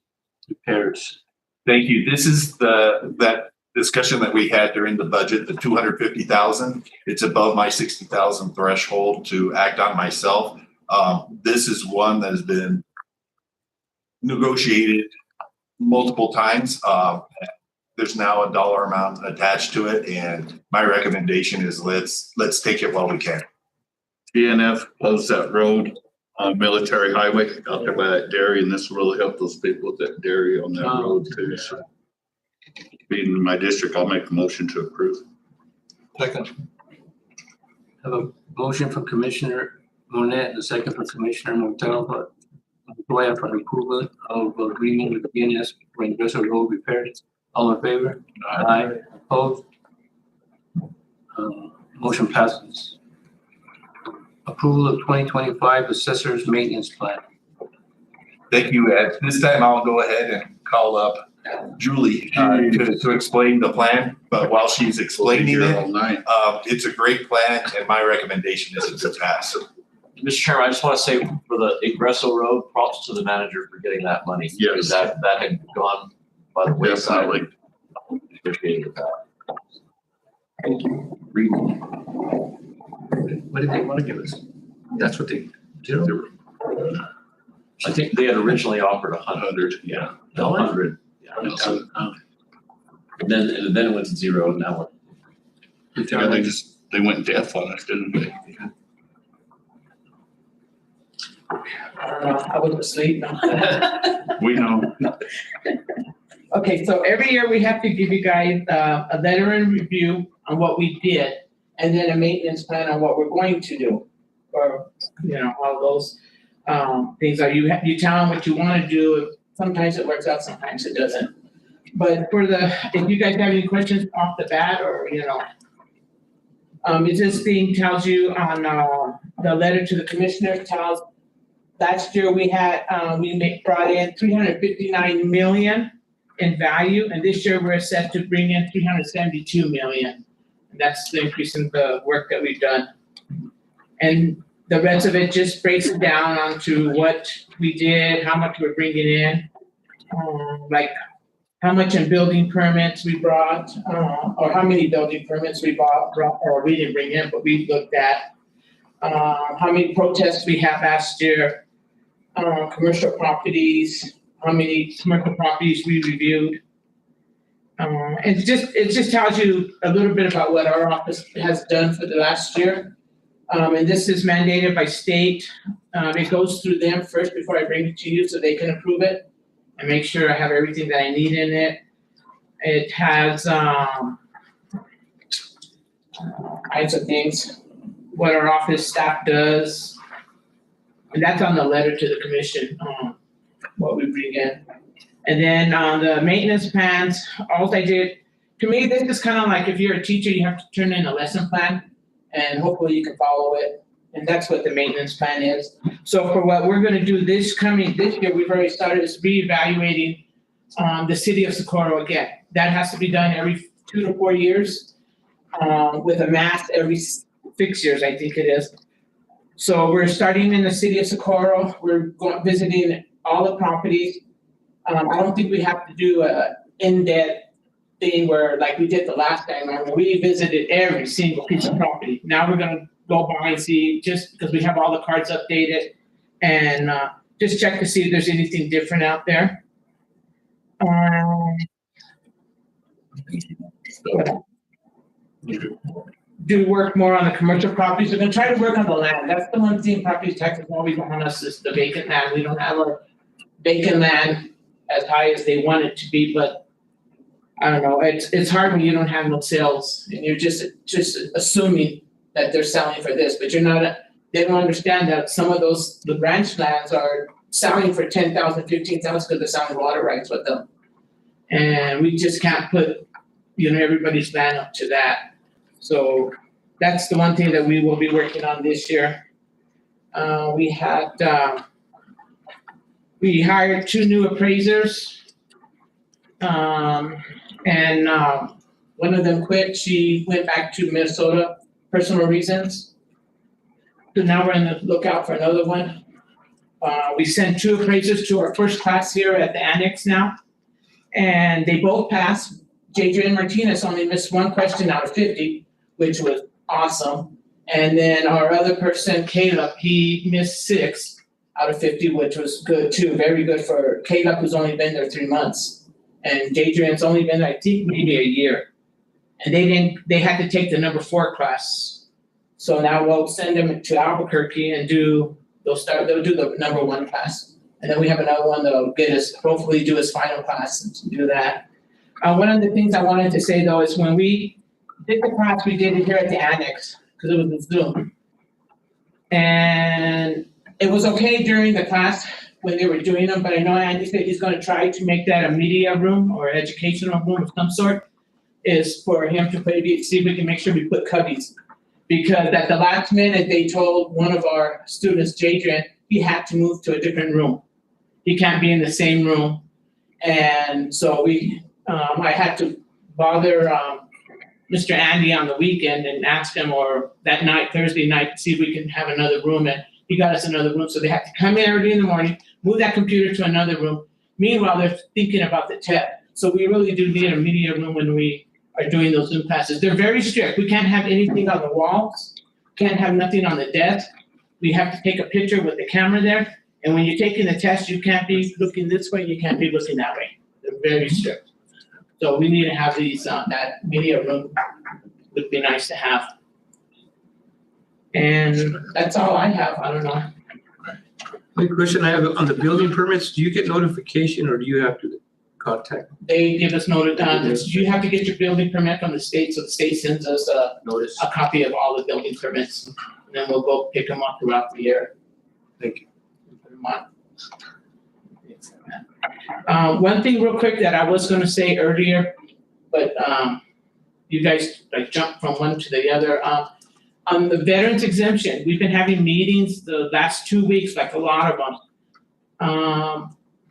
repairs. Thank you. This is that discussion that we had during the budget, the 250,000. It's above my 60,000 threshold to act on myself. This is one that has been negotiated multiple times. There's now a dollar amount attached to it, and my recommendation is let's take it while we can. DNF closed that road on Military Highway out there by that dairy, and this will really help those people with that dairy on that road too. So, being in my district, I'll make the motion to approve. Second. Have a motion from Commissioner Monet and a second from Commissioner Montero for approval of agreement with DNS for Ingreso Road repairs. All in favor? Aye. Opposed? Motion passes. Approval of 2025 Assessors Maintenance Plan. Thank you. At this time, I'll go ahead and call up Julie to explain the plan. But while she's explaining We'll be here all night. it's a great plan, and my recommendation is to pass. Mr. Chairman, I just want to say for the Ingresso Road, props to the manager for getting that money. Yes. That had gone by the wayside. Definitely. Appreciate that. What did they want to give us? That's what they, zero? I think they had originally offered 100, yeah, 100. Yeah, and then it went to 0, and now we're. Yeah, they went deaf on us, didn't they? I was asleep. We know. Okay, so every year we have to give you guys a letter in review on what we did, and then a maintenance plan on what we're going to do. Or, all those things are, you tell them what you want to do. Sometimes it works out, sometimes it doesn't. But if you guys have any questions off the bat, or, this thing tells you on the letter to the commissioners tells, last year we had, brought in 359 million in value, and this year we're set to bring in 372 million. And that's the increase in the work that we've done. And the rest of it just breaks it down onto what we did, how much we're bringing in, like how much in building permits we brought, or how many building permits we brought, or we didn't bring in, but we looked at, how many protests we had last year, commercial properties, how many commercial properties we reviewed. It just tells you a little bit about what our office has done for the last year. And this is mandated by state. It goes through them first before I bring it to you so they can approve it and make sure I have everything that I need in it. It has kinds of things, what our office staff does. And that's on the letter to the commission, what we bring in. And then on the maintenance plans, all I did, to me, this is kind of like if you're a teacher, you have to turn in a lesson plan and hopefully you can follow it. And that's what the maintenance plan is. So for what we're gonna do this year, we've already started is reevaluating the city of Socorro again. That has to be done every 2 to 4 years, with a mass every 6 years, I think it is. So we're starting in the city of Socorro. We're visiting all the properties. I don't think we have to do a in-depth thing where like we did the last time. I mean, we visited every single piece of property. Now we're gonna go by and see, just because we have all the cards updated, and just check to see if there's anything different out there. Do work more on the commercial properties. We're gonna try to work on the land. That's the one thing property taxes always on us is the vacant land. We don't have a vacant land as high as they want it to be, but I don't know, it's hard when you don't have no sales and you're just assuming that they're selling for this, but you're not, they don't understand that some of the ranch lands are selling for 10,000, 15,000 because they're selling water rights with them. And we just can't put, everybody's land up to that. So that's the one thing that we will be working on this year. We hired 2 new appraisers. And one of them quit. She went back to Minnesota, personal reasons. So now we're on the lookout for another one. We sent 2 appraisers to our first class here at the annex now, and they both passed. J.J. Martinez only missed 1 question out of 50, which was awesome. And then our other person, Caleb, he missed 6 out of 50, which was good too. Very good for Caleb, who's only been there 3 months. And Jadrian's only been there, I think, maybe a year. And they had to take the number 4 class. So now we'll send them to Albuquerque and they'll do the number 1 class. And then we have another one that'll hopefully do his final class and do that. One of the things I wanted to say though is when we did the class, we did it here at the annex because it was a Zoom. And it was okay during the class when they were doing them, but I know Andy said he's gonna try to make that a media room or educational room of some sort, is for him to maybe see if we can make sure we put cubbies. Because at the last minute, they told one of our students, Jadrian, he had to move to a different room. He can't be in the same room. And so I had to bother, Mr. Andy on the weekend and ask him, or that night, Thursday night, to see if we can have another room, and he got us another room, so they had to come in early in the morning, move that computer to another room. Meanwhile, they're thinking about the TEP. So we really do need a media room when we are doing those Zoom classes. They're very strict. We can't have anything on the walls, can't have nothing on the desk. We have to take a picture with the camera there, and when you're taking the test, you can't be looking this way, you can't be looking that way. They're very strict. So we need to have these, that media room would be nice to have. And that's all I have, I don't know. Quick question I have on the building permits, do you get notification or do you have to contact? They give us notice, you have to get your building permit from the state, so the state sends us Notice. a copy of all the building permits. And then we'll go pick them up throughout the year. Thank you. Put them on. One thing real quick that I was gonna say earlier, but you guys like jumped from one to the other. On the veterans exemption, we've been having meetings the last 2 weeks, like a lot of them.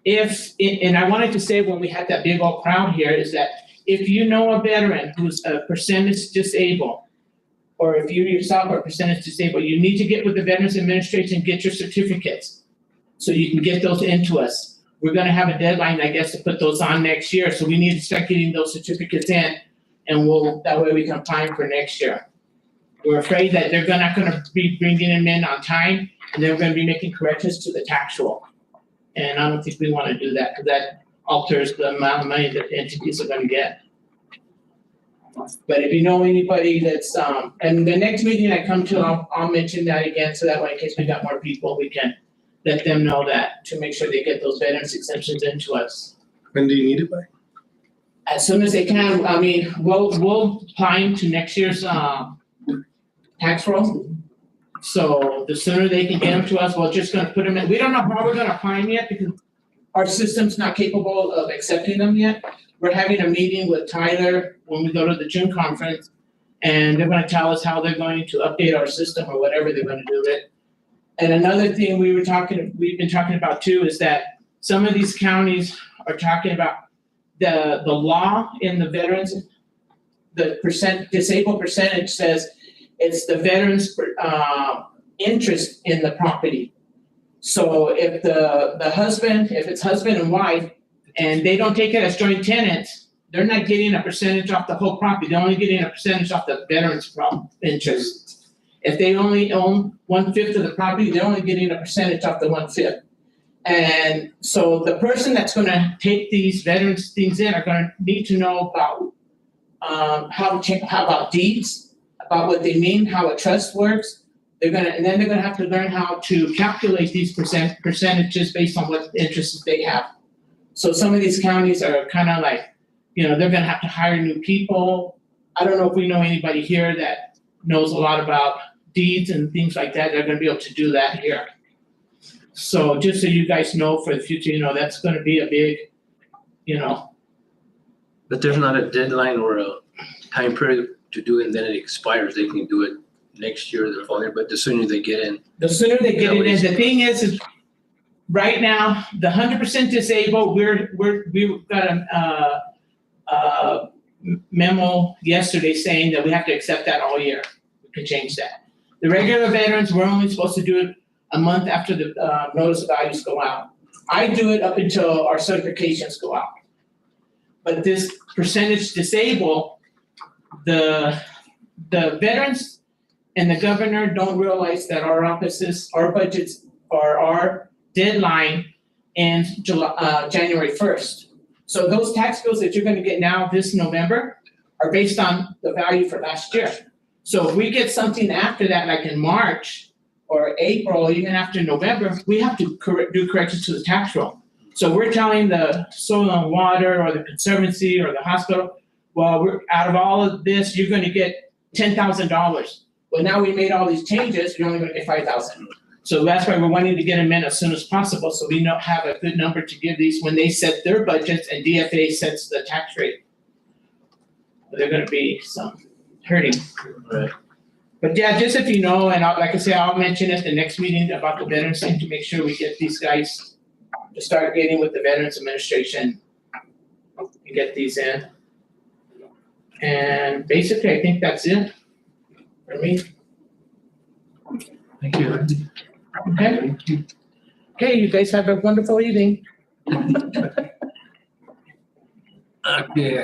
And I wanted to say when we had that big old crowd here is that if you know a veteran who's a percentage disabled, or if you yourself are percentage disabled, you need to get with the Veterans Administration, get your certificates so you can get those into us. We're gonna have a deadline, I guess, to put those on next year, so we need to start getting those certificates in, and that way we can apply them for next year. We're afraid that they're not gonna be bringing them in on time, and they're gonna be making corrections to the tax roll. And I don't think we wanna do that, because that alters the amount of money that the entities are gonna get. But if you know anybody that's, and the next meeting I come to, I'll mention that again, so that way in case we got more people, we can let them know that, to make sure they get those veterans exemptions into us. When do you need it by? As soon as they can, I mean, we'll apply them to next year's, tax roll. So the sooner they can get them to us, we're just gonna put them in, we don't know how we're gonna apply them yet, because our system's not capable of accepting them yet. We're having a meeting with Tyler when we go to the June conference, and they're gonna tell us how they're going to update our system or whatever they're gonna do with it. And another thing we've been talking about too, is that some of these counties are talking about the law in the veterans, the disabled percentage says it's the veterans' interest in the property. So if if it's husband and wife, and they don't take it as joint tenants, they're not getting a percentage off the whole property, they're only getting a percentage off the veterans' interest. If they only own 1/5 of the property, they're only getting a percentage off the 1/5. And so the person that's gonna take these veterans things in are gonna need to know about how about deeds, about what they mean, how a trust works. And then they're gonna have to learn how to calculate these percentages based on what interests they have. So some of these counties are kind of like, they're gonna have to hire new people. I don't know if we know anybody here that knows a lot about deeds and things like that. They're gonna be able to do that here. So just so you guys know for the future, that's gonna be a big, But there's not a deadline or a time period to do it and then it expires. They can do it next year or the following year, but the sooner they get in. The sooner they get it in, the thing is right now, the 100% disabled, we got a memo yesterday saying that we have to accept that all year. We can change that. The regular veterans, we're only supposed to do it a month after the notice of values go out. I do it up until our certifications go out. But this percentage disabled, the veterans and the governor don't realize that our offices, our budgets, or our deadline ends January 1st. So those tax bills that you're gonna get now this November are based on the value for last year. So if we get something after that, like in March or April, even after November, we have to do corrections to the tax roll. So we're telling the soil and water or the conservancy or the hospital, well, we're out of all of this, you're gonna get $10,000. Well, now we made all these changes, you're only gonna get $5,000. So that's why we're wanting to get them in as soon as possible, so we have a good number to give these when they set their budgets and DFA sets the tax rate. They're gonna be some hurting. Right. But yeah, just if you know, and like I say, I'll mention at the next meeting about the veterans thing to make sure we get these guys to start getting with the Veterans Administration and get these in. And basically, I think that's it for me. Thank you. Okay. Okay, you guys have a wonderful evening. Okay,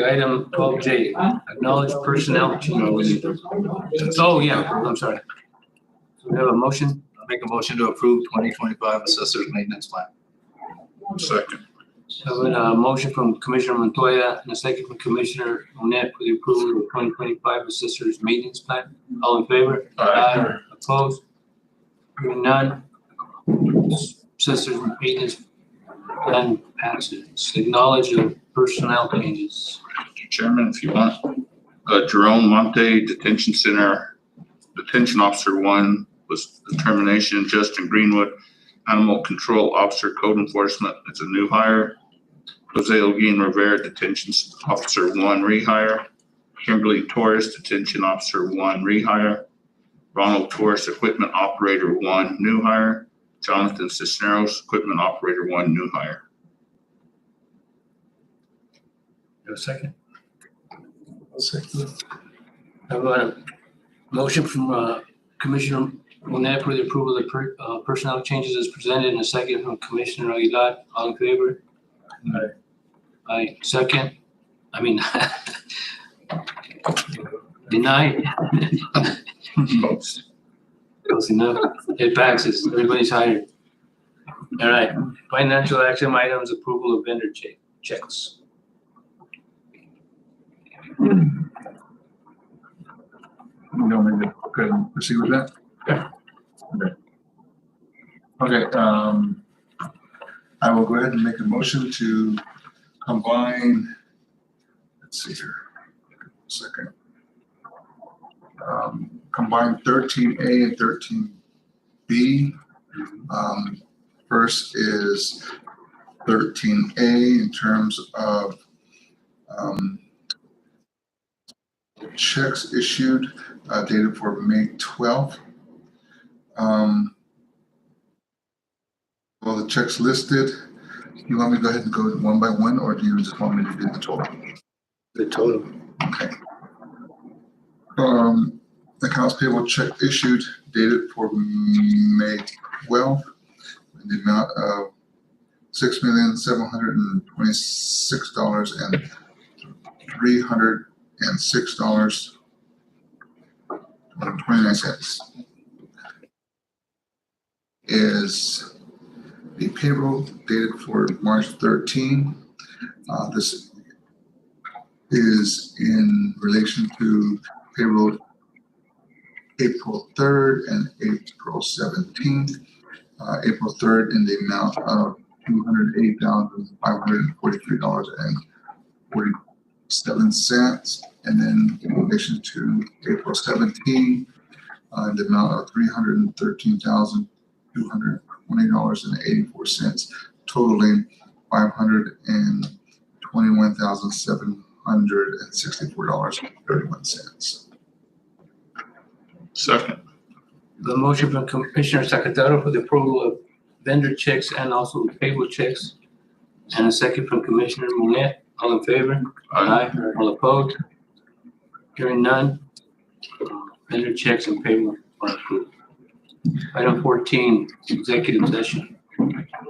item 12J, acknowledge personnel changes. Oh, yeah, I'm sorry. So we have a motion. I'll make a motion to approve 2025 assessor's maintenance plan. Second. Having a motion from Commissioner Montoya and a second from Commissioner Monette for the approval of the 2025 assessor's maintenance plan. All in favor? Aye. Opposed? Hearing none. Assessor's maintenance plan passes. Acknowledge the personnel changes. Mr. Chairman, if you want, Jerome Monte, Detention Center, Detention Officer 1 was the termination. Justin Greenwood, Animal Control Officer, Code Enforcement, is a new hire. Jose Elguin Rivera, Detention Officer 1, rehire. Kimberly Torres, Detention Officer 1, rehire. Ronald Torres, Equipment Operator 1, new hire. Jonathan Cisneros, Equipment Operator 1, new hire. You have a second? I'll second. Have a motion from Commissioner Monette for the approval of the personnel changes as presented, and a second from Commissioner Aguilar. All in favor? Aye. Aye. Second? Denied? Close enough. It passes. Everybody's hired. All right. Financial action items, approval of vendor checks. You want me to go ahead and proceed with that? Okay, I will go ahead and make a motion to combine, let's see here, second. Combine 13A and 13B. First is 13A in terms of checks issued dated for May 12th. All the checks listed. You want me to go ahead and go one by one, or do you just want me to do the total? The total. Okay. Accounts payable check issued dated for May 12th in the amount of $6,726,306.29 is the payroll dated for March 13. This is in relation to payroll April 3rd and April 17th. April 3rd in the amount of $208,543.47, and then in relation to April 17, the amount of $313,220.84, totaling $521,764.31. Second. The motion from Commissioner Sakataro for the approval of vendor checks and also payable checks, and a second from Commissioner Monette. All in favor? Aye. All opposed? Hearing none. Vendor checks and payable are approved. Item 14, executive session.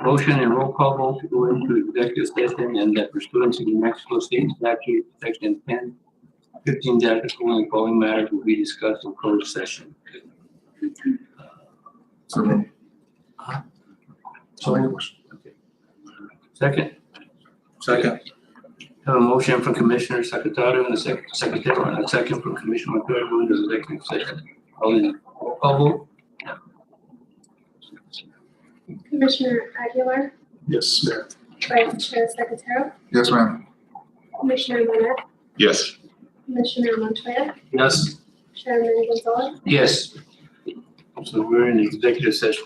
Motion and roll call vote to go into executive session, and that pursuant to the Mexico State Statute Section 10-15 and following matters will be discussed in closed session. So, Okay. Second. Second. Have a motion from Commissioner Sakataro and a secretary, and a second from Commissioner Montoya going to executive session. All in roll call vote? Commissioner Aguilar, yes, ma'am. Vice Chair Secretary, Yes, ma'am. Commissioner Monette, Yes. Commissioner Montoya, Yes. Chairman Gonzalez. Yes. So we're in executive session.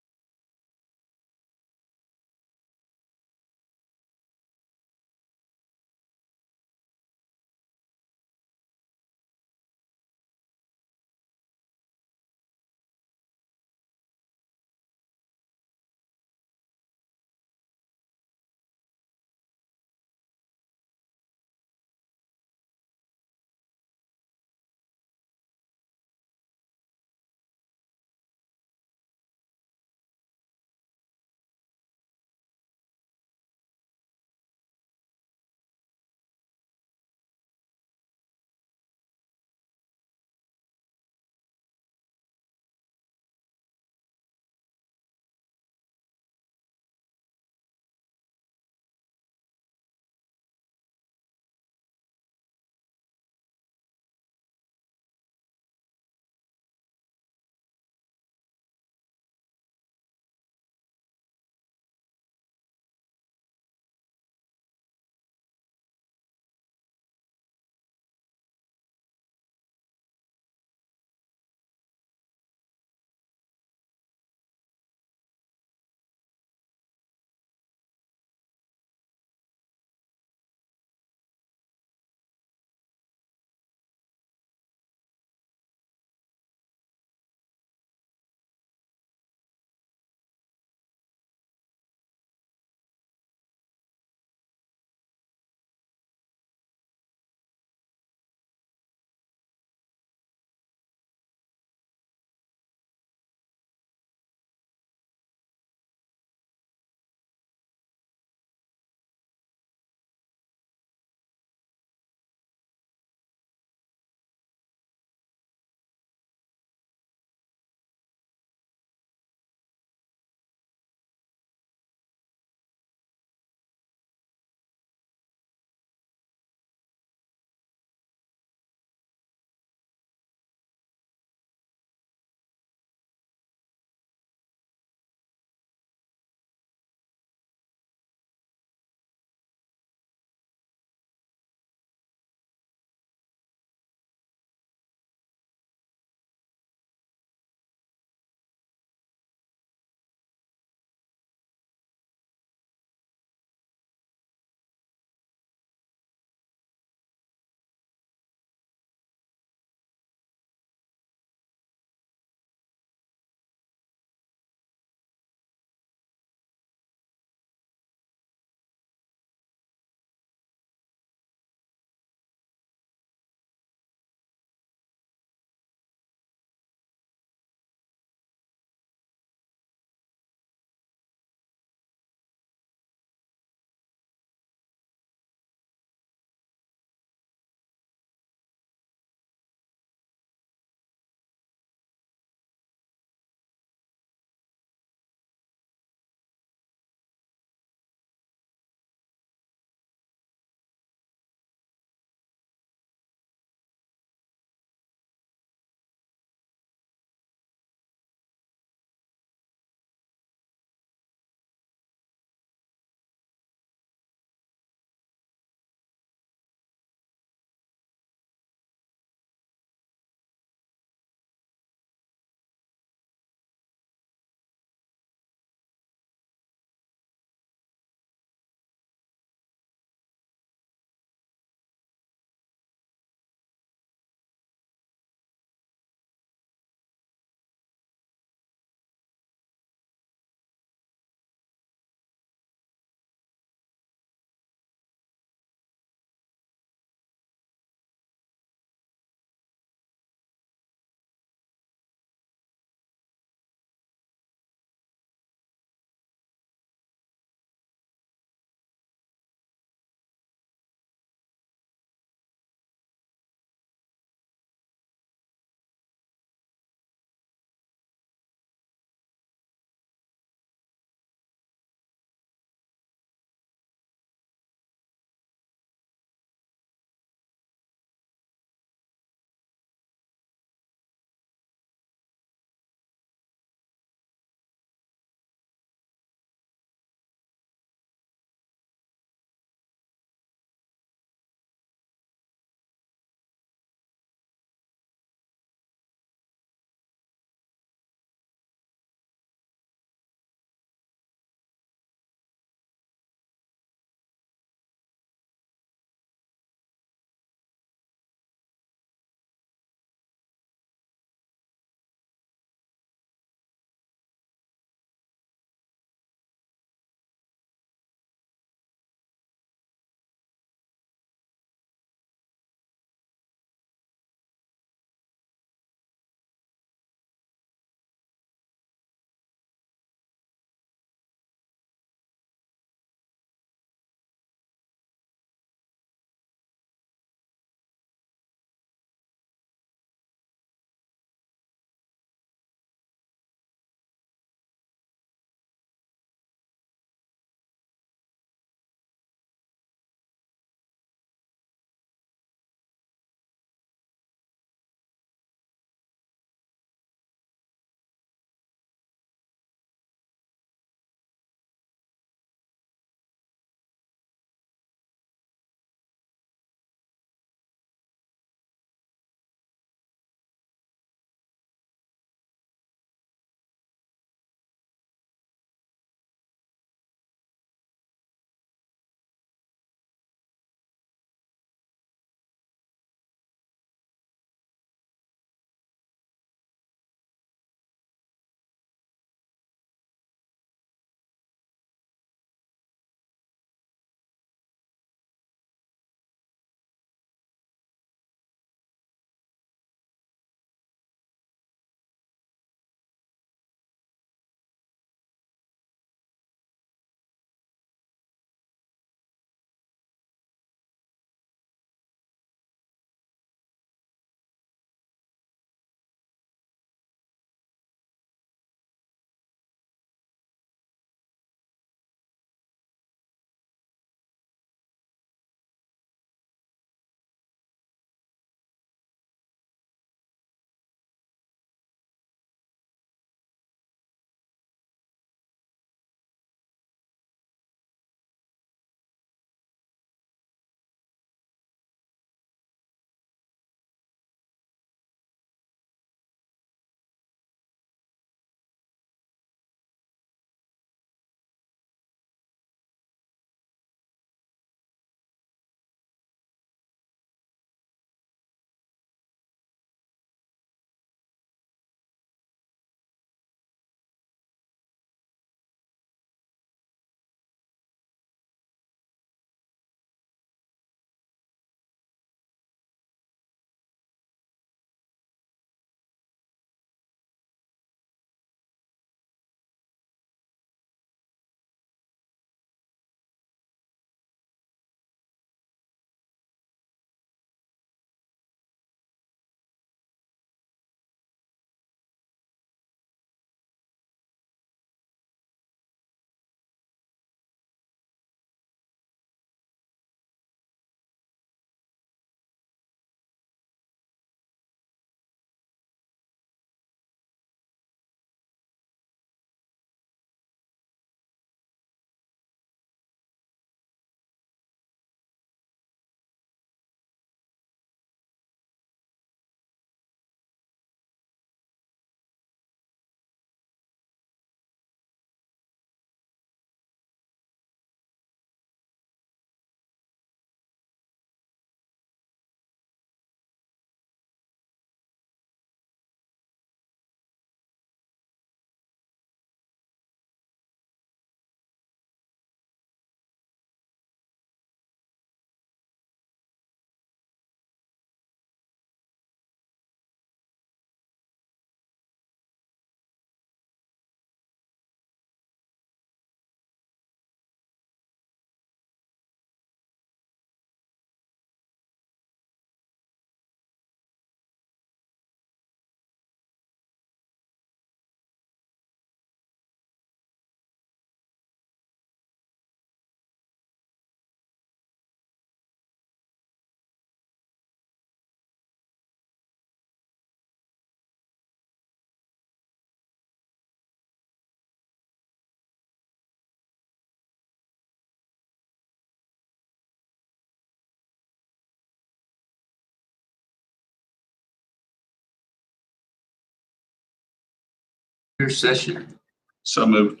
Your session. So moved.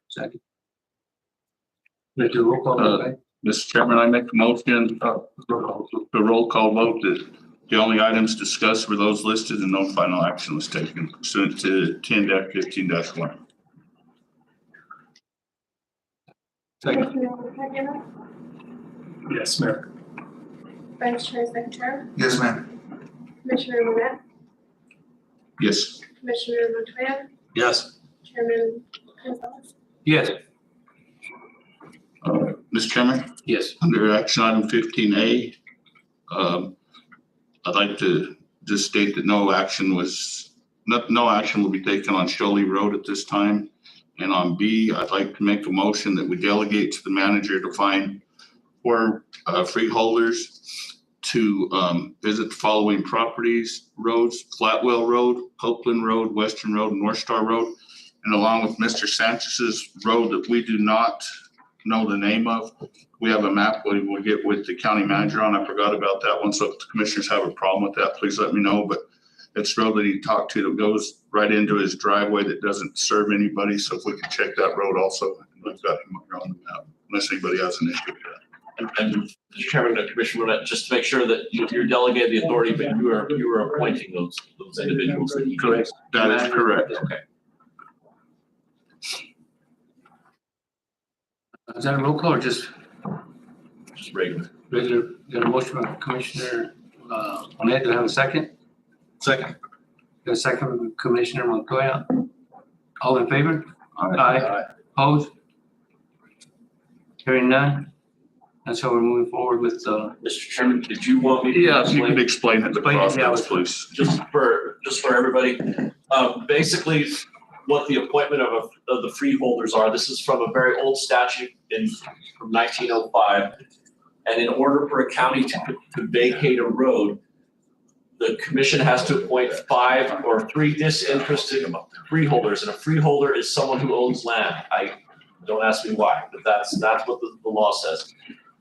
Second. Let's do a roll call, okay? Mr. Chairman, I make a motion, the roll call vote that the only items discussed were those listed and no final action was taken pursuant to 10-15-1. Second. Yes, Mayor. Vice Chair Secretary, Yes, ma'am. Commissioner Monette, Yes. Commissioner Montoya, Yes. Chairman Gonzalez. Yes. Mr. Chairman? Yes. Under action item 15A, I'd like to just state that no action will be taken on Sholey Road at this time. And on B, I'd like to make a motion that we delegate to the manager to find 4 freeholders to visit the following properties, roads: Flatwell Road, Copeland Road, Western Road, and North Star Road. And along with Mr. Sanchez's road that we do not know the name of, we have a map we will get with the county manager on. I forgot about that one. So if the commissioners have a problem with that, please let me know. But it's road that he talked to that goes right into his driveway that doesn't serve anybody. So if we can check that road also, we've got him on the map, unless anybody has an issue with that. And Mr. Chairman and Commissioner, just to make sure that you're delegating the authority, but you are appointing those individuals. That you Correct. That is correct. Okay. Is that a roll call or just Regular? regular? Got a motion from Commissioner Monette. Do I have a second? Second. Got a second from Commissioner Montoya. All in favor? Aye. Opposed? Hearing none. That's how we're moving forward with Mr. Chairman, did you want me to? Yeah, if you could explain the process, please. Just for everybody, basically what the appointment of the freeholders are. This is from a very old statute from 1905. And in order for a county to vacate a road, the commission has to appoint 5 or 3 disinterested freeholders. And a freeholder is someone who owns land. Don't ask me why, but that's what the law says.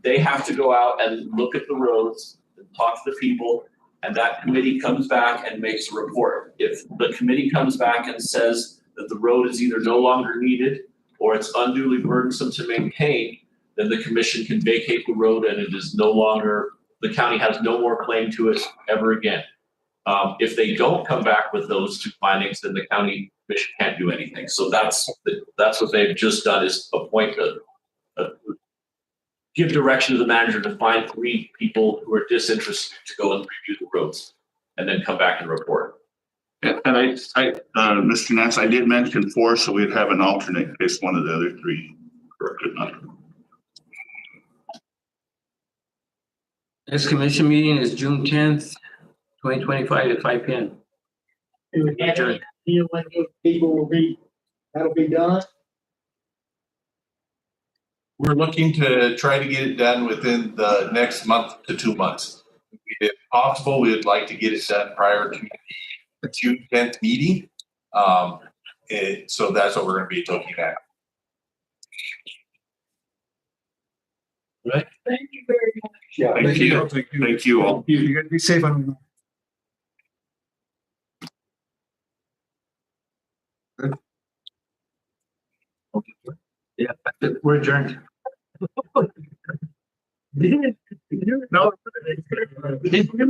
They have to go out and look at the roads and talk to the people, and that committee comes back and makes a report. If the committee comes back and says that the road is either no longer needed or it's unduly burdensome to maintain, then the commission can vacate the road and it is no longer, the county has no more claim to it ever again. If they don't come back with those 2 findings, then the county commission can't do anything. So that's what they've just done, is appoint give direction to the manager to find 3 people who are disinterested to go and review the roads and then come back and report. Yeah, and Mr. Nance, I did mention 4, so we'd have an alternate in case one of the other 3 could not. next commission meeting is June 10th, 2025 at 5 p.m. Adjourned. When those people that'll be done? We're looking to try to get it done within the next month to 2 months. If possible, we would like to get it done prior to the June 10th meeting. So that's what we're going to be looking at. Right. Thank you very much. Yeah, Thank you all. You gotta be safe on. Yeah, we're adjourned. No.